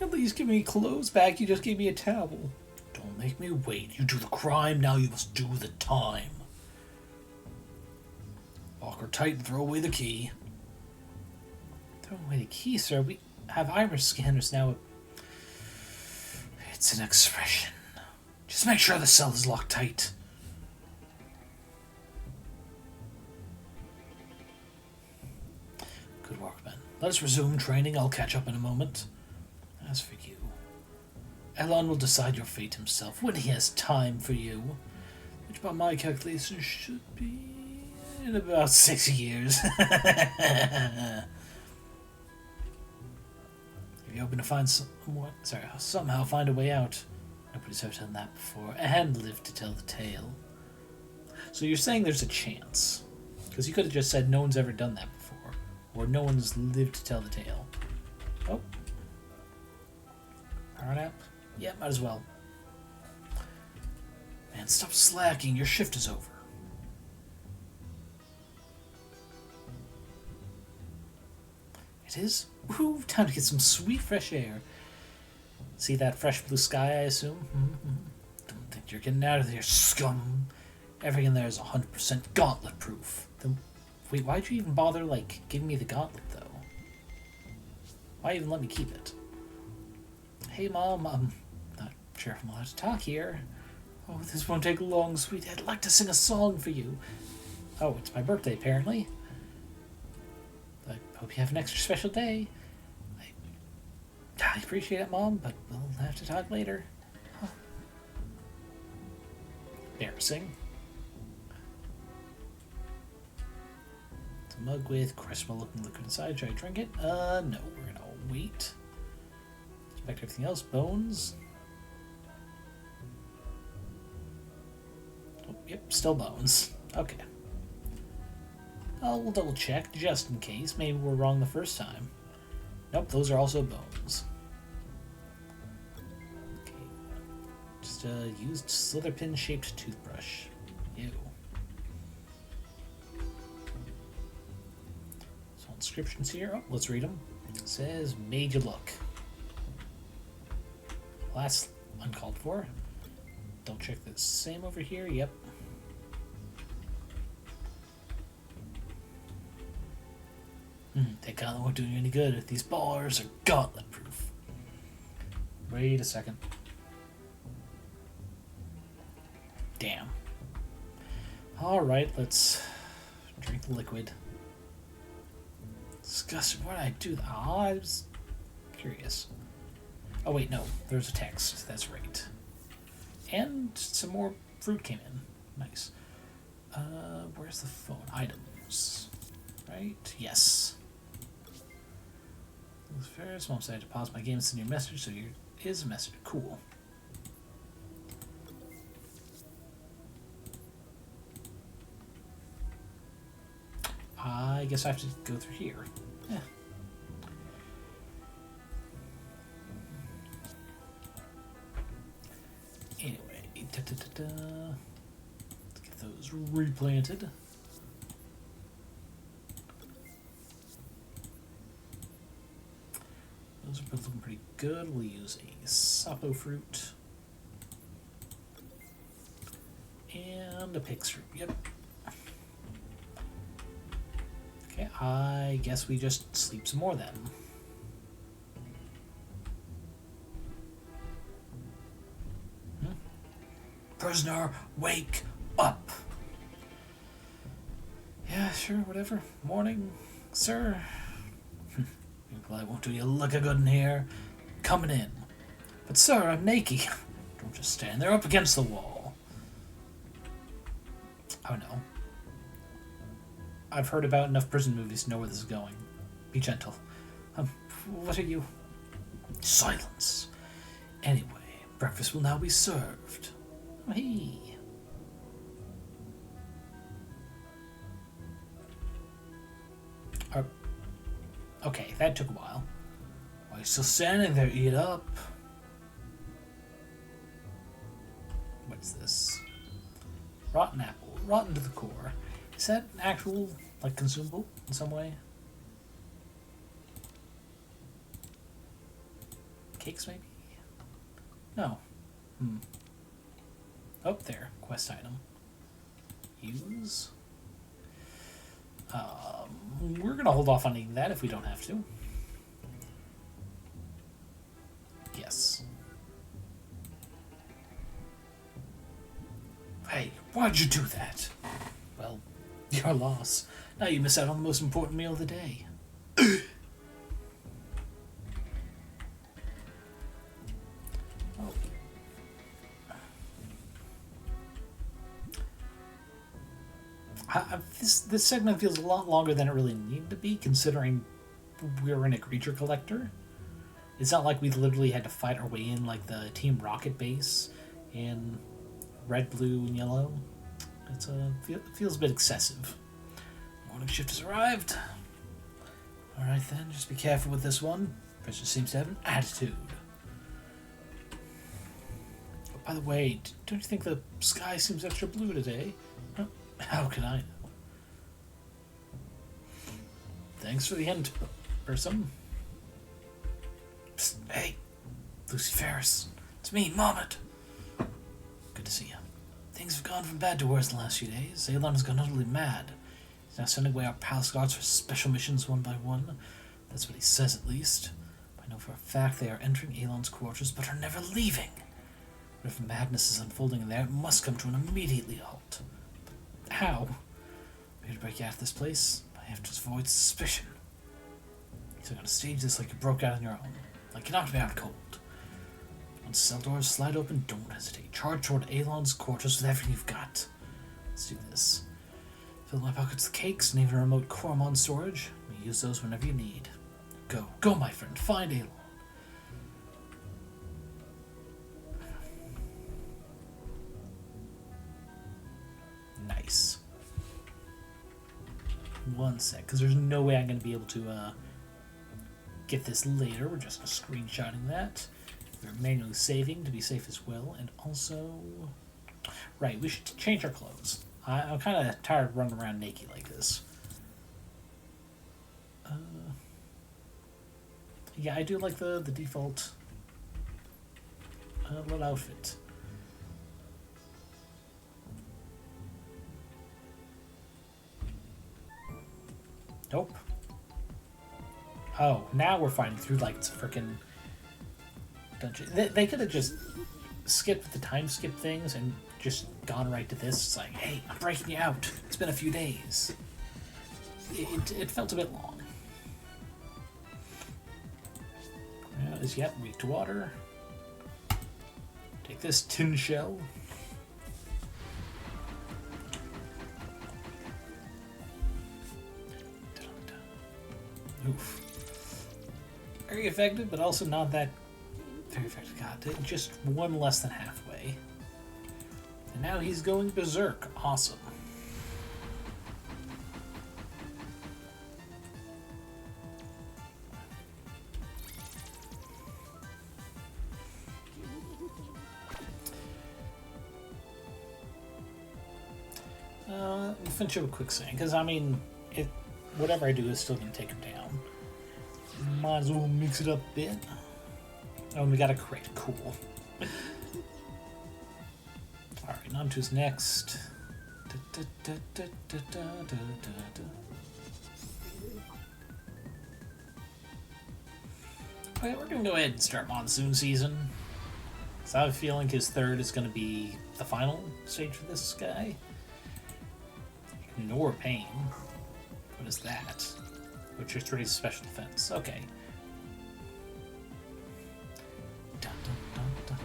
At least give me clothes back, you just gave me a towel. Don't make me wait. You do the crime, now you must do the time. Lock her tight and throw away the key. Throw away the key, sir? We have iris scanners now. It's an expression. Just make sure the cell is locked tight. Good work, men. Let us resume training. I'll catch up in a moment. As for you, Elon will decide your fate himself when he has time for you, which by my calculations should be in about 6 years. If you're hoping to find somehow find a way out, nobody's ever done that before, and live to tell the tale. So you're saying there's a chance, because you could have just said no one's ever done that before, or no one's lived to tell the tale. Oh. Power nap? Yeah, might as well. Man, stop slacking. Your shift is over. It is? Woohoo! Time to get some sweet fresh air. See that fresh blue sky, I assume? Mm-hmm. Don't think you're getting out of here, scum. Everything in there is 100% gauntlet proof. Then, wait, why'd you even bother, like, giving me the gauntlet, though? Why even let me keep it? Hey, Mom, I'm not sure if I'm allowed to talk here. Oh, this won't take long, sweetie. I'd like to sing a song for you. Oh, it's my birthday, apparently. I hope you have an extra special day. I appreciate it, Mom, but we'll have to talk later. Huh. Embarrassing. It's a mug with crystal-looking liquid inside. Should I drink it? No, we're gonna wait. Back to everything else. Bones. Oh, yep, still bones. Okay. We'll double check just in case. Maybe we're wrong the first time. Nope, those are also bones. Okay. Just a used slither pin shaped toothbrush. Ew. So inscriptions here. Oh, let's read them. It says, made you look. Last uncalled for. Don't check the same over here. Yep. That gauntlet won't do you any good if these bars are gauntlet proof. Wait a second. Damn. Alright, let's drink the liquid. Disgusting. What did I do? Oh, I was curious. Oh wait, no. There's a text. That's right. And some more fruit came in. Nice. Where's the phone? Items. Right? Yes. First, Mom said I had to pause my game and send you a message, so here is a message. Cool. I guess I have to go through here. Yeah. Anyway, let's get those replanted. Those are both looking pretty good. We'll use a sapo fruit. And a pig's fruit. Yep. Okay, I guess we just sleep some more then. Prisoner, wake up! Yeah, sure, whatever. Morning, sir. Well, I won't do you look a good in here. Coming in. But sir, I'm naked. Don't just stand there up against the wall. Oh no. I've heard about enough prison movies to know where this is going. Be gentle. What are you? Silence. Anyway, breakfast will now be served. Oh, hey. Okay, that took a while. Why are you still standing there? Eat up. What's this? Rotten apple. Rotten to the core. Is that an actual like consumable in some way? Cakes, maybe? No. Oh, there. Quest item. Use. We're gonna hold off on eating that if we don't have to. Yes. Hey, why'd you do that? Well, your loss. Now you miss out on the most important meal of the day. This segment feels a lot longer than it really needed to be, considering we're in a creature collector. It's not like we literally had to fight our way in like the Team Rocket base in red, blue, and yellow. It feels a bit excessive. Morning shift has arrived. Alright then, just be careful with this one. Prisoner seems to have an attitude. Oh, by the way, don't you think the sky seems extra blue today? How can I know? Thanks for the hint, person. Psst, hey, Lucy Ferris. It's me, Marmot. Good to see you. Things have gone from bad to worse in the last few days. Alon has gone utterly mad. He's now sending away our palace guards for special missions one by one. That's what he says, at least. I know for a fact they are entering Alon's quarters, but are never leaving. But if madness is unfolding in there, it must come to an immediately halt. But how? We gotta break out of this place. I have to avoid suspicion. So I'm gonna stage this like you broke out on your own. Like you knocked me out cold. Once cell doors slide open, don't hesitate. Charge toward Alon's quarters with everything you've got. Let's do this. Fill my pockets with cakes and even a remote Coromon storage. You use those whenever you need. Go. Go, my friend. Find Alon. Nice. One sec, because there's no way I'm going to be able to get this later. We're just screenshotting that. We're manually saving to be safe as well, and also... Right, we should change our clothes. I'm kind of tired of running around naked like this. Yeah, I do like the default little outfit. Nope. Oh, now we're fighting through like it's a frickin' dungeon. They could have just skipped the time skip things and just gone right to this. It's like, hey, I'm breaking you out. It's been a few days. It felt a bit long. Is yet weak to water. Take this tin shell. Oof. Very effective, but also not that very effective. God, just one less than halfway. And now he's going berserk. Awesome. We'll finish up a quick thing, because I mean, whatever I do is still going to take him down. Might as well mix it up a bit. Oh, and we got a crate. Cool. Alright, on to his next. Okay, we're going to go ahead and start monsoon season. So I have a feeling his third is going to be the final stage for this guy. Ignore pain. What is that? Which is pretty special defense. Okay. Dun, dun, dun, dun.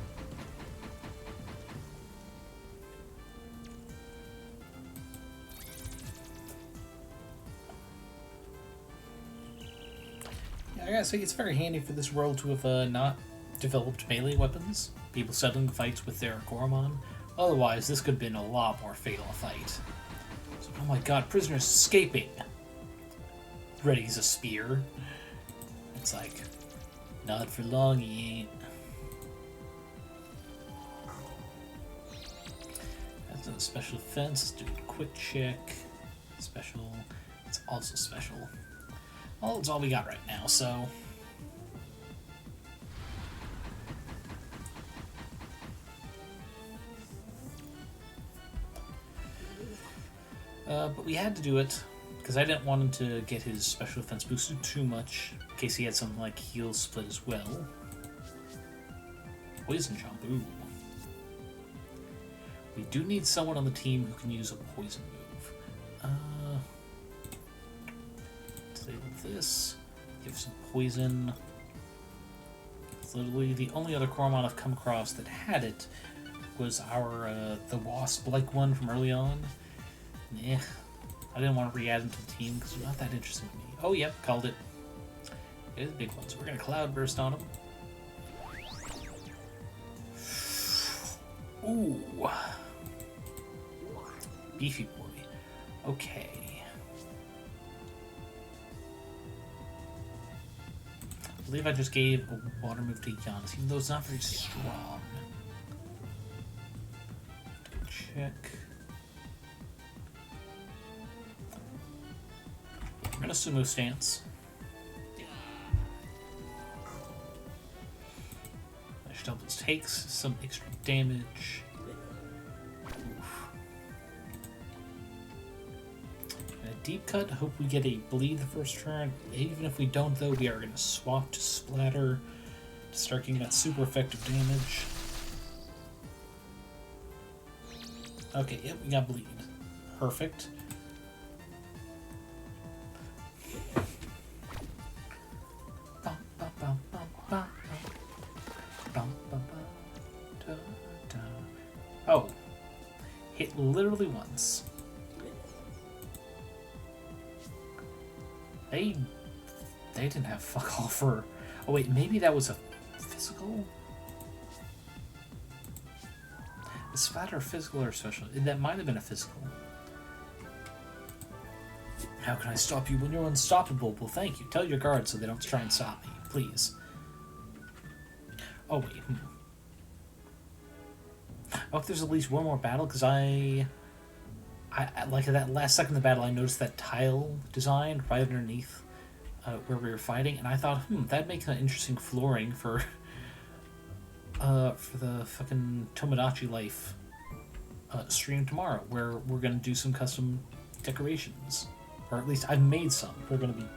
Yeah, I gotta say, it's very handy for this world to have not developed melee weapons. People settling fights with their Coromon. Otherwise, this could have been a lot more fatal a fight. So, oh my god, prisoner's escaping! Ready's a spear. It's like, not for long, he ain't. That's a special defense. Let's do a quick check. Special That's also special. Well, that's all we got right now, so... but we had to do it, because I didn't want him to get his special defense boosted too much, in case he had something like heal split as well. Poison jump, ooh. We do need someone on the team who can use a poison move. Disable this, give some poison. It's literally the only other Coromon I've come across that had it was our, the Wasp-like one from early on. Eh, I didn't want to re-add him to the team because it's not that interesting to me. Oh, yep, called it. It is a big one, so we're going to Cloud Burst on him. Ooh. Beefy boy. Okay. I believe I just gave a water move to Giannis, even though it's not very strong. Check. I'm gonna sumo stance. I should help us takes some extra damage. Oof. A deep cut, hope we get a bleed the first turn. Even if we don't though, we are gonna swap to splatter to start getting that super effective damage. Okay, yep, we got bleed. Perfect. Oh, hit literally once. They didn't have fuck all for... Oh wait, maybe that was a physical? Is splatter physical or special? That might have been a physical. How can I stop you when you're unstoppable? Well, thank you. Tell your guards so they don't try and stop me, please. Oh wait. I hope there's at least one more battle, because I like at that last second of the battle, I noticed that tile design right underneath where we were fighting, and I thought, that'd make an interesting flooring for the fucking Tomodachi Life stream tomorrow, where we're gonna do some custom decorations, or at least I've made some. We're gonna be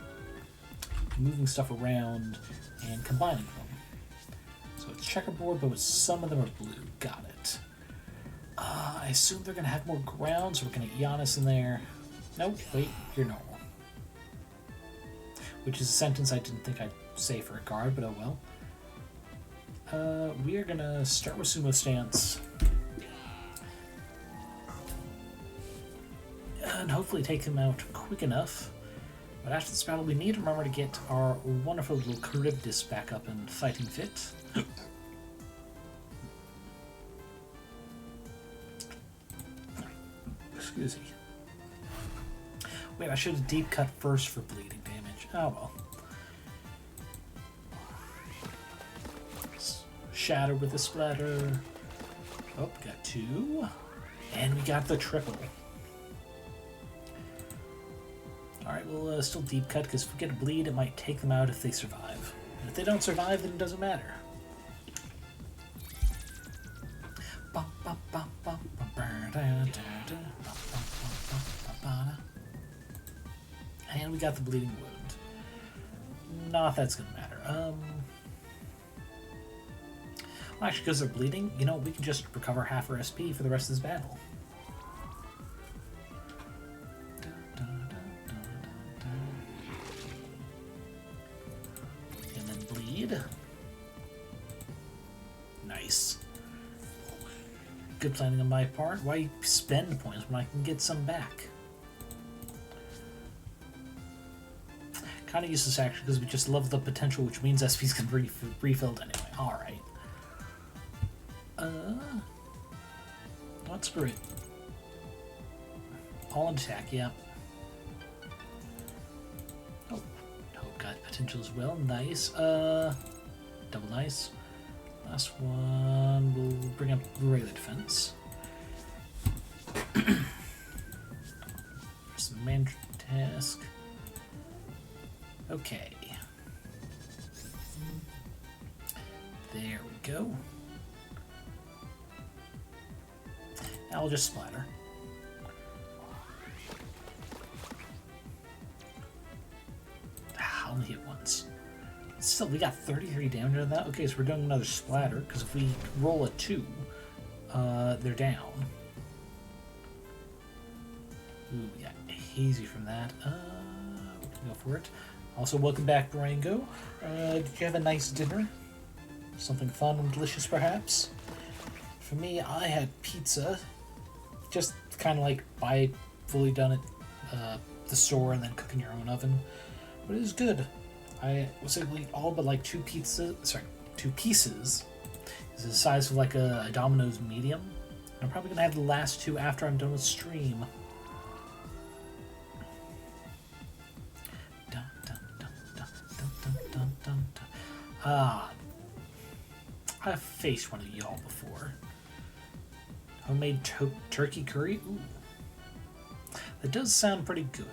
moving stuff around and combining them. So it's checkerboard, but some of them are blue. Got it. I assume they're gonna have more ground, so we're gonna get Giannis in there. Nope, wait, you're normal. Which is a sentence I didn't think I'd say for a guard, but oh well. We are gonna start with sumo stance. And hopefully take him out quick enough. But after this battle, we need to remember to get our wonderful little Charybdis back up and fighting fit. Excuse me. Wait, I should have deep cut first for bleeding damage. Oh well. Shatter with a splatter. Oh, got two. And we got the triple. Alright, we'll still deep cut, because if we get a bleed, it might take them out if they survive. And if they don't survive, then it doesn't matter. And we got the bleeding wound. Not if that's gonna matter. Well, actually, because they're bleeding, you know, we can just recover half our SP for the rest of this battle. And then bleed. Nice. Good planning on my part. Why spend points when I can get some back? Kind of useless actually, because we just love the potential, which means SP's can be refilled anyway. Alright. That's great. All in attack, yeah. Oh, got potential as well. Nice. Double nice. Last one, we'll bring up regular defense. Some man task. Okay. There we go. Now we'll just splatter. I only hit once. Still, we got 33 damage on that. Okay, so we're doing another splatter, because if we roll a 2, they're down. Ooh, we got hazy from that. We can go for it. Also, welcome back, Durango. Did you have a nice dinner? Something fun and delicious, perhaps? For me, I had pizza. Just kind of like buy fully done at the store and then cook in your own oven. But it was good. I was able to eat all but like two pieces. It's the size of like a Domino's medium. And I'm probably gonna have the last 2 after I'm done with stream. Dun, dun, dun, dun, dun, dun, dun, dun, dun. I've faced one of y'all before. Homemade turkey curry? Ooh. That does sound pretty good.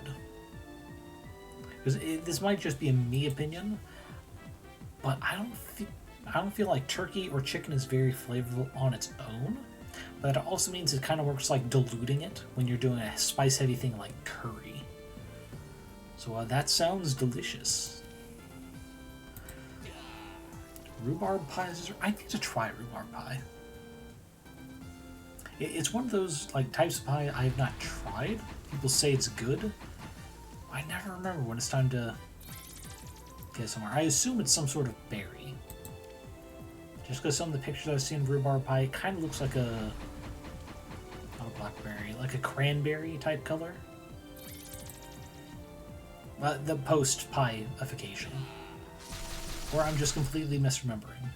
Because this might just be a me opinion, but I don't feel like turkey or chicken is very flavorful on its own. But it also means it kind of works like diluting it when you're doing a spice-heavy thing like curry. So that sounds delicious. Rhubarb pie? I need to try rhubarb pie. It's one of those like types of pie I have not tried. People say it's good. I never remember when it's time to get somewhere. I assume it's some sort of berry. Just because some of the pictures I've seen of rhubarb pie, it kind of looks like a... not a blackberry, like a cranberry type color. The post-pie-ification. Or I'm just completely misremembering.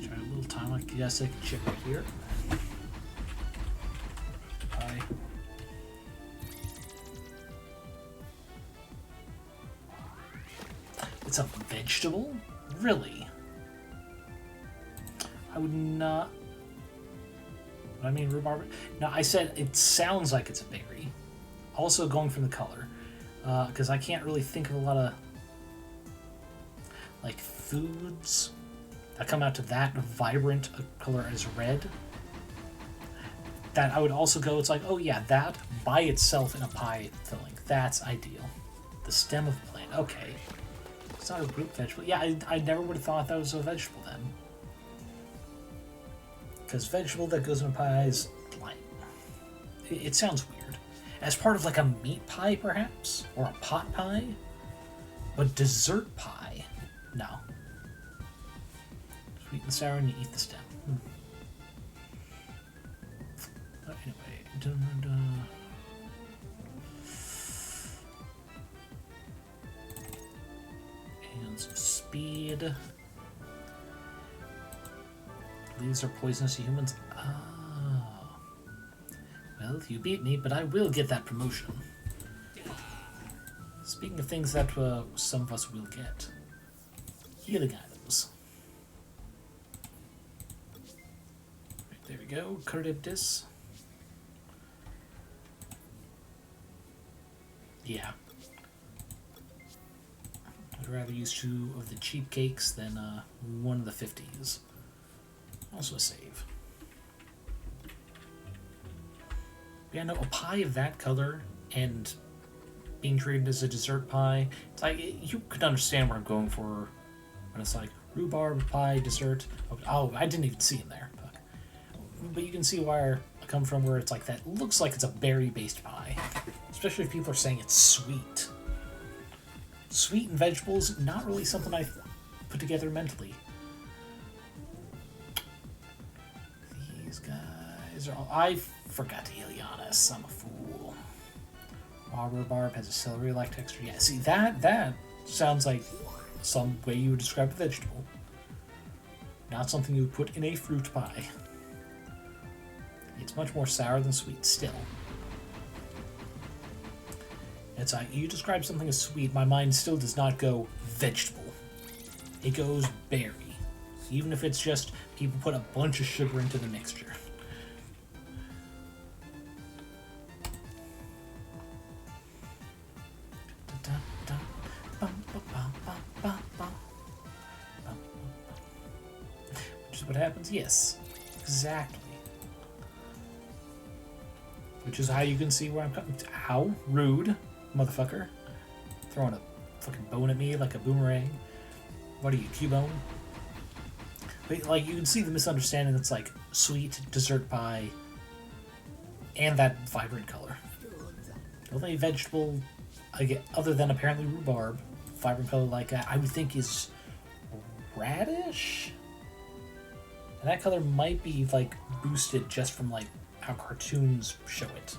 Try a little time, I guess I can check it here. Pie. It's a vegetable? Really? I would not... I mean, rhubarb... No, I said it sounds like it's a berry. Also going from the color. Because I can't really think of a lot of... like, foods that come out to that vibrant a color as red. That I would also go, it's like, oh yeah, that by itself in a pie filling. That's ideal. The stem of the plant. Okay. It's not a root vegetable. Yeah, I never would have thought that was a vegetable then. Because vegetable that goes in a pie is like... It sounds weird. As part of like a meat pie, perhaps? Or a pot pie? But dessert pie? No. Sweet and sour and you eat the stem. But anyway... Hands of speed... Leaves are poisonous to humans. Oh. Well, you beat me, but I will get that promotion. Speaking of things that some of us will get. Healing items. Right, there we go. Charybdis. Yeah. I'd rather use 2 of the cheap cakes than one of the 50s. Also a save. Yeah, no, a pie of that color and being treated as a dessert pie, it's like, you could understand what I'm going for when it's like rhubarb pie, dessert. Oh, I didn't even see him there. But you can see where I come from, where it's like that looks like it's a berry-based pie. Especially if people are saying it's sweet. Sweet and vegetables, not really something I put together mentally. I forgot to heal Giannis. I'm a fool. Raw rhubarb has a celery-like texture. Yeah, see, that sounds like some way you would describe a vegetable. Not something you would put in a fruit pie. It's much more sour than sweet still. It's like, you describe something as sweet, my mind still does not go vegetable. It goes berry. Even if it's just people put a bunch of sugar into the mixture. what happens? Yes. Exactly. Which is how you can see where I'm coming. How rude, motherfucker. Throwing a fucking bone at me like a boomerang. What are you, Cubone? But, like, you can see the misunderstanding that's like sweet dessert pie and that vibrant color. The only vegetable I get, other than apparently rhubarb, vibrant color like that, I would think is radish? And that color might be, like, boosted just from, like, how cartoons show it.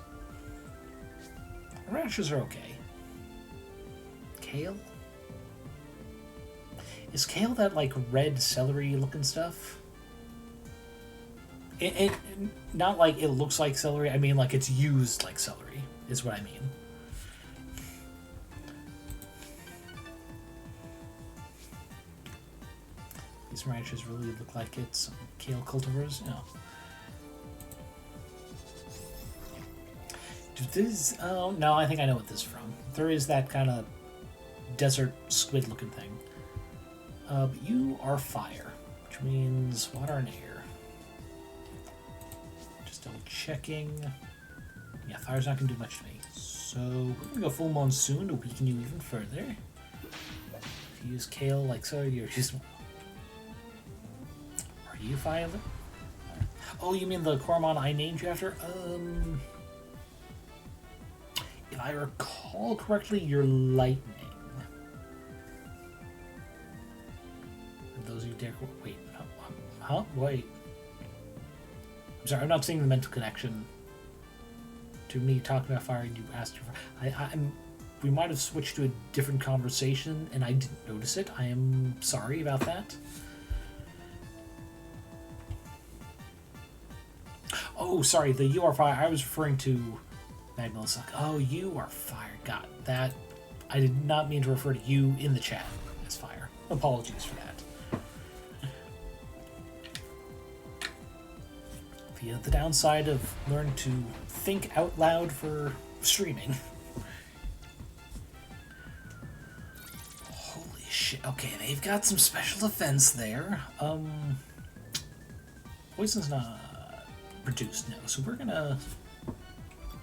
Radishes are okay. Kale? Is kale that, like, red celery-looking stuff? It not like it looks like celery, I mean, like, it's used like celery, is what I mean. These ranches really look like it's kale cultivars. No. This, oh, no, I think I know what this is from. There is that kind of desert squid looking thing. But you are fire, which means water and air. Just double checking. Yeah, fire's not going to do much to me. So we're going to go full monsoon to weaken you even further. If you use kale like so, you're just... Are you fire? Oh, you mean the Coromon I named you after? If I recall correctly, you're lightning. And those of you dare... Wait. Huh? Wait. I'm sorry, I'm not seeing the mental connection to me talking about fire and you asked for... we might have switched to a different conversation and I didn't notice it. I am sorry about that. Oh, sorry, the you are fire. I was referring to Magna's like, oh, you are fire. Got that. I did not mean to refer to you in the chat as fire. Apologies for that. The downside of learning to think out loud for streaming. Holy shit. Okay, they've got some special defense there. Poison's not produced, no. So we're gonna...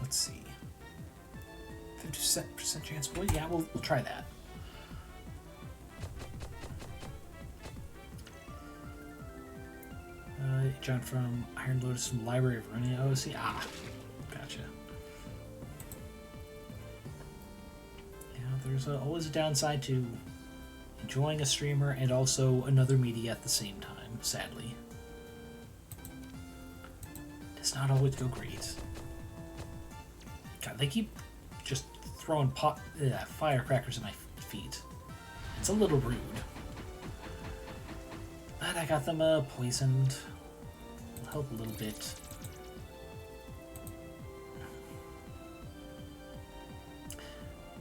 Let's see. 50% chance. Well, yeah, we'll try that. John from Iron Lotus from Library of Runia OC. Ah, gotcha. Yeah, there's always a downside to enjoying a streamer and also another media at the same time, sadly. It does not always go great. God, they keep just throwing firecrackers at my feet. It's a little rude. But I got them poisoned. Will help a little bit.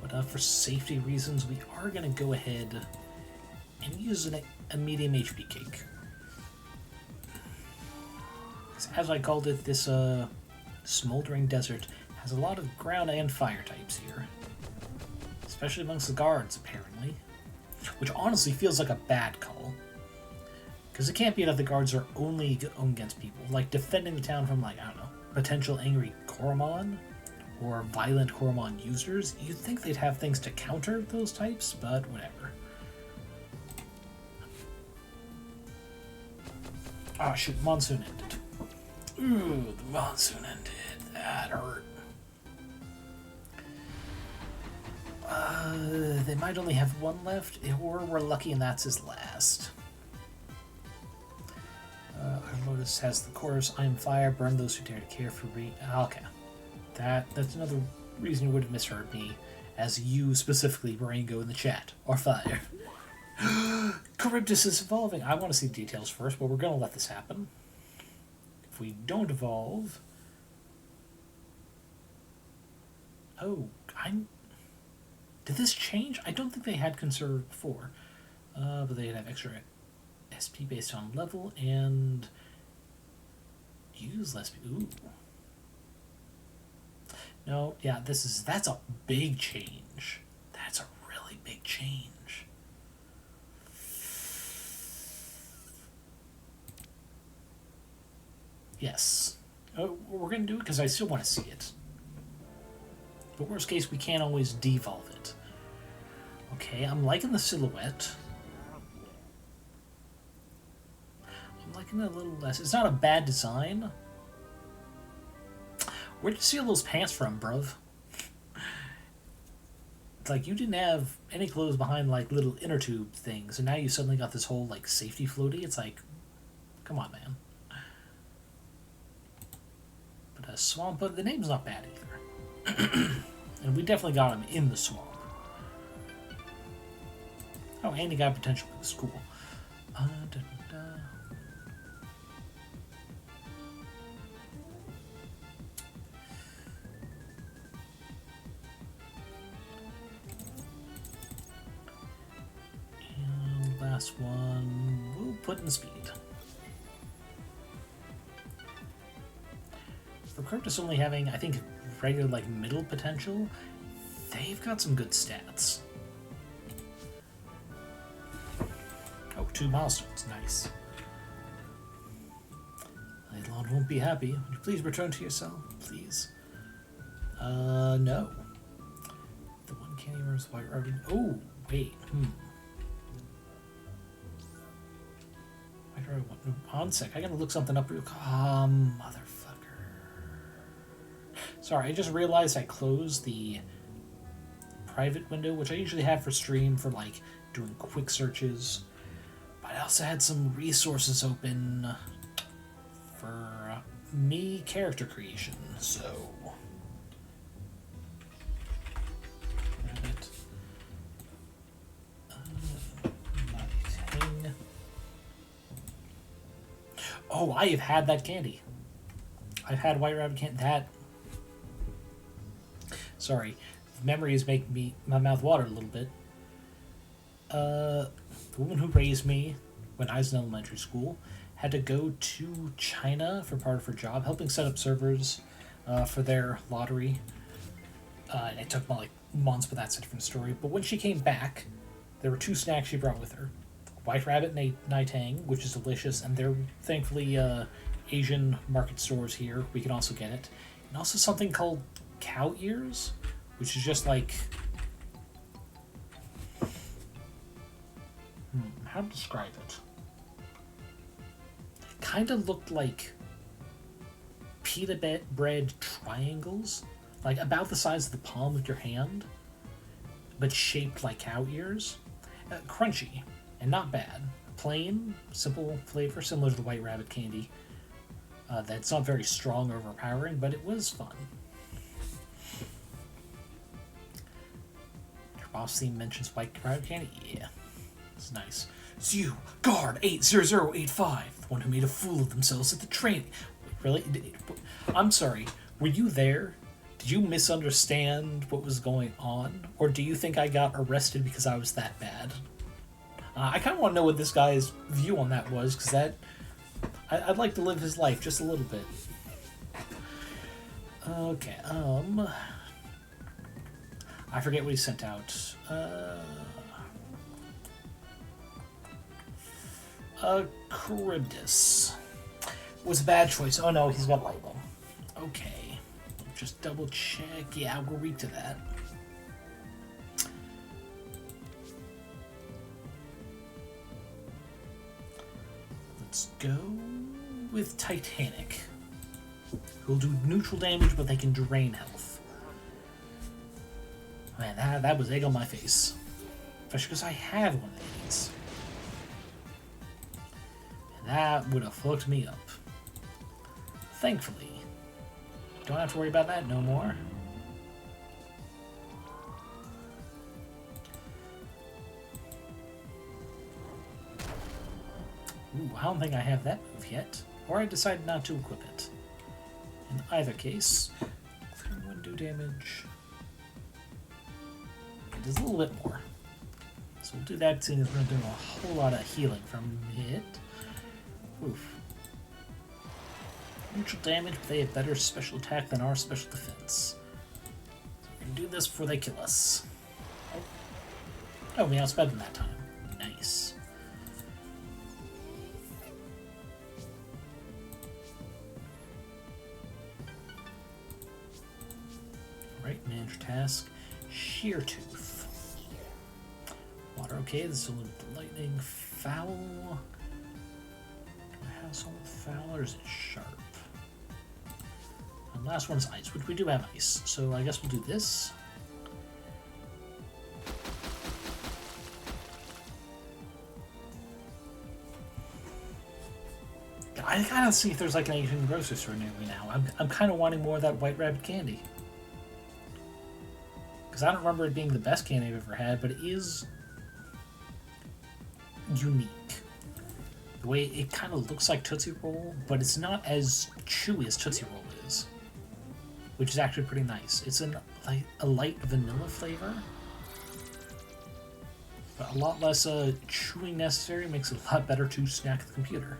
But for safety reasons, we are going to go ahead and use a medium HP cake. As I called it, this smoldering desert has a lot of ground and fire types here. Especially amongst the guards, apparently. Which honestly feels like a bad call. Because it can't be that the guards are only against people. Like, defending the town from, like, I don't know, potential angry Coromon or violent Coromon users. You'd think they'd have things to counter those types, but whatever. Ah, shoot, monsoon ended. Ooh, the monsoon ended. That hurt. They might only have one left, or we're lucky and that's his last. Our Lotus has the chorus, I am fire, burn those who dare to care for me. Okay. That's another reason you would have misheard me, as you specifically, Barango, in the chat. Or fire. Charybdis is evolving. I want to see the details first, but we're going to let this happen. If we don't evolve... Oh, Did this change? I don't think they had conserve before. But they have extra SP based on level and use less. Ooh. No, yeah, that's a big change. That's a really big change. Yes. We're going to do it because I still want to see it. But worst case, we can't always devolve it. Okay, I'm liking the silhouette. I'm liking it a little less. It's not a bad design. Where'd you steal those pants from, bruv? It's like you didn't have any clothes behind like little inner tube things, and now you suddenly got this whole like safety floaty. It's like, come on, man. But swamp, but the name's not bad either. And we definitely got him in the swamp. Oh, and he got potential in the school. And last one, we'll put in speed. For Curtis only having, I think, regular, like, middle potential, they've got some good stats. Oh, 2 milestones. Nice. Leilon won't be happy. Would you please return to your cell? Please. No. The one candy room's white rabbit. Oh, wait. White rabbit. On sec. I gotta look something up real quick. Motherfucker. Sorry, I just realized I closed the private window, which I usually have for stream for, like, doing quick searches. But I also had some resources open for me character creation, so... Oh, I have had that candy. I've had White Rabbit candy. That... Sorry. Memories make my mouth water a little bit. The woman who raised me when I was in elementary school had to go to China for part of her job, helping set up servers for their lottery. And it took like months, but that's a different story. But when she came back, there were 2 snacks she brought with her. White Rabbit Naitang, which is delicious, and they're thankfully Asian market stores here. We can also get it. And also something called cow ears, which is just like... how to describe it? Kind of looked like pita bread triangles, like about the size of the palm of your hand, but shaped like cow ears. Crunchy, and not bad. Plain, simple flavor, similar to the White Rabbit candy. That's not very strong or overpowering, but it was fun. Your boss theme mentions White Rabbit candy? Yeah, it's nice. It's you, guard 80085, the one who made a fool of themselves at the training. Wait, really? I'm sorry, were you there? Did you misunderstand what was going on? Or do you think I got arrested because I was that bad? I kind of want to know what this guy's view on that was, because that... I'd like to live his life just a little bit. Okay, I forget what he sent out. Charybdis was a bad choice. Oh no, he's got lightning. Okay, just double check. Yeah, we'll read to that. Let's go with Titanic, who'll do neutral damage, but they can drain health. Man, that was egg on my face. Especially because I have one of these. And that would have fucked me up. Thankfully, don't have to worry about that no more. Ooh, I don't think I have that move yet. Or I decided not to equip it. In either case, 1 do damage. It does a little bit more. So we'll do that, seeing as we're going to do a whole lot of healing from it. Oof. Neutral damage, but they have better special attack than our special defense. So we can do this before they kill us. Oh, we outsped them that time. Nice. task. Sheer Tooth. Water, okay, this is only the lightning. Foul. Do I have someone with foul or is it sharp? And last one is ice, which we do have ice. So I guess we'll do this. I gotta see if there's like an Asian grocery store near me now. I'm kind of wanting more of that White Rabbit candy. Because I don't remember it being the best candy I've ever had, but it is unique. The way it kind of looks like Tootsie Roll, but it's not as chewy as Tootsie Roll is. Which is actually pretty nice. It's like a light vanilla flavor. But a lot less chewing necessary, makes it a lot better to snack at the computer.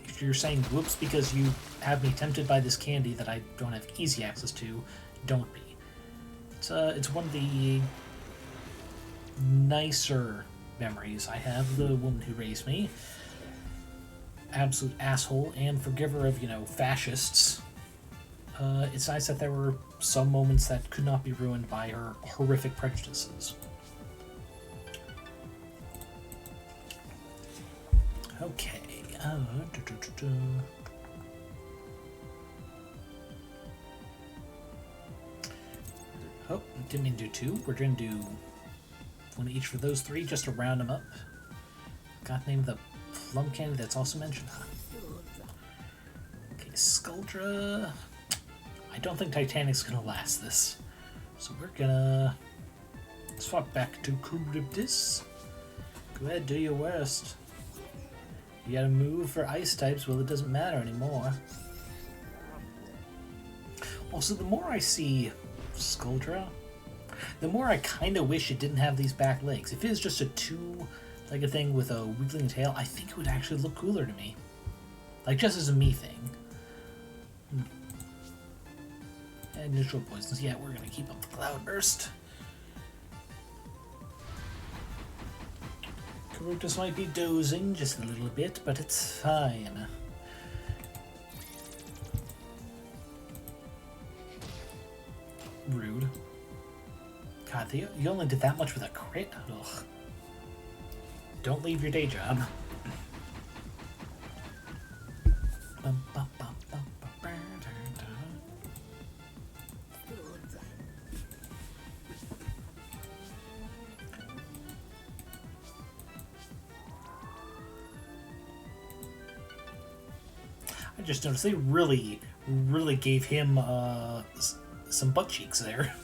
If you're saying whoops because you have me tempted by this candy that I don't have easy access to, don't be. It's one of the nicer memories I have of the woman who raised me. Absolute asshole and forgiver of, fascists. It's nice that there were some moments that could not be ruined by her horrific prejudices. Okay. Oh, didn't mean to do two. We're going to do one each for those three, just to round them up. Got the name of the plum candy that's also mentioned. Okay, Skuldra. I don't think Titanic's going to last this. So we're going to swap back to Charybdis. Go ahead, do your worst. You gotta move for ice types, well, it doesn't matter anymore. Also, the more I see Skuldra, the more I kind of wish it didn't have these back legs. If it was just a two-legged thing with a wiggling tail, I think it would actually look cooler to me. Like, just as a me thing. And neutral poisons. Yeah, we're gonna keep up the Cloudburst. Charybdis might be dozing just a little bit, but it's fine. Rude. God, you only did that much with a crit? Ugh. Don't leave your day job. I just noticed they really gave him some butt cheeks there.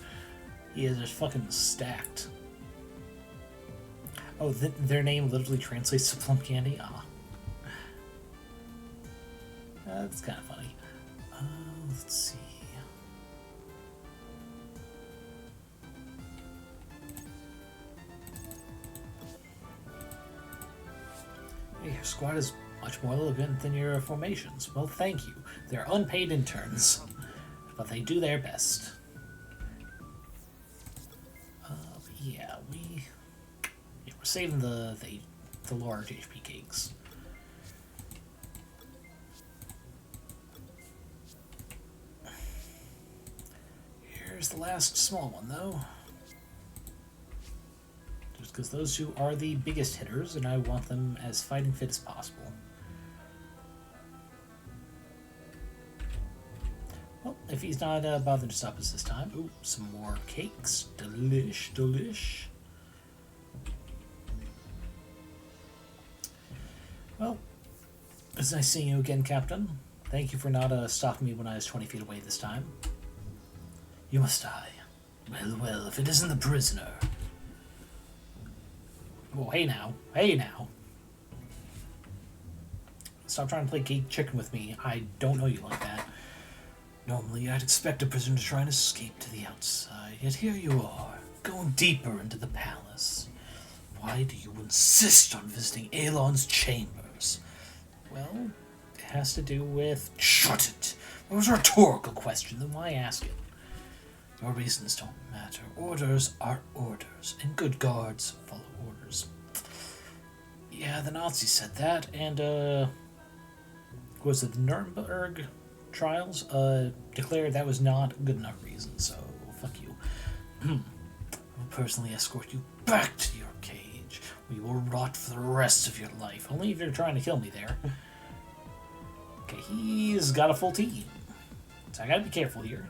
He is just fucking stacked. Oh, their name literally translates to plum candy? Ah. That's kind of funny. Let's see. Hey, your squad is much more elegant than your formations. Well, thank you. They're unpaid interns, but they do their best. We're saving the large HP cakes. Here's the last small one, though. Just because those two are the biggest hitters, and I want them as fighting fit as possible. Well, if he's not bothering to stop us this time. Ooh, some more cakes. Delish, delish. Well, it's nice seeing you again, Captain. Thank you for not stopping me when I was 20 feet away this time. You must die. Well, well, if it isn't the prisoner. Well, hey now. Hey now. Stop trying to play geek chicken with me. I don't know you like that. Normally, I'd expect a prisoner to try and escape to the outside, yet here you are, going deeper into the palace. Why do you insist on visiting Aelon's chambers? Well, it has to do with... Shut it! That was a rhetorical question, then why ask it? Your reasons don't matter. Orders are orders, and good guards follow orders. Yeah, the Nazis said that, and, was it Nuremberg trials, declared that was not a good enough reason, so fuck you. I will personally escort you back to your cage, where you will rot for the rest of your life. Only if you're trying to kill me there. Okay, he's got a full team. So I gotta be careful here.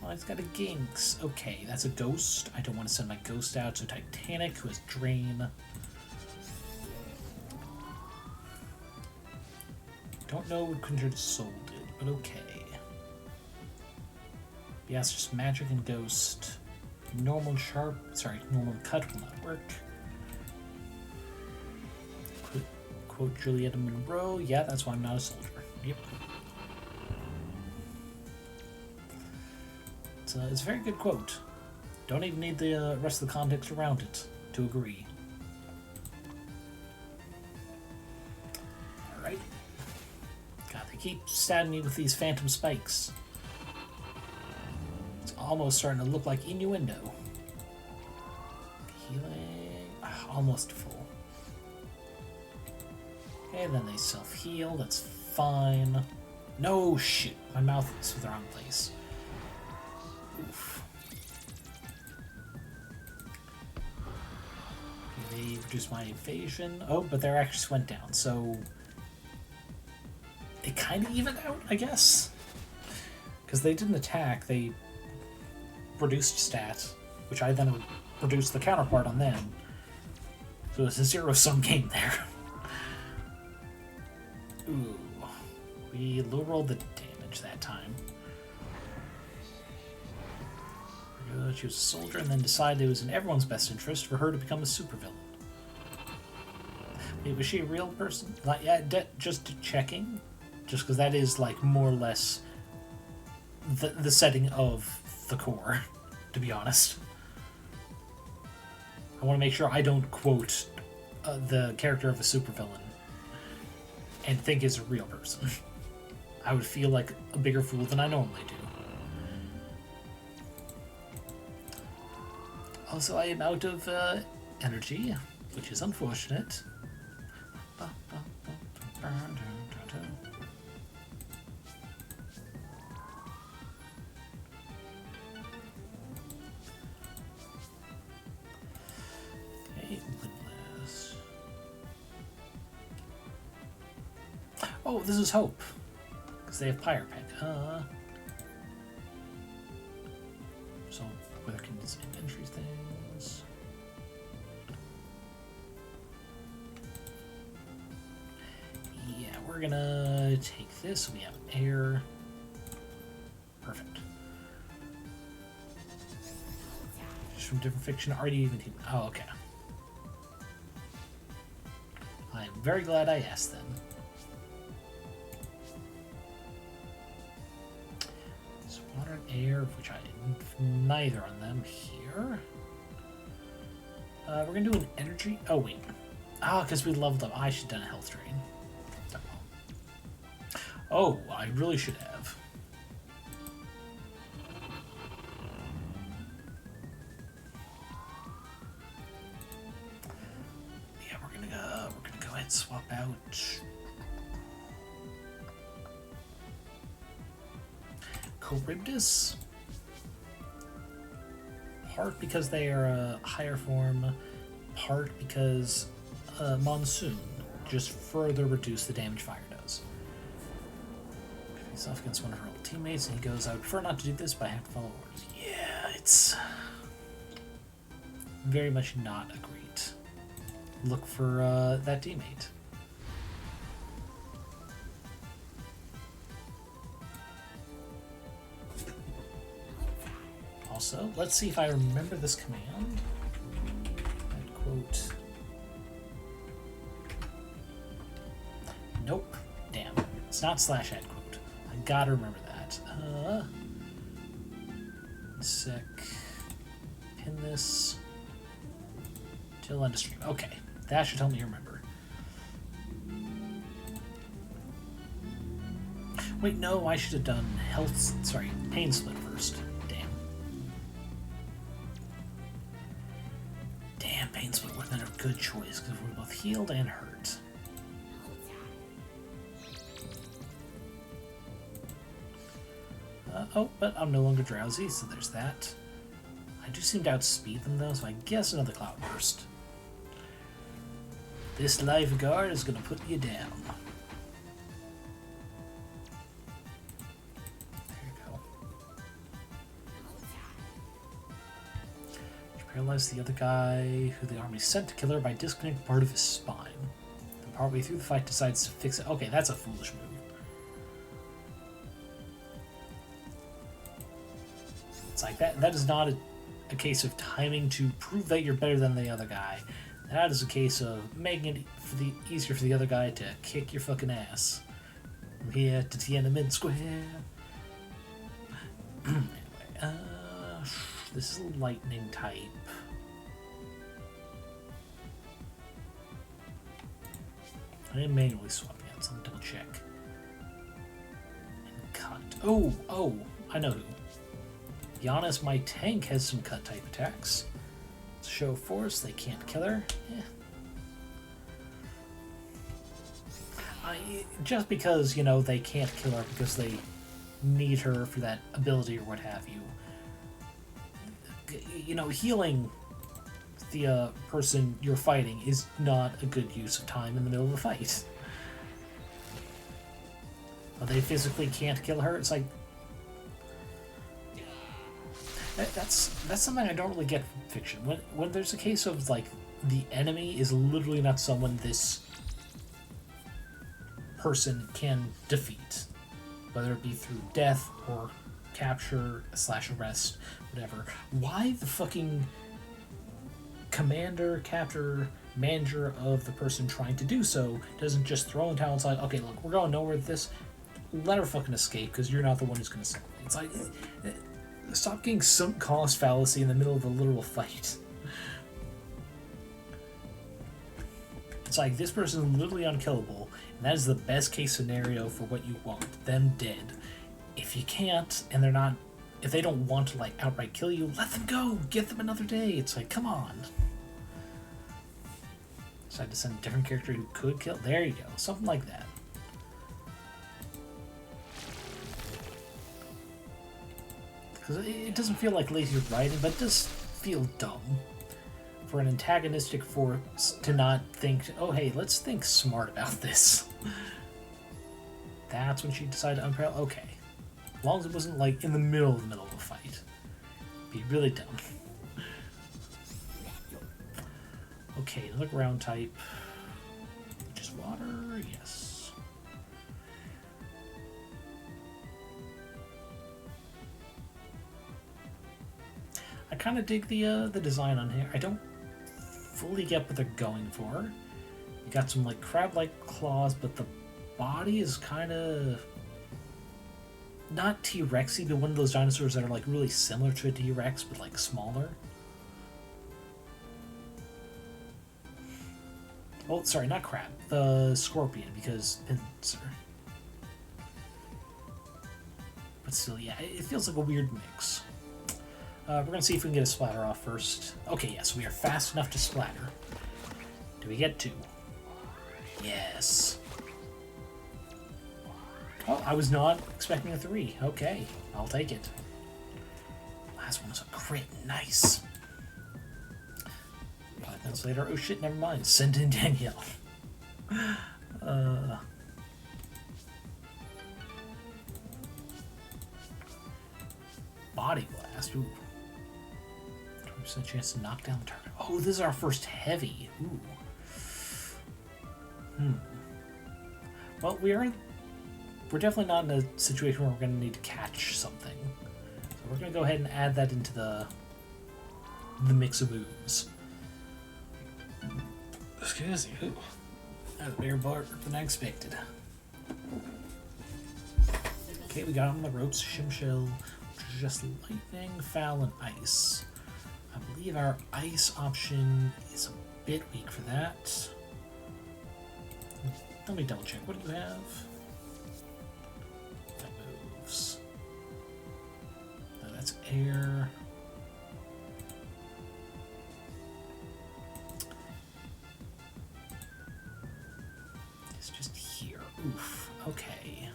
Oh, he's got a Ginks. Okay, that's a ghost. I don't want to send my ghost out, so Titanic, who has Drain. Don't know what Kindred Soul did, but okay. Yeah, it's just Magic and Ghost. Normal Cut will not work. Quote Julietta Monroe. Yeah, that's why I'm not a soldier. Yep. It's a very good quote. Don't even need the rest of the context around it to agree. Alright. God, they keep stabbing me with these phantom spikes. It's almost starting to look like innuendo. Healing. Almost full. Okay, then they self-heal. That's fine. No, shit. My mouth is in the wrong place. Oof. Okay, they reduced my evasion. Oh, but their actually went down, so they kind of evened out, I guess. Because they didn't attack, they reduced stat, which I then would reduce the counterpart on them. So it's a zero-sum game there. Ooh. We low-rolled the damage that time. She was a soldier and then decided it was in everyone's best interest for her to become a supervillain. Wait, was she a real person? Like, yeah, just checking. Just because that is, like, more or less the setting of the core, to be honest. I want to make sure I don't quote the character of a supervillain and think is a real person. I would feel like a bigger fool than I normally do. Also, I am out of energy, which is unfortunate. Okay, windlass. Oh, this is Hope. Because they have Pyre Peck. So, whether can use inventory things. Yeah, we're gonna take this. We have air. Perfect. Just from different fiction. Already even team. Oh, okay. I'm very glad I asked then. So water and air, which I neither on them here. We're gonna do an energy. Oh wait. Ah, because we leveled up. I should have done a health drain. Oh, I really should have. Yeah, we're gonna go ahead and swap out Charybdis. Part because they are a higher form, part because Monsoon just further reduce the damage fire does. He's off against one of her old teammates and he goes, I would prefer not to do this, but I have to follow orders. Yeah, it's very much not a great look for that teammate. Also, let's see if I remember this command. That quote. Nope. Damn. It's not slash add quote. I gotta remember that. Sec. Pin this. Till end of stream. Okay. That should help me remember. Wait, no, I should have done pain split first. Pain split would have been a good choice because we're both healed and hurt. Oh, but I'm no longer drowsy, so there's that. I do seem to outspeed them though, so I guess another cloudburst. This lifeguard is gonna put you down. There you go. You paralyze the other guy who the army sent to kill her by disconnecting part of his spine. Then partway through the fight decides to fix it. Okay, that's a foolish move. It's like that is not a case of timing to prove that you're better than the other guy. That is a case of making it easier for the other guy to kick your fucking ass. From here to Tiananmen Square. Anyway, this is a lightning type. I didn't manually swap yet, so let me double check. And cut. Oh, I know who. Giannis, my tank, has some cut type attacks. Show force, they can't kill her. Just because, you know, they can't kill her because they need her for that ability or what have you. You know, healing the person you're fighting is not a good use of time in the middle of a fight. But they physically can't kill her. It's like, that's something I don't really get from fiction. When there's a case of, like, the enemy is literally not someone this person can defeat, whether it be through death or capture / arrest, whatever. Why the fucking commander, captor, manager of the person trying to do so doesn't just throw in towel and say, okay, look, we're going nowhere with this. Let her fucking escape because you're not the one who's going to save me. It's like, stop getting sunk cost fallacy in the middle of a literal fight. It's like, this person is literally unkillable, and that is the best case scenario for what you want. Them dead. If you can't, and they're not, if they don't want to, like, outright kill you, let them go! Give them another day! It's like, come on. Decide to send a different character who could kill. There you go. Something like that. Because it doesn't feel like lazy writing, but it does feel dumb for an antagonistic force to not think, oh hey, let's think smart about this. That's when she decided to unparallel. Okay. As long as it wasn't like in the middle of a fight. Be really dumb. Okay, another ground type. Just water, yes. I kind of dig the design on here. I don't fully get what they're going for. You got some like crab-like claws, but the body is kind of not T-Rexy, but one of those dinosaurs that are like really similar to a T-Rex, but like smaller. Oh, sorry, not crab. The scorpion, because pincer. But still, yeah, it feels like a weird mix. We're going to see if we can get a splatter off first. Okay, yes, we are fast enough to splatter. Do we get 2? Yes. Oh, I was not expecting a 3. Okay, I'll take it. Last one was a crit. Nice. 5 minutes later, oh shit, never mind. Send in Danielle. Body blast. Ooh. 20% chance to knock down the target. Oh, this is our first heavy. Ooh. Well, we're definitely not in a situation where we're going to need to catch something. So we're going to go ahead and add that into the mix of moves. Excuse me. Ooh. That was a bigger part than I expected. Okay, we got on the ropes. Shimshell, just lightning, foul, and ice. I believe our ice option is a bit weak for that. Let me double check. What do you have? That moves. No, that's air. It's just here. Oof. Okay.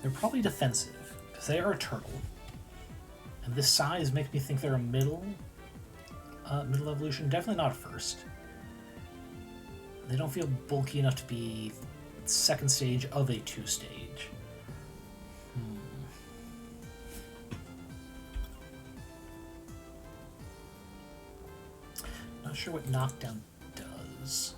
They're probably defensive, because they are a turtle. And this size makes me think they're a middle evolution. Definitely not a first. They don't feel bulky enough to be second stage of a 2-stage. Not sure what knockdown does.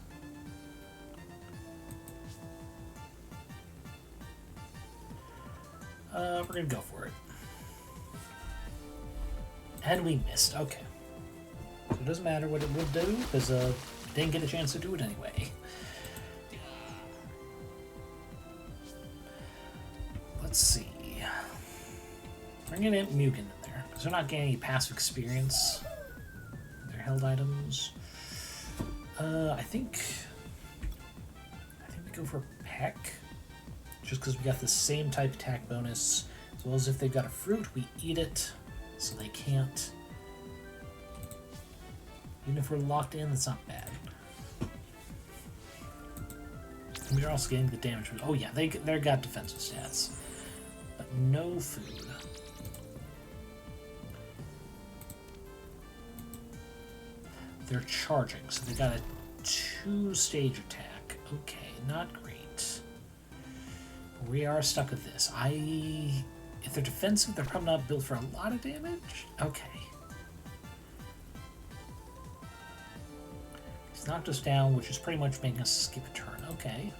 We're gonna go for it. And we missed. Okay. So it doesn't matter what it will do, because didn't get a chance to do it anyway. Let's see. Bring in Mugen in there, because they're not getting any passive experience. They're held items. I think we go for Peck, just because we got the same type attack bonus, as well as if they've got a fruit, we eat it, so they can't. Even if we're locked in, that's not bad. And we're also getting the damage. Oh yeah, they're got defensive stats, but no food. They're charging, so they got a 2-stage attack. Okay, not great. We are stuck with this. If they're defensive, they're probably not built for a lot of damage. Okay. He's knocked us down, which is pretty much making us skip a turn. Okay.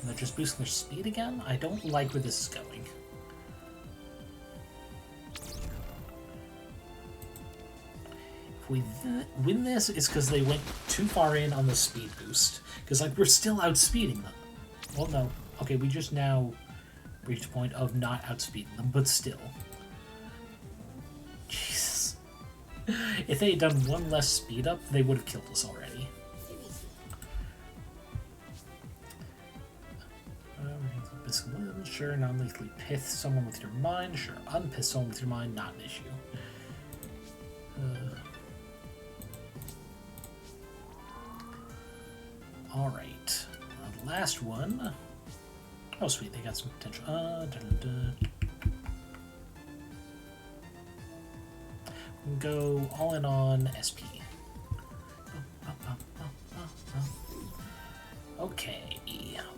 And they're just boosting their speed again? I don't like where this is going. If we win this, it's because they went too far in on the speed boost. Because, like, we're still outspeeding them. Well, no. Okay, we just now reached a point of not outspeeding them, but still. Jesus. If they had done one less speed up, they would have killed us already. Sure, non-lethally pith someone with your mind. Sure, unpith someone with your mind, not an issue. Alright. Last one. Oh, sweet, they got some potential. We can go all in on SP. Okay,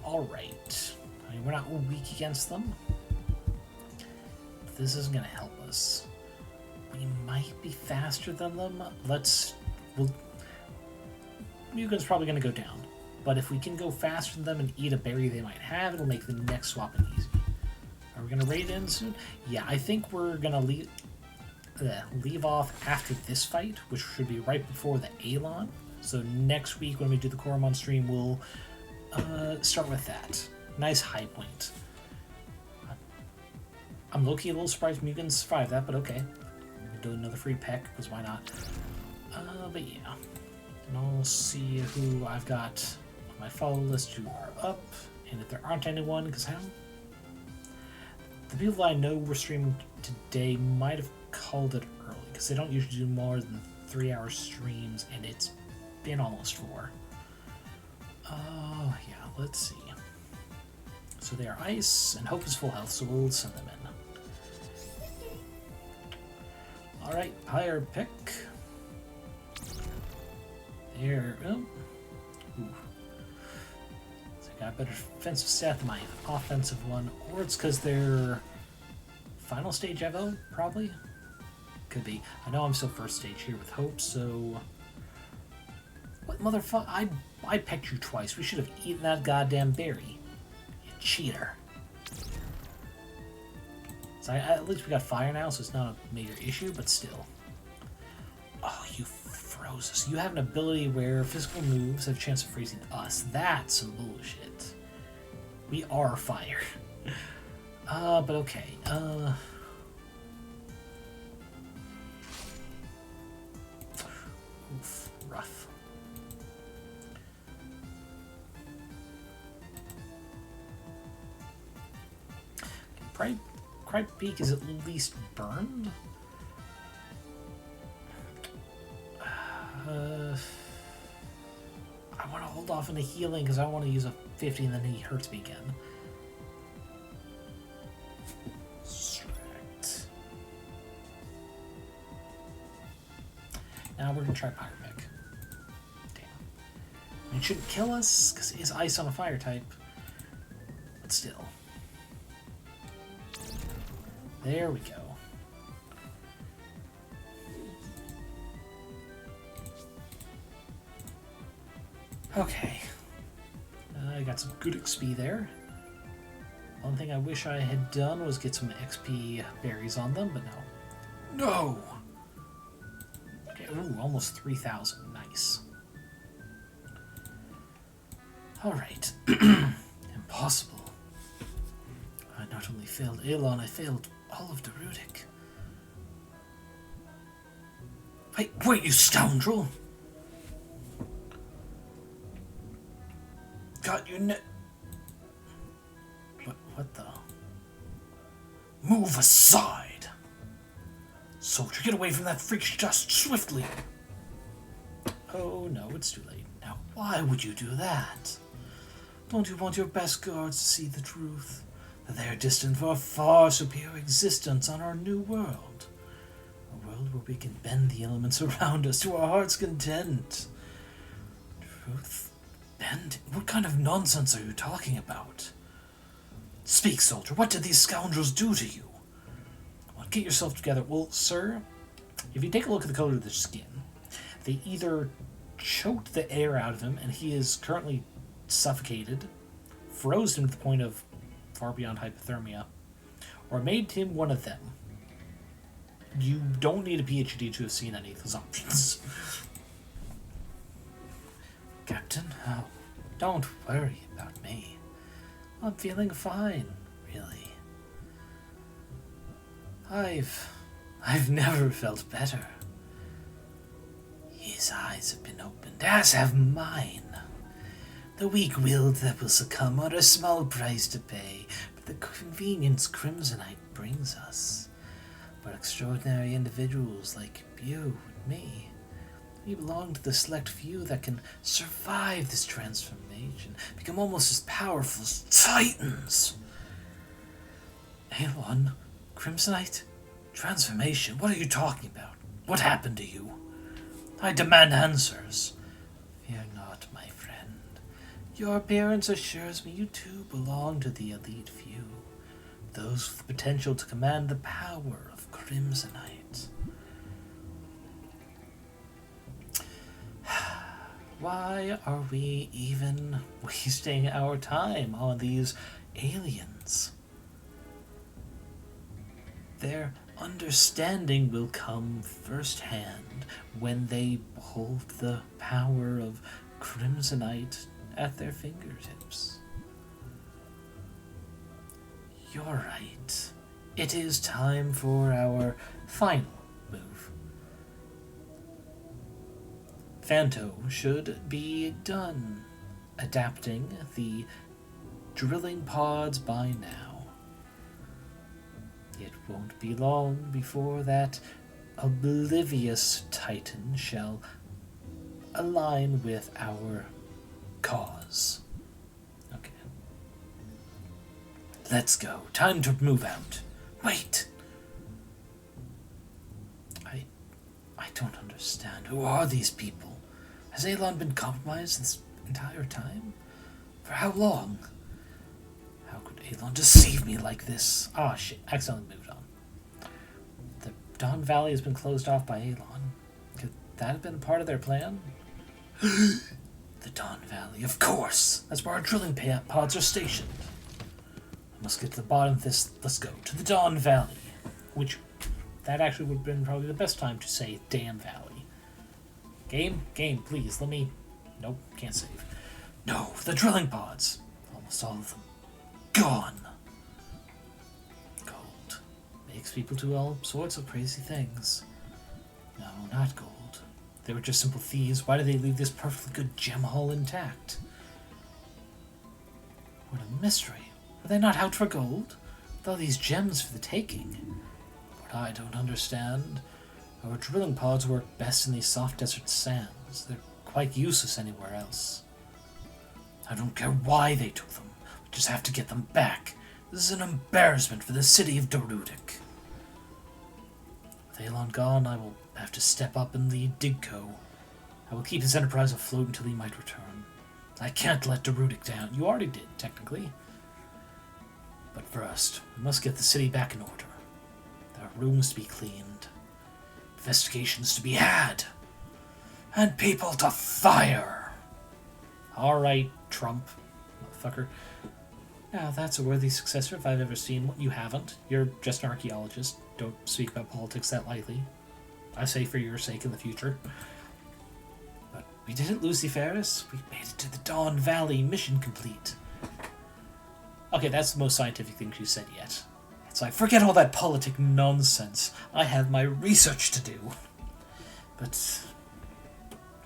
alright. I mean, we're not weak against them. This isn't going to help us. We might be faster than them. Mugen's probably going to go down. But if we can go faster than them and eat a berry they might have, it'll make the next swapping easy. Are we going to raid in soon? Yeah, I think we're going to leave off after this fight, which should be right before the Alon. So next week when we do the Koromon stream, we'll start with that. Nice high point. I'm low-key a little surprised Mugen survived that, but okay. We'll do another free peck, because why not? But yeah. And I'll see who I've got on my follow list who are up, and if there aren't anyone, because the people I know were streaming today might have called it early, because they don't usually do more than 3-hour streams, and it's been almost 4. Yeah, let's see. So they are ice, and Hope is full health, so we'll send them in. Alright, higher pick. There. Oh. Ooh. So I got a better defensive stat than my offensive one, or it's because they're final stage Evo, probably? Could be. I know I'm still first stage here with Hope, so... What motherfucker? I pecked you twice. We should have eaten that goddamn berry. You cheater. So at least we got fire now, so it's not a major issue, but still. Oh, you froze us. You have an ability where physical moves have a chance of freezing us. That's some bullshit. We are fire. But okay. Oof, rough. Cry Peak is at least burned. I want to hold off on the healing because I want to use a 50 and then he hurts me again. Now we're gonna try Pyromech. Damn. It shouldn't kill us, because it is ice on a fire type. But still. There we go. Okay. I got some good XP there. One thing I wish I had done was get some XP berries on them, but no. No! Okay, ooh, almost 3,000. Nice. Alright. Impossible. I not only failed Eilon, I failed all of Darudic. Wait, you scoundrel! Got your What the? Move aside! Soldier, get away from that freakish dust swiftly! Oh no, it's too late. Now, why would you do that? Don't you want your best guards to see the truth? That they are destined for a far superior existence on our new world. A world where we can bend the elements around us to our heart's content. Truth? Bend? What kind of nonsense are you talking about? Speak, soldier. What did these scoundrels do to you? Well, get yourself together. Well, sir, if you take a look at the color of their skin, they either choked the air out of him and he is currently suffocated, froze him to the point of far beyond hypothermia, or made him one of them. You don't need a PhD to have seen any of those options. Captain, oh, don't worry about me. I'm feeling fine, really. I've never felt better. His eyes have been opened, as have mine. The weak-willed that will succumb are a small price to pay for the convenience Crimsonite brings us. But extraordinary individuals like you and me, we belong to the select few that can survive this transformation, become almost as powerful as titans. Eilon, Crimsonite, transformation, what are you talking about? What happened to you? I demand answers. Fear not, my friend. Your appearance assures me you too belong to the elite few, those with the potential to command the power of Crimsonite. Why are we even wasting our time on these aliens? Their understanding will come firsthand when they hold the power of Crimsonite at their fingertips. You're right. It is time for our final move. Phanto should be done adapting the drilling pods by now. It won't be long before that oblivious titan shall align with our cause. Okay. Let's go. Time to move out. Wait! I don't understand. Who are these people? Has Eilon been compromised this entire time? For how long? How could Eilon deceive me like this? Ah, shit. Accidentally moved on. The Dawn Valley has been closed off by Eilon. Could that have been part of their plan? The Dawn Valley, of course! That's where our drilling pods are stationed. I must get to the bottom of this. Let's go to the Dawn Valley. Which, that actually would have been probably the best time to say Damn Valley. Game, please, let me... Nope, can't save. No, the drilling pods. Almost all of them. Gone. Gold. Makes people do all sorts of crazy things. No, not gold. They were just simple thieves. Why did they leave this perfectly good gem haul intact? What a mystery. Were they not out for gold? With all these gems for the taking? What I don't understand. Our drilling pods work best in these soft desert sands. They're quite useless anywhere else. I don't care why they took them. We just have to get them back. This is an embarrassment for the city of Darudic. With Phelan gone, I will have to step up and lead Digco. I will keep his enterprise afloat until he might return. I can't let Darudik down. You already did, technically. But first, we must get the city back in order. There are rooms to be cleaned, investigations to be had, and people to fire. Alright, Trump, motherfucker. Now that's a worthy successor if I've ever seen one. You haven't. You're just an archaeologist. Don't speak about politics that lightly. I say for your sake in the future. But we did it, Lucy Ferris. We made it to the Dawn Valley. Mission complete. Okay, that's the most scientific thing she said yet. It's like, forget all that politic nonsense. I have my research to do. But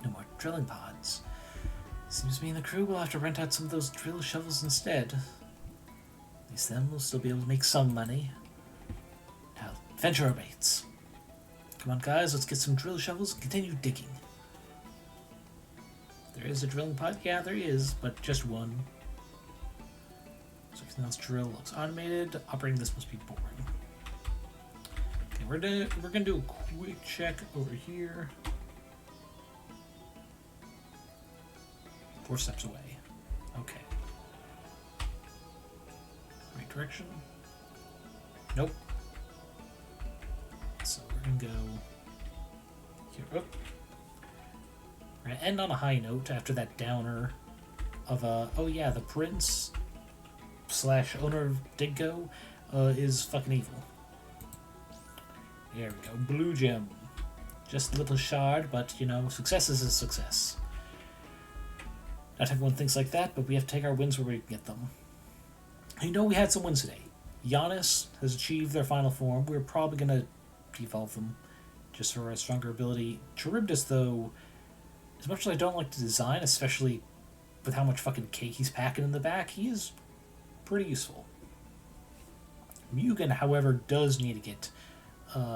no more drilling pods. Seems me and the crew will have to rent out some of those drill shovels instead. At least then we'll still be able to make some money. Now, venture abates. Come on, guys, let's get some drill shovels and continue digging. There is a drilling pod? Yeah, there is, but just one. So everything else drill looks automated. Operating this must be boring. Okay, we're gonna do a quick check over here. 4 steps away. Okay. Right direction? Nope. So we're gonna go here. Oh. We're gonna end on a high note after that downer of oh yeah, the prince / owner of Digco is fucking evil. There we go. Blue gem. Just a little shard, but you know, success is a success. Not everyone thinks like that, but we have to take our wins where we can get them. You know, we had some wins today. Giannis has achieved their final form. We're probably going to evolve them just for a stronger ability. Charybdis, though, as much as I don't like the design, especially with how much fucking cake he's packing in the back, he is pretty useful. Mugen, however, does need to get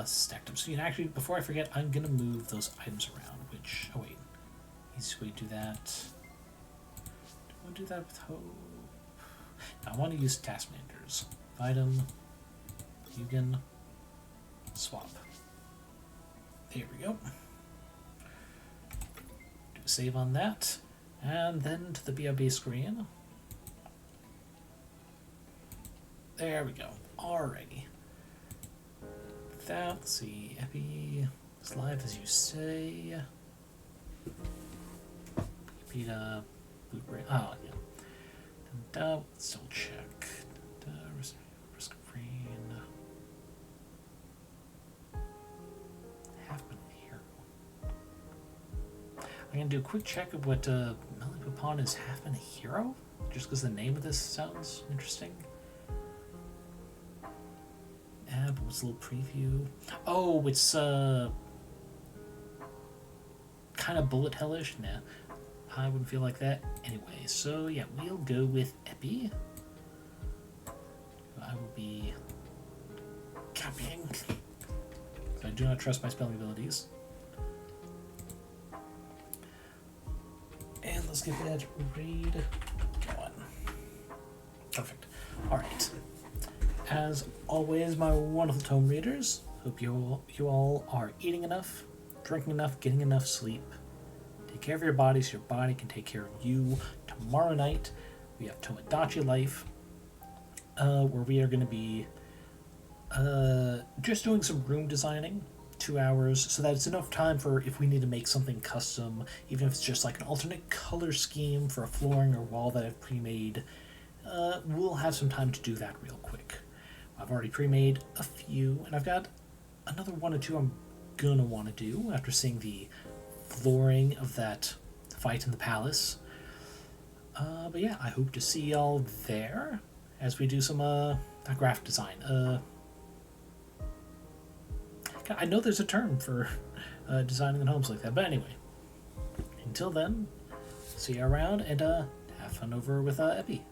stacked up. So, you know, actually, before I forget, I'm going to move those items around, which... Oh, wait. Easiest way to do that... do that with hope. Now I want to use task managers. Item, Mugen, swap. There we go. Do a save on that, and then to the BRB screen. There we go. Alrighty. With that, let's see. Epi is live as you say. Beta. Oh, yeah. Let's double check. Risk green. Half been here. I'm gonna do a quick check of what Melly Papon is half been a hero, just because the name of this sounds interesting. Yeah, but what's a little preview? Oh, it's kind of bullet hellish. Nah. I wouldn't feel like that anyway. So yeah, we'll go with Epi. I will be copying. I do not trust my spelling abilities. And let's get that read going. Perfect. Alright. As always, my wonderful tome readers, hope you all are eating enough, drinking enough, getting enough sleep. Take care of your body so your body can take care of you. Tomorrow night, we have Tomodachi Life, where we are going to be just doing some room designing, 2 hours, so that it's enough time for if we need to make something custom, even if it's just like an alternate color scheme for a flooring or wall that I've pre-made. We'll have some time to do that real quick. I've already pre-made a few, and I've got another 1 or 2 I'm going to want to do after seeing the flooring of that fight in the palace. But yeah, I hope to see y'all there as we do some graphic design. I know there's a term for designing in homes like that, but anyway. Until then, see you around and have fun over with Epi.